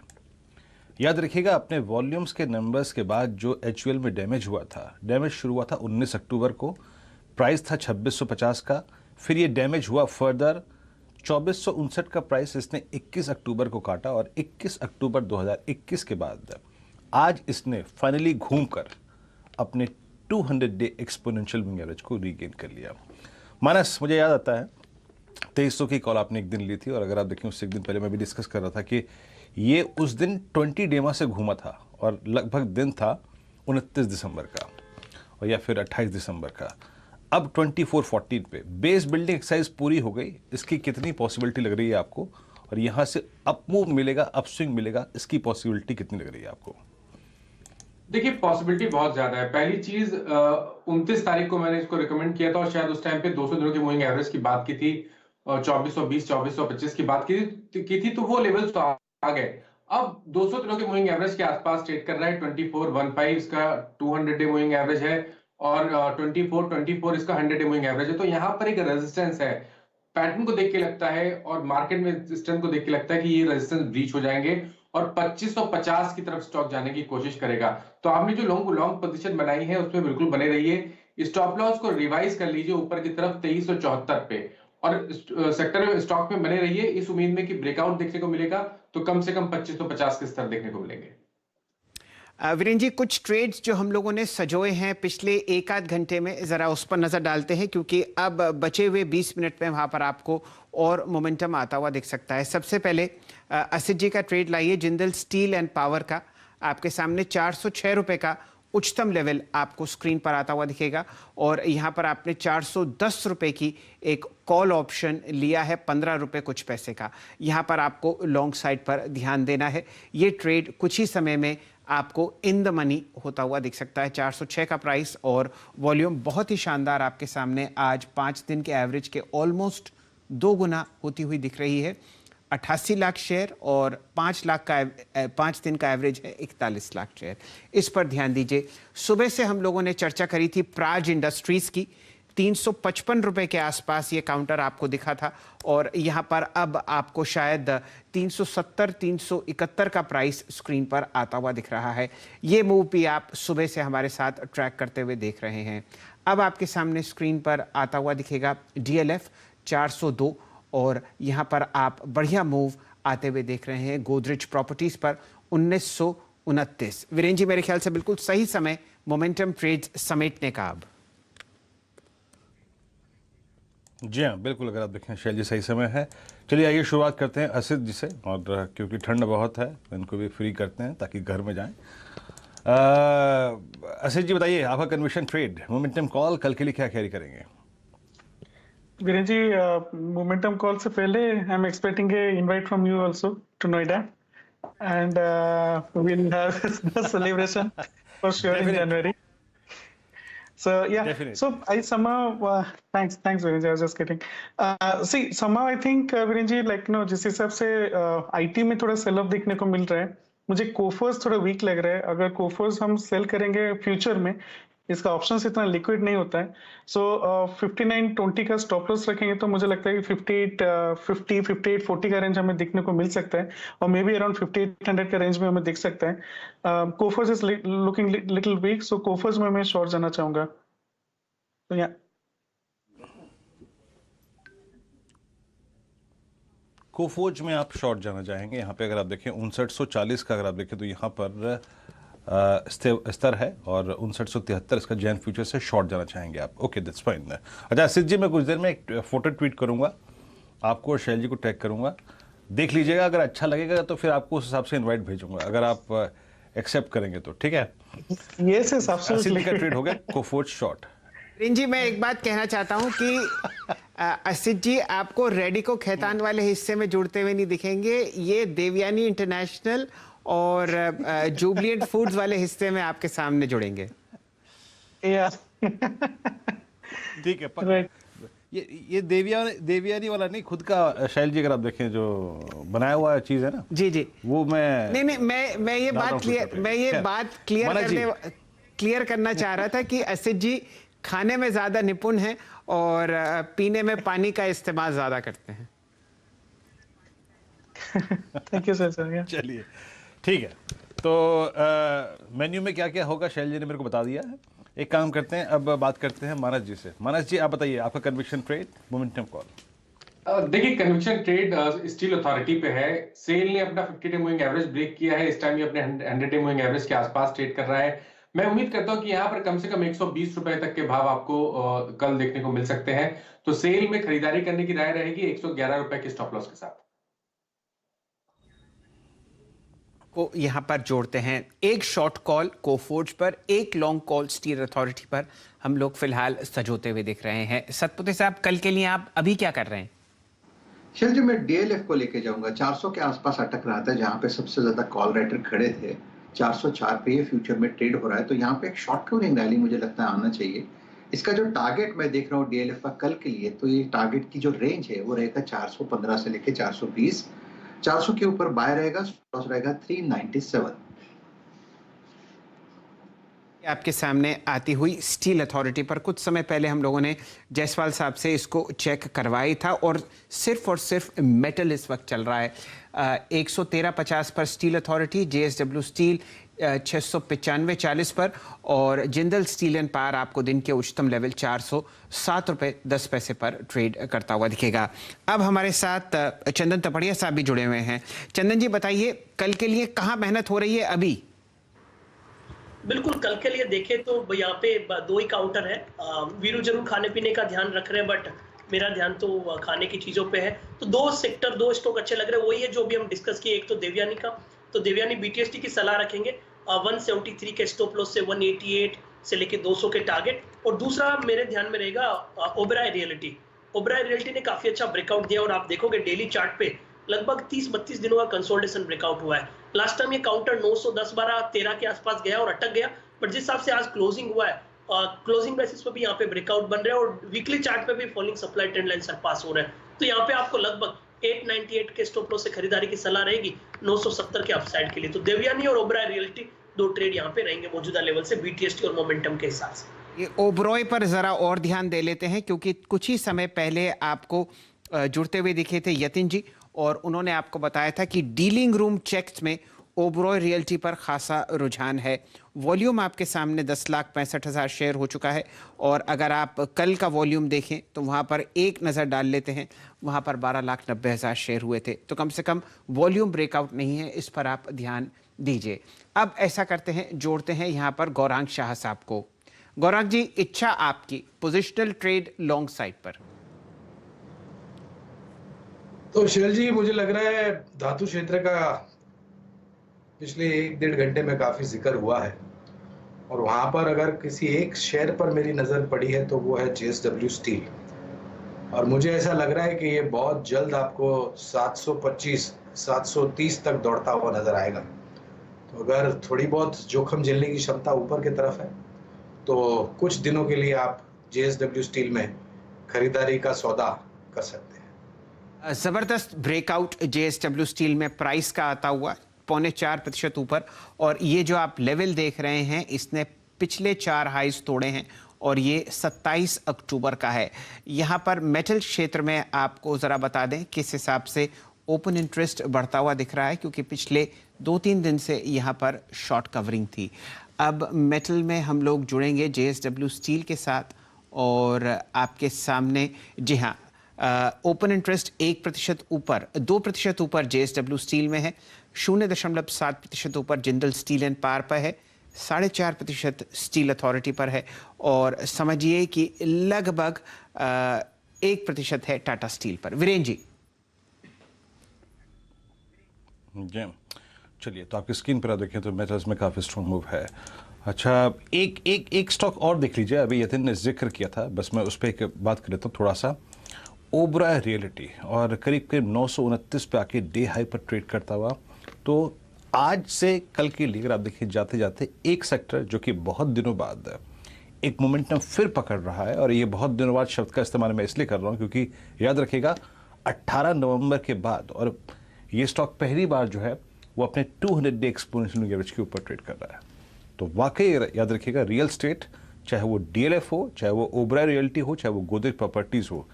याद रखिएगा अपने वॉल्यूम्स के नंबर्स के बाद जो एचयूएल में डैमेज हुआ था, डैमेज शुरू हुआ था 19 अक्टूबर को, प्राइस था 2650 का, फिर ये डैमेज हुआ फर्दर 2459 का प्राइस इसने 21 अक्टूबर को काटा और 21 अक्टूबर 2021 के बाद आज इसने फाइनली घूमकर अपने 200 डे एक्सपोनेंशियल मूविंग एवरेज को रीगेन कर लिया। मानस, मुझे याद आता है 2300 की कॉल आपने एक दिन ली थी और अगर आप देखें उससे एक दिन पहले मैं भी डिस्कस कर रहा था कि ये उस दिन 20 डेमा से घूमा था और लगभग दिन था 29 दिसंबर का और या फिर 28 दिसंबर का। अब 2414 पे बेस बिल्डिंग एक्सरसाइज पूरी हो गई। इसकी कितनी पॉसिबिलिटी लग रही है आपको और यहाँ से अप मूव मिलेगा, अप स्विंग मिलेगा, इसकी पॉसिबिलिटी कितनी लग रही है आपको? देखिए पॉसिबिलिटी बहुत ज्यादा है। पहली चीज 29 तारीख को मैंने इसको रिकमेंड किया था और शायद उस टाइम पे 200 दिनों की मूविंग एवरेज की बात की थी और 2420 2425 की बात की थी तो वो लेवल्स तो आ गए। अब 200 दिनों की मूविंग एवरेज के आसपास ट्रेड कर रहा है। 2415 इसका 200 डे मूविंग एवरेज है और 2424 इसका 100 डे मूविंग एवरेज है। तो यहाँ पर एक रेजिस्टेंस है। पैटर्न को देख के लगता है और मार्केट में स्ट्रेंथ को देख के लगता है कि ये रेजिस्टेंस ब्रीच हो जाएंगे और 2550 की तरफ स्टॉक जाने की कोशिश करेगा। तो आपने जो लॉन्ग पोजीशन बनाई है उसमें बिल्कुल बने रहिए। स्टॉप लॉस को रिवाइज कर लीजिए ऊपर की तरफ 2374 पे और सेक्टर में स्टॉक में बने रहिए इस उम्मीद में कि ब्रेकआउट देखने को मिलेगा तो कम से कम 2550 के स्तर देखने को मिलेंगे। वीरेंद्र जी, कुछ ट्रेड्स जो हम लोगों ने सजोए हैं पिछले एक आध घंटे में ज़रा उस पर नज़र डालते हैं क्योंकि अब बचे हुए 20 मिनट में वहाँ पर आपको और मोमेंटम आता हुआ दिख सकता है। सबसे पहले असित जी का ट्रेड लाइए जिंदल स्टील एंड पावर का। आपके सामने 406 रुपये का उच्चतम लेवल आपको स्क्रीन पर आता हुआ दिखेगा और यहाँ पर आपने 410 रुपए की एक कॉल ऑप्शन लिया है 15 रुपए कुछ पैसे का। यहाँ पर आपको लॉन्ग साइड पर ध्यान देना है। ये ट्रेड कुछ ही समय में आपको इन द मनी होता हुआ दिख सकता है। 406 का प्राइस और वॉल्यूम बहुत ही शानदार आपके सामने आज 5 दिन के एवरेज के ऑलमोस्ट 2 गुना होती हुई दिख रही है। 88 लाख शेयर और 5 दिन का एवरेज है 41 लाख शेयर। इस पर ध्यान दीजिए। सुबह से हम लोगों ने चर्चा करी थी प्राज इंडस्ट्रीज की। 355 रुपए के आसपास ये काउंटर आपको दिखा था और यहाँ पर अब आपको शायद 370-371 का प्राइस स्क्रीन पर आता हुआ दिख रहा है। ये मूव भी आप सुबह से हमारे साथ ट्रैक करते हुए देख रहे हैं। अब आपके सामने स्क्रीन पर आता हुआ दिखेगा DLF 402 और यहाँ पर आप बढ़िया मूव आते हुए देख रहे हैं गोदरेज प्रॉपर्टीज पर 1929। वीरेन जी, मेरे ख्याल से बिल्कुल सही समय मोमेंटम ट्रेड्स समेटने का। अब जी हाँ, बिल्कुल। अगर आप देखें शैल जी, सही समय है। चलिए आइए शुरुआत करते हैं असित जी से, और क्योंकि ठंड बहुत है इनको भी फ्री करते हैं ताकि घर में जाएं। असित जी बताइए, आपका कन्विक्शन ट्रेड मोमेंटम कॉल कल के लिए क्या कैरी करेंगे? वीरेन जी, मोमेंटम कॉल से पहले I am expecting a invite from you also to Noida and we will have the celebration for sure in January. So yeah, definitely. So I somehow thanks Viren ji, I was just kidding. See, somehow I think Viren ji, like जिस हिसाब से IT में थोड़ा सेल ऑफ देखने को मिल रहा है, मुझे कोफर्स थोड़ा वीक लग रहा है. अगर कोफर्स हम सेल करेंगे फ्यूचर में, इसका ऑप्शंस इतना लिक्विड नहीं होता है. सो 59.20 का स्टॉप लॉस रखेंगे तो मुझे लगता है कि 58.40 का रेंज हमें देखने को मिल सकता है और मे बी अराउंड 5800 का रेंज में हमें दिख सकता है. कोफर्स इज लुकिंग लिटिल वीक, सो कोफर्स में मैं शॉर्ट जाना चाहूंगा. तो या कोफोज में आप शॉर्ट जाना चाहेंगे. यहाँ पे अगर आप देखें 5940 का अगर आप देखें तो यहाँ पर स्तर है और 5973 इसका जैन फ्यूचर से शॉर्ट जाना चाहेंगे आप. Okay, that's fine. अच्छा असित जी, मैं कुछ देर में एक फोटो ट्वीट करूंगा, आपको और शैल जी को टैग करूंगा, देख लीजिएगा. अगर अच्छा लगेगा तो फिर आपको उस हिसाब से इनवाइट भेजूंगा, अगर आप एक्सेप्ट करेंगे तो. ठीक है, ये से सबसे असित जी का ट्रेड हो गया कोफोज शॉर्ट. जी, मैं एक बात कहना चाहता हूं कि असित जी आपको रेडिको खैतान वाले हिस्से में जुड़ते हुए नहीं दिखेंगे. ये देवयानी इंटरनेशनल और जुबलिएंट फूड्स वाले हिस्से में आपके सामने जुड़ेंगे. ठीक है, ये देवयानी वाला नहीं, खुद का शैल जी अगर आप देखें जो बनाया हुआ चीज है ना. जी जी, वो मैं ये बात क्लियर करना चाह रहा था कि असित जी खाने में ज्यादा निपुण हैं और पीने में पानी का इस्तेमाल ज्यादा करते हैं. Thank you sir. चलिए ठीक है, तो मेन्यू में क्या क्या होगा शैल जी ने मेरे को बता दिया है. एक काम करते हैं, अब बात करते हैं मानस जी से. मानस जी, आप बताइए आपका कन्विक्शन ट्रेड मोमेंटम कॉल. देखिए, कन्विक्शन ट्रेड स्टील अथॉरिटी पे है. सेल ने अपना 50 डे मूविंग एवरेज ब्रेक किया है. इस टाइम ये अपने 100 डे मूविंग एवरेज के आसपास ट्रेड कर रहा है. मैं उम्मीद करता हूं कि यहाँ पर कम से कम 120 रुपए तक के भाव आपको कल देखने को मिल सकते हैं. तो सेल में खरीदारी करने की राय रहेगी 111 रुपए के स्टॉप लॉस के साथ. को यहाँ पर जोड़ते हैं. एक शॉर्ट कॉल कोफोर्ज पर, एक लॉन्ग कॉल स्टील अथॉरिटी पर हम लोग फिलहाल सजोते हुए दिख रहे हैं. सतपुते साहब, कल के लिए आप अभी क्या कर रहे हैं? शैल जी, मैं DLF को लेके जाऊंगा. 400 के आसपास अटक रहा था, जहां पे सबसे ज्यादा कॉल राइटर खड़े थे. 404 पे ये फ्यूचर में ट्रेड हो रहा है, तो यहाँ पे एक शॉर्ट कवरिंग रैली मुझे लगता है आना चाहिए. इसका जो टारगेट मैं देख रहा हूँ DLF का कल के लिए, तो ये टारगेट की जो रेंज है वो रहेगा 415 से लेके 420. 400 के ऊपर बाय रहेगा, लॉस रहेगा 397. आपके सामने आती हुई स्टील अथॉरिटी पर कुछ समय पहले हम लोगों ने जायसवाल साहब से इसको चेक करवाई था और सिर्फ मेटल इस वक्त चल रहा है 113.50 पर स्टील अथॉरिटी, JSW स्टील 695.40 पर और जिंदल स्टील एंड पावर आपको दिन के उच्चतम लेवल 407 रुपये 10 पैसे पर ट्रेड करता हुआ दिखेगा. अब हमारे साथ चंदन तपड़िया साहब भी जुड़े हुए हैं. चंदन जी बताइए, कल के लिए कहाँ मेहनत हो रही है अभी? बिल्कुल, कल के लिए देखें तो यहाँ पे 2 ही काउंटर है. वीरू जरूर खाने पीने का ध्यान रख रहे हैं, बट मेरा ध्यान तो खाने की चीजों पे है. तो 2 सेक्टर 2 स्टॉक अच्छे लग रहे हैं. वही है जो भी हम डिस्कस किए. एक तो देवयानी का, तो देवयानी BTST की सलाह रखेंगे. 173 के स्टॉप लॉस से 188 से लेके 200 के टारगेट। और दूसरा मेरे ध्यान में रहेगा ओबेरॉय रियलिटी। ओबेरॉय रियलिटी ने काफी अच्छा ब्रेकआउट दिया और आप देखोगे डेली चार्ट पे लगभग 30-32 दिनों का कंसोलिडेशन ब्रेकआउट हुआ है। लास्ट टाइम ये काउंटर 910, 12, 13 के आसपास गया और अटक गया, बट जिस हिसाब से आज क्लोजिंग हुआ है, क्लोजिंग बेसिस पे भी यहाँ पे ब्रेकआउट बन रहे हैं और वीकली चार्ट पे भी falling supply trend line surpass हो रहे हैं। तो यहाँ पे आपको लगभग 898 के स्टॉप लॉस से खरीदारी की सलाह रहेगी 970 के अपसाइड के लिए। तो देवयानी और ओबेरॉय रियलिटी दो ट्रेड यहाँ पे रहेंगे मौजूदा लेवल से BTST और मोमेंटम के हिसाब से। ये ओबेरॉय पर जरा और ध्यान दे लेते हैं, क्योंकि कुछ ही समय पहले आपको जुड़ते हुए दिखे थे यतिन जी, और उन्होंने आपको बताया था कि डीलिंग रूम चेक्स में ओबेरॉय रियल्टी पर खासा रुझान है। वॉल्यूम आपके सामने 10,65,000 शेयर हो चुका है, और अगर आप कल का वॉल्यूम देखें तो वहाँ पर एक नज़र डाल लेते हैं, वहाँ पर 12,90,000 शेयर हुए थे। तो कम से कम वॉल्यूम ब्रेकआउट नहीं है, इस पर आप ध्यान दीजिए। अब ऐसा करते हैं, जोड़ते हैं यहाँ पर गौरांग शाह साहब को। गौरांग जी, इच्छा आपकी पोजिशनल ट्रेड लॉन्ग साइड पर। तो शैल जी, मुझे लग रहा है धातु क्षेत्र का पिछले 1-1.5 घंटे में काफी जिक्र हुआ है, और वहां पर अगर किसी एक शेयर पर मेरी नजर पड़ी है तो वो है JSW स्टील। और मुझे ऐसा लग रहा है कि ये बहुत जल्द आपको 725, 730 तक दौड़ता हुआ नजर आएगा। तो अगर थोड़ी बहुत जोखिम झेलने की क्षमता ऊपर की तरफ है तो कुछ दिनों के लिए आप JSW स्टील में खरीदारी का सौदा कर सकते हैं। जबरदस्त ब्रेकआउट JSW स्टील में प्राइस का आता हुआ 0.4% ऊपर, और ये जो आप लेवल देख रहे हैं इसने पिछले 4 हाइज तोड़े हैं, और ये 27 अक्टूबर का है। यहाँ पर मेटल क्षेत्र में आपको ज़रा बता दें किस हिसाब से ओपन इंटरेस्ट बढ़ता हुआ दिख रहा है, क्योंकि पिछले 2-3 दिन से यहाँ पर शॉर्ट कवरिंग थी। अब मेटल में हम लोग जुड़ेंगे JSW स्टील के साथ, और आपके सामने जी हाँ, ओपन इंटरेस्ट 1% ऊपर, 2% ऊपर JSW स्टील में है, 0.7% ऊपर जिंदल स्टील एंड पावर पर है, 4.5% स्टील अथॉरिटी पर है, और समझिए कि लगभग 1% है टाटा स्टील पर। वीरेंद्र जी। चलिए, तो आपकी स्क्रीन पर आप देखें तो मेटल्स में काफ़ी स्ट्रॉन्ग मूव है। अच्छा, एक स्टॉक और देख लीजिए, अभी यतिन ने जिक्र किया था, बस मैं उस पर एक बात कर लेता हूँ थोड़ा सा। ओबेरॉय रियलिटी और करीब 929 पे आके डे हाई पर ट्रेड करता हुआ। तो आज से कल के लिए अगर आप देखिए, जाते जाते एक सेक्टर जो कि बहुत दिनों बाद एक मोमेंटम फिर पकड़ रहा है, और ये बहुत दिनों बाद शब्द का इस्तेमाल मैं इसलिए कर रहा हूँ क्योंकि याद रखिएगा 18 नवंबर के बाद, और ये स्टॉक पहली बार जो है वो अपने 200 डे एक्सपोनेंशियल एवरेज के ऊपर ट्रेड कर रहा है। तो वाकई याद रखिएगा, रियल स्टेट, चाहे वो DLF हो, चाहे वो ओबेरॉय रियल्टी हो, चाहे वो गोदरेज प्रॉपर्टीज हो,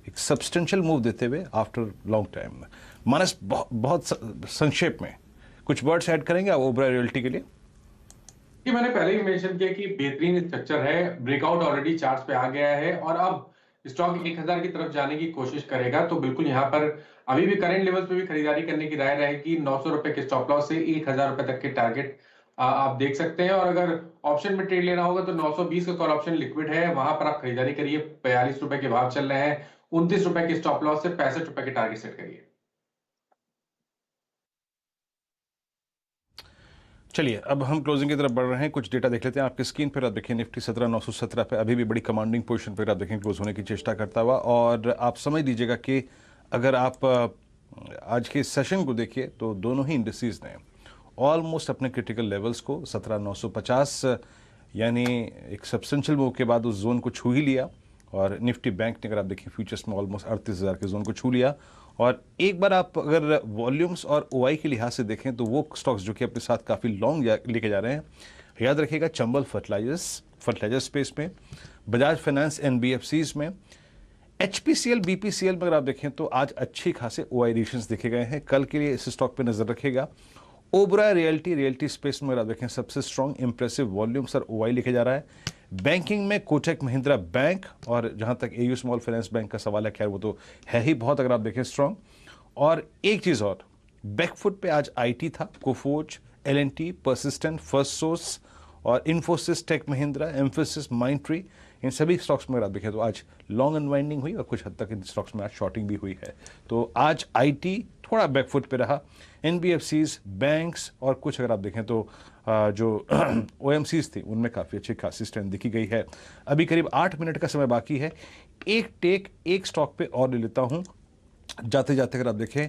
एक सब्सटेंशियल मूव देते हुए आफ्टर लॉन्ग टाइम। मानस, बहुत संक्षेप में कुछ वर्ड्स ऐड करेंगे आप ओबेरॉय रियल्टी के लिए? कि मैंने पहले ही मेंशन किया कि बेहतरीन स्ट्रक्चर है, ब्रेकआउट ऑलरेडी चार्ट्स पे आ गया है, और अब स्टॉक 1000 की तरफ जाने की कोशिश करेगा। तो बिल्कुल यहाँ पर अभी भी करंट लेवल्स पे भी खरीदारी करने की राय रहेगी। 900 रुपए के स्टॉप लॉस से 1000 रुपए तक के टारगेट आप देख सकते हैं। और अगर ऑप्शन में ट्रेड लेना होगा तो 920 का कॉल ऑप्शन लिक्विड है, वहां पर आप खरीदारी करिए। 42 रुपए के भाव चल रहे हैं, 29 रुपए के स्टॉप लॉस से 65 रुपए के टारगेट सेट करिए। चलिए, अब हम क्लोजिंग की तरफ बढ़ रहे हैं। कुछ डेटा देख लेते हैं। आपकी स्क्रीन पर आप देखिए, निफ्टी 17,917 पे अभी भी बड़ी कमांडिंग पोजीशन पर आप देखें क्लोज होने की चेष्टा करता हुआ। और आप समझ लीजिएगा कि अगर आप आज के सेशन को देखिए तो दोनों ही इंडिसेस ने ऑलमोस्ट अपने क्रिटिकल लेवल्स को 17,950 यानी एक सब्सटेंशियल मूव के बाद उस जोन को छू ही लिया। और निफ्टी बैंक ने अगर आप देखें फ्यूचर्स में ऑलमोस्ट 38,000 के जोन को छू लिया। और एक बार आप अगर वॉल्यूम्स और OI के लिहाज से देखें तो वो स्टॉक्स जो कि अपने साथ काफ़ी लॉन्ग लेके जा रहे हैं, याद रखिएगा चंबल फर्टिलाइजर स्पेस में, बजाज फाइनेंस NBFCs में, HPCL BPCL में अगर आप देखें तो आज अच्छी खासे OI एडिशंस देखे गए हैं। कल के लिए इस स्टॉक पे नजर रखिएगा। ओबेरॉय रियल्टी स्पेस में अगर आप देखें सबसे स्ट्रॉन्ग इंप्रेसिव वॉल्यूम्स और OI लेके जा रहा है। बैंकिंग में कोटक महिंद्रा बैंक, और जहां तक AU स्मॉल फाइनेंस बैंक का सवाल है, खैर वो तो है ही बहुत, अगर आप देखें स्ट्रॉन्ग। और एक चीज और, बैकफुट पे आज IT था, Coforge, L&T, persistent, Firstsource और Infosys, take Mahindra, Mphasis, Mindtree, इन सभी स्टॉक्स में अगर आप देखें तो आज लॉन्ग अनवाइंडिंग हुई और कुछ हद तक इन स्टॉक्स में आज शॉर्टिंग भी हुई है। तो आज IT थोड़ा बैकफुट पे रहा। NBFCs, बैंक्स और कुछ अगर आप देखें तो जो OMCs थी उनमें काफ़ी अच्छी खासी स्ट्रेंथ दिखी गई है। अभी करीब 8 मिनट का समय बाकी है। एक स्टॉक पे और ले लेता हूँ जाते जाते। अगर आप देखें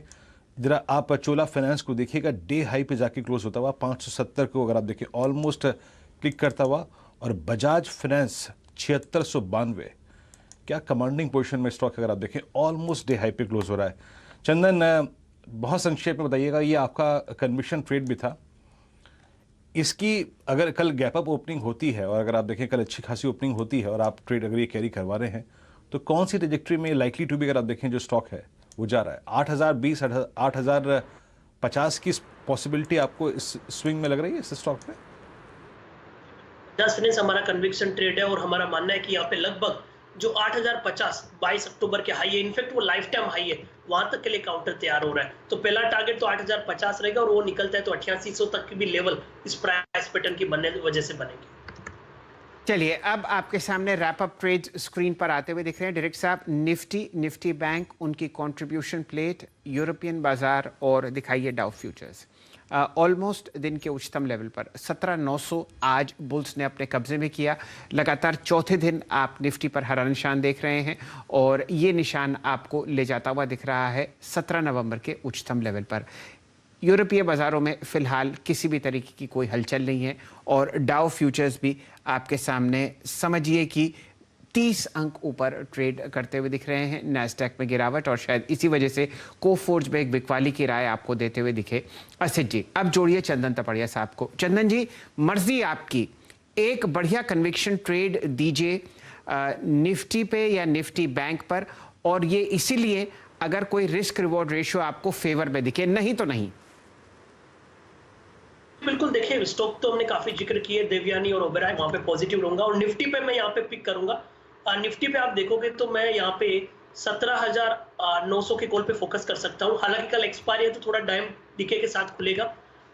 जरा आप चोला फाइनेंस को देखिएगा, डे हाई पे जाके क्लोज होता हुआ 570 को अगर आप देखें ऑलमोस्ट क्लिक करता हुआ, और बजाज फाइनेंस 7692, क्या कमांडिंग पोजीशन में स्टॉक अगर आप देखें ऑलमोस्ट डे हाई पे क्लोज हो रहा है। चंदन, बहुत संक्षेप में बताइएगा, ये आपका कन्विक्शन ट्रेड भी था, इसकी अगर कल गैप अप ओपनिंग होती है और अगर आप देखें कल अच्छी खासी ओपनिंग होती है और आप ट्रेड अगर ये कैरी करवा रहे हैं तो कौन सी ट्रेजेक्ट्री में लाइकली टू भी अगर आप देखें जो स्टॉक है वो जा रहा है? 8020, 8050 की पॉसिबिलिटी आपको इस स्विंग में लग रही है इस स्टॉक पे? बजाज फाइनेंस हमारा कन्विक्शन ट्रेड है और हमारा मानना है कि यहाँ पे लगभग जो 8050 22 अक्टूबर के हाई है, इनफैक्ट वो लाइफ टाइम हाई है, वहां तक के लिए काउंटर तैयार हो रहा है। तो पहला टारगेट तो 8050 रहेगा और वो निकलता है तो 8800 तक की भी लेवल इस प्राइस पैटर्न की बनने वजह से बनेगी। चलिए अब आपके सामने रैप अप ट्रेड स्क्रीन पर आते हुए दिख रहे हैं डायरेक्ट साहब। निफ्टी बैंक, उनकी कंट्रीब्यूशन प्लेट, यूरोपियन बाजार और दिखाइए डाउ फ्यूचर्स ऑलमोस्ट दिन के उच्चतम लेवल पर 17900 आज बुल्स ने अपने कब्जे में किया। लगातार चौथे दिन आप निफ्टी पर हरा निशान देख रहे हैं और ये निशान आपको ले जाता हुआ दिख रहा है 17 नवंबर के उच्चतम लेवल पर। यूरोपीय बाज़ारों में फ़िलहाल किसी भी तरीके की कोई हलचल नहीं है और डाउ फ्यूचर्स भी आपके सामने समझिए कि 30 अंक ऊपर ट्रेड करते हुए दिख रहे हैं। नैस्डैक में गिरावट और शायद इसी वजह से कोफोर्ज में एक बिकवाली की राय आपको देते हुए दिखे। असित जी, अब जोड़िए चंदन तपड़िया साहब को। चंदन जी, मर्जी आपकी, एक बढ़िया कन्विक्शन ट्रेड दीजिए निफ्टी पे या निफ्टी बैंक पर, और ये इसीलिए अगर कोई रिस्क रिवॉर्ड रेशियो आपको फेवर में दिखे, नहीं तो नहीं। बिल्कुल, देखिए स्टॉक तो हमने काफी जिक्र किए, देवयानी और ओबेरॉय, वहां पे पॉजिटिव रहूंगा और निफ्टी पे मैं यहाँ पे पिक करूंगा। निफ्टी पे आप देखोगे तो मैं यहाँ पे 17900 के कॉल पे फोकस कर सकता हूँ। हालांकि कल एक्सपायरी है तो थोड़ा टाइम डीके के साथ खुलेगा,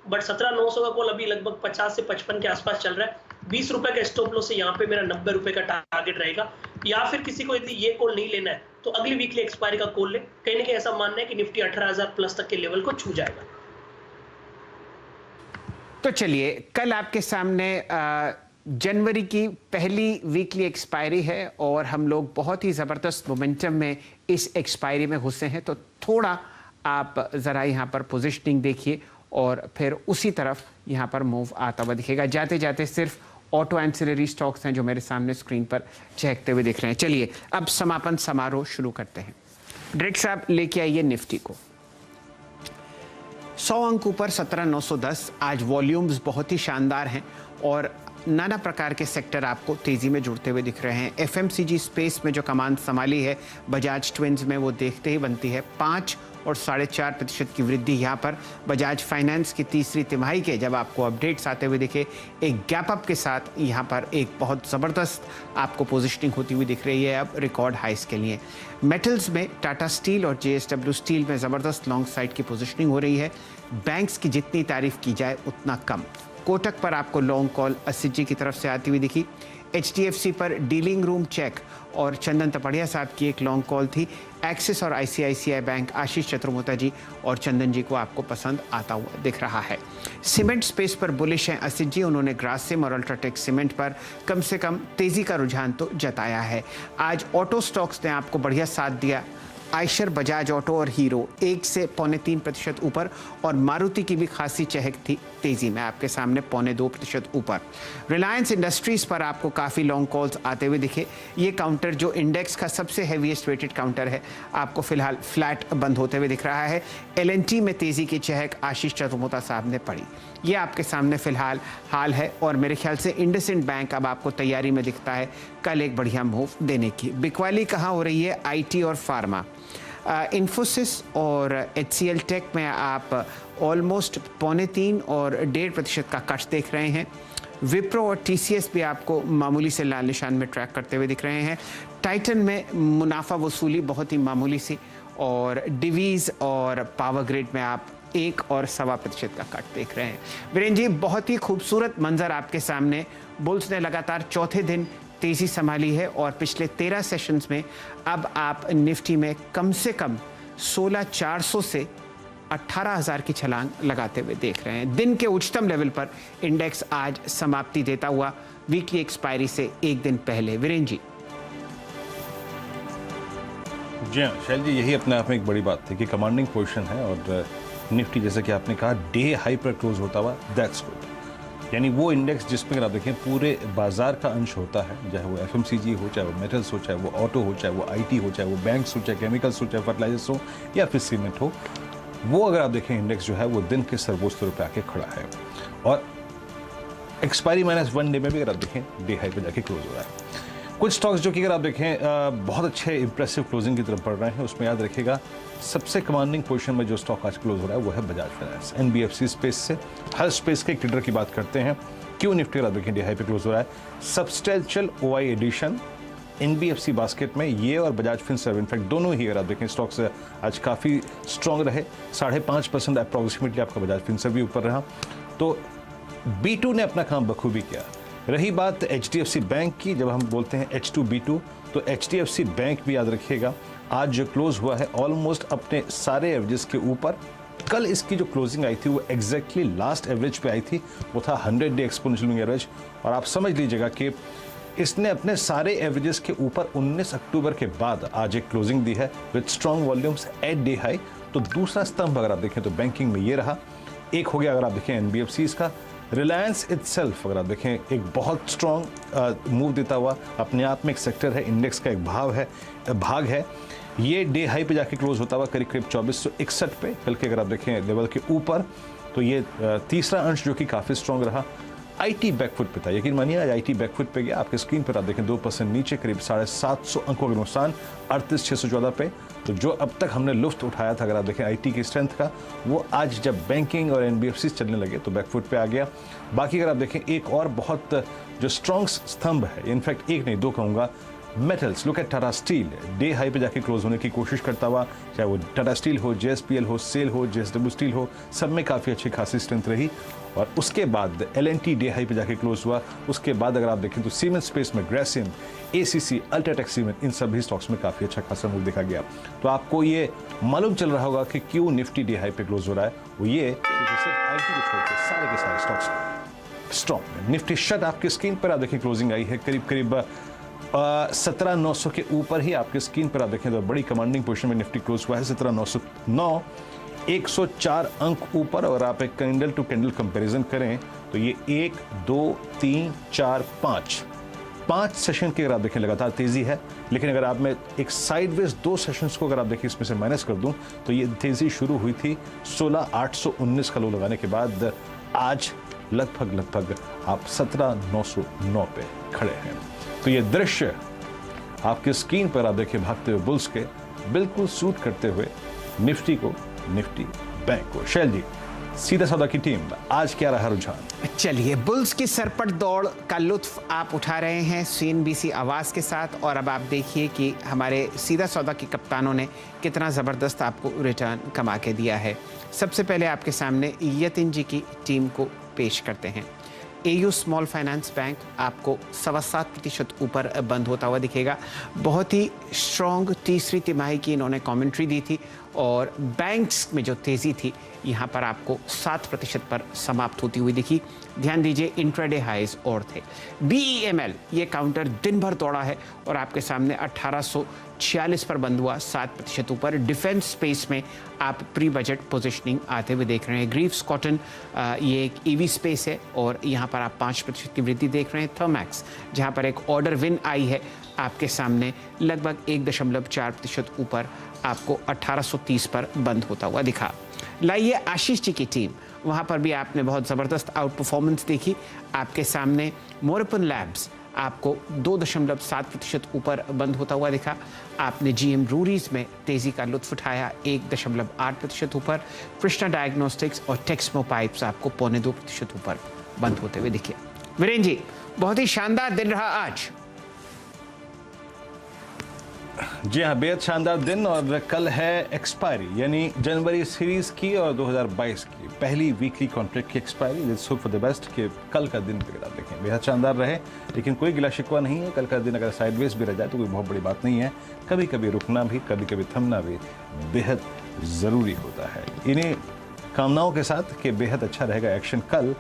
बट 17900 का कॉल अभी लगभग 50 से 55 के आसपास चल रहा है। 20 रुपए का स्टॉप लॉस है, यहाँ पे मेरा 90 रुपए का टारगेट रहेगा। या फिर किसी को यदि ये कॉल नहीं लेना है तो अगली वीकली एक्सपायरी का कॉल ले। कहीं ना कहीं ऐसा मानना है कि निफ्टी 18000 प्लस तक के लेवल को छू जाएगा। तो चलिए, कल आपके सामने जनवरी की पहली वीकली एक्सपायरी है और हम लोग बहुत ही ज़बरदस्त मोमेंटम में इस एक्सपायरी में घुसे हैं, तो थोड़ा आप ज़रा यहाँ पर पोजीशनिंग देखिए और फिर उसी तरफ यहाँ पर मूव आता हुआ दिखेगा। जाते जाते सिर्फ ऑटो एंसिलरी स्टॉक्स हैं जो मेरे सामने स्क्रीन पर चहकते हुए दिख रहे हैं। चलिए अब समापन समारोह शुरू करते हैं। डायरेक्ट साहब लेके आइए निफ्टी को। 100 अंक ऊपर 17910। आज वॉल्यूम्स बहुत ही शानदार हैं और नाना प्रकार के सेक्टर आपको तेज़ी में जुड़ते हुए दिख रहे हैं। FMCG स्पेस में जो कमान संभाली है बजाज ट्विंस में, वो देखते ही बनती है। 5 और 4.5% की वृद्धि यहाँ पर। बजाज फाइनेंस की तीसरी तिमाही के जब आपको अपडेट्स आते हुए दिखे, एक गैप अप के साथ यहाँ पर एक बहुत ज़बरदस्त आपको पोजीशनिंग होती हुई दिख रही है अब रिकॉर्ड हाइस के लिए। मेटल्स में टाटा स्टील और JSW स्टील में ज़बरदस्त लॉन्ग साइड की पोजीशनिंग हो रही है। बैंक्स की जितनी तारीफ की जाए उतना कम। कोटक पर आपको लॉन्ग कॉल असित जी की तरफ से आती हुई दिखी। HDFC पर डीलिंग रूम चेक और चंदन तपड़िया साहब की एक लॉन्ग कॉल थी। एक्सिस और ICICI बैंक आशीष चतुर्मोता जी और चंदन जी को आपको पसंद आता हुआ दिख रहा है। सीमेंट स्पेस पर बुलिश हैं असित जी, उन्होंने ग्रासिम और अल्ट्राटेक सीमेंट पर कम से कम तेज़ी का रुझान तो जताया है। आज ऑटो स्टॉक्स ने आपको बढ़िया साथ दिया। आयशर, बजाज ऑटो और हीरो 1 से 3.25% ऊपर और मारुति की भी खासी चहक थी तेज़ी में, आपके सामने 2.25% ऊपर। रिलायंस इंडस्ट्रीज़ पर आपको काफ़ी लॉन्ग कॉल्स आते हुए दिखे। ये काउंटर जो इंडेक्स का सबसे हैवीएस्ट वेटेड काउंटर है, आपको फिलहाल फ्लैट बंद होते हुए दिख रहा है। LNT में तेज़ी की चहक आशीष चतुर्मोता साहब ने पड़ी। ये आपके सामने फिलहाल हाल है और मेरे ख्याल से इंडसइंड बैंक अब आपको तैयारी में दिखता है कल एक बढ़िया मूव देने की। बिकवाली कहाँ हो रही है? IT और फार्मा। इन्फोसिस और HCL टेक में आप ऑलमोस्ट 3.25 और 1.5% का कट देख रहे हैं। विप्रो और TCS भी आपको मामूली से लाल निशान में ट्रैक करते हुए दिख रहे हैं। टाइटन में मुनाफा वसूली बहुत ही मामूली सी और डिवीज़ और पावर ग्रिड में आप 1 और 1.25% का कट देख रहे हैं। वीरेंद्र जी, बहुत ही खूबसूरत मंजर आपके सामने। बुल्स ने लगातार चौथे दिन तेज़ी संभाली है और पिछले 13 सेशंस में अब आप निफ्टी में कम से कम 16400 से 18,000 की छलांग लगाते हुए देख रहे हैं। दिन के उच्चतम लेवल पर इंडेक्स आज समाप्ति देता हुआ वीकली एक्सपायरी से एक दिन पहले। वीरेंद्र जी। जी हाँ शैल जी, यही अपने आप में एक बड़ी बात थी कि कमांडिंग पोजीशन है और निफ्टी जैसे कि आपने कहा डे हाई पर क्लोज होता हुआ, दैट्स गुड। यानी वो इंडेक्स जिसमें आप देखें पूरे बाजार का अंश होता है, चाहे वो एफएमसीजी हो, चाहे वो मेटल्स हो, चाहे वो ऑटो हो, चाहे वो आईटी हो, चाहे वो बैंक्स हो, चाहे केमिकल्स हो, चाहे फर्टिलाइजर्स हो या फिर सीमेंट हो, वो अगर आप देखें इंडेक्स जो है वो दिन के सर्वोच्च स्तरों पर आके खड़ा है और एक्सपायरी -1 डे में भी अगर आप देखें डे हाई पे जाके क्लोज हो रहा है। कुछ स्टॉक्स जो कि अगर आप देखें बहुत अच्छे इंप्रेसिव क्लोजिंग की तरफ बढ़ रहे हैं, उसमें याद रखिएगा सबसे कमांडिंग पोजीशन में जो स्टॉक आज क्लोज हो रहा है वो है बजाज फाइनेंस। एनबीएफसी स्पेस से हर स्पेस के एक लीडर की बात करते हैं। क्यों निफ्टी अगर आप देखें डे हाई पे क्लोज हो रहा है, substantial OI addition NBFC basket में ये और बजाज फिनसर्व, इनफैक्ट दोनों ही अगर आप देखें स्टॉक्स आज काफ़ी स्ट्रॉन्ग रहे। 5.5% अप्रॉक्सीमेटली आपका बजाज फिनसर्व भी ऊपर रहा। तो B2 ने अपना काम बखूबी किया। रही बात HDFC बैंक की, जब हम बोलते हैं H2 B2, तो HDFC बैंक भी याद रखिएगा आज जो क्लोज हुआ है ऑलमोस्ट अपने सारे एवरेजेस के ऊपर। कल इसकी जो क्लोजिंग आई थी वो एग्जैक्टली लास्ट एवरेज पे आई थी, वो था 100 डे एक्सपोनेंशियल मूविंग एवरेज। और आप समझ लीजिएगा कि इसने अपने सारे एवरेजेस के ऊपर 19 अक्टूबर के बाद आज एक क्लोजिंग दी है with strong volumes at day high. तो दूसरा स्तंभ अगर आप देखें तो बैंकिंग में ये रहा। एक हो गया अगर आप देखें एनबीएफसीज का। रिलायंस इटसेल्फ अगर आप देखें एक बहुत स्ट्रॉन्ग मूव देता हुआ अपने आप में एक सेक्टर है, इंडेक्स का एक भाग है। ये डे हाई पे जाके क्लोज होता हुआ करीब 2461 पे, कल के अगर आप देखें लेवल के ऊपर। तो ये तीसरा अंश जो कि काफ़ी स्ट्रॉन्ग रहा। आईटी बैकफुट पे था, यकीन मानिए आज आईटी बैकफुट पे गया। आपके स्क्रीन पर आप देखें 2% नीचे, करीब 750 अंकों का नुकसान 38,614 पे। तो जो अब तक हमने लुफ्त उठाया था अगर आप देखें आईटी की स्ट्रेंथ का, वो आज जब बैंकिंग और एनबीएफसी चलने लगे तो बैकफुट पे आ गया। बाकी अगर आप देखें एक और बहुत जो स्ट्रॉन्ग स्तंभ है, इनफैक्ट एक नहीं दो कहूँगा, metals. Look at Tata steel, day high पे जाके क्लोज होने की कोशिश करता हुआ, चाहे वो टाटा स्टील हो, जेएसपीएल हो, सेल हो, जेएसडब्ल्यू स्टील हो, सब में काफ़ी अच्छी खासी स्ट्रेंथ रही। और उसके बाद एलएनटी डे हाई पे जाके क्लोज हुआ। उसके बाद अगर आप देखें तो सीमेंट स्पेस में ग्रेसिम, एसीसी, अल्ट्राटेक सीमेंट, इन सभी स्टॉक्स में काफ़ी अच्छा खासा मूव देखा गया। तो आपको ये मालूम चल रहा होगा कि क्यों निफ्टी डे हाई पे क्लोज हो रहा है। वो ये सिर्फ आईटी को छोड़ के सारे के सारे स्टॉक्स स्ट्रॉन्ग। निफ्टी शट आपकी स्क्रीन पर आप देखें क्लोजिंग आई है करीब 17,900 के ऊपर ही आपके स्क्रीन पर आप देखें तो बड़ी कमांडिंग पोजीशन में निफ्टी क्लोज हुआ है 17,909, 104 अंक ऊपर। और आप एक कैंडल टू कैंडल कंपैरिजन करें तो ये 1, 2, 3, 4, 5 सेशन की अगर आप देखें लगातार तेजी है। लेकिन अगर आप में एक साइडवेज 2 सेशंस को अगर आप देखें इसमें से माइनस कर दूं तो ये तेजी शुरू हुई थी 16,819 का लो लगाने के बाद। आज लगभग आप 17,909 पे खड़े हैं। तो ये दृश्य आपके स्क्रीन पर आप देखिए भागते हुए बुल्स के बिल्कुल सूट करते हुए निफ्टी बैंक को। शैल जी, सीधा सौदा की टीम आज क्या रहा रुझान? चलिए, बुल्स की सरपट दौड़ का लुत्फ आप उठा रहे हैं सीएनबीसी आवाज के साथ। और अब आप देखिए कि हमारे सीधा सौदा के कप्तानों ने कितना ज़बरदस्त आपको रिटर्न कमा के दिया है। सबसे पहले आपके सामने यतिन जी की टीम को पेश करते हैं। एयू स्मॉल फाइनेंस बैंक आपको 7.25% ऊपर बंद होता हुआ दिखेगा। बहुत ही स्ट्रॉन्ग तीसरी तिमाही की इन्होंने कमेंट्री दी थी और बैंक्स में जो तेज़ी थी यहाँ पर आपको 7% पर समाप्त होती हुई दिखी। ध्यान दीजिए इंट्राडे हाइज और थे। BEML ये काउंटर दिन भर दौड़ा है और आपके सामने 1846 पर बंद हुआ, 7% ऊपर। डिफेंस स्पेस में आप प्री बजट पोजिशनिंग आते हुए देख रहे हैं। ग्रीव्स कॉटन ये एक EV स्पेस है और यहाँ पर आप 5% की वृद्धि देख रहे हैं। थर्मैक्स जहाँ पर एक ऑर्डर विन आई है आपके सामने लगभग 1.4% ऊपर आपको 1830 पर बंद होता हुआ दिखा। लाइए आशीष जी की टीम, वहाँ पर भी आपने बहुत ज़बरदस्त आउट परफॉर्मेंस देखी। आपके सामने मोरपन लैब्स आपको 2.7% ऊपर बंद होता हुआ दिखा। आपने GM रूरीज में तेज़ी का लुत्फ उठाया 1.8% ऊपर। कृष्णा डायग्नोस्टिक्स और टेक्समो पाइप्स आपको 0.25% ऊपर बंद होते हुए दिखे। वीरेंद्र जी, बहुत ही शानदार दिन रहा आज। जी हाँ, बेहद शानदार दिन। और कल है एक्सपायरी, यानी जनवरी सीरीज की और 2022 की पहली वीकली कॉन्ट्रैक्ट की expiry. Let's hope for the best कि कल का दिन अगर आप देखें बेहद शानदार रहे। लेकिन कोई गिला शिकवा नहीं है, कल का दिन अगर साइडवेज भी रह जाए तो कोई बहुत बड़ी बात नहीं है। कभी कभी रुकना भी, कभी कभी थमना भी बेहद ज़रूरी होता है। इन्हीं कामनाओं के साथ कि बेहद अच्छा रहेगा एक्शन कल,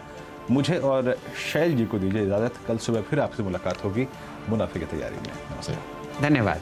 मुझे और शैल जी को दीजिए इजाज़त। कल सुबह फिर आपसे मुलाकात होगी मुनाफे की तैयारी में। नमस्कार। धन्यवाद।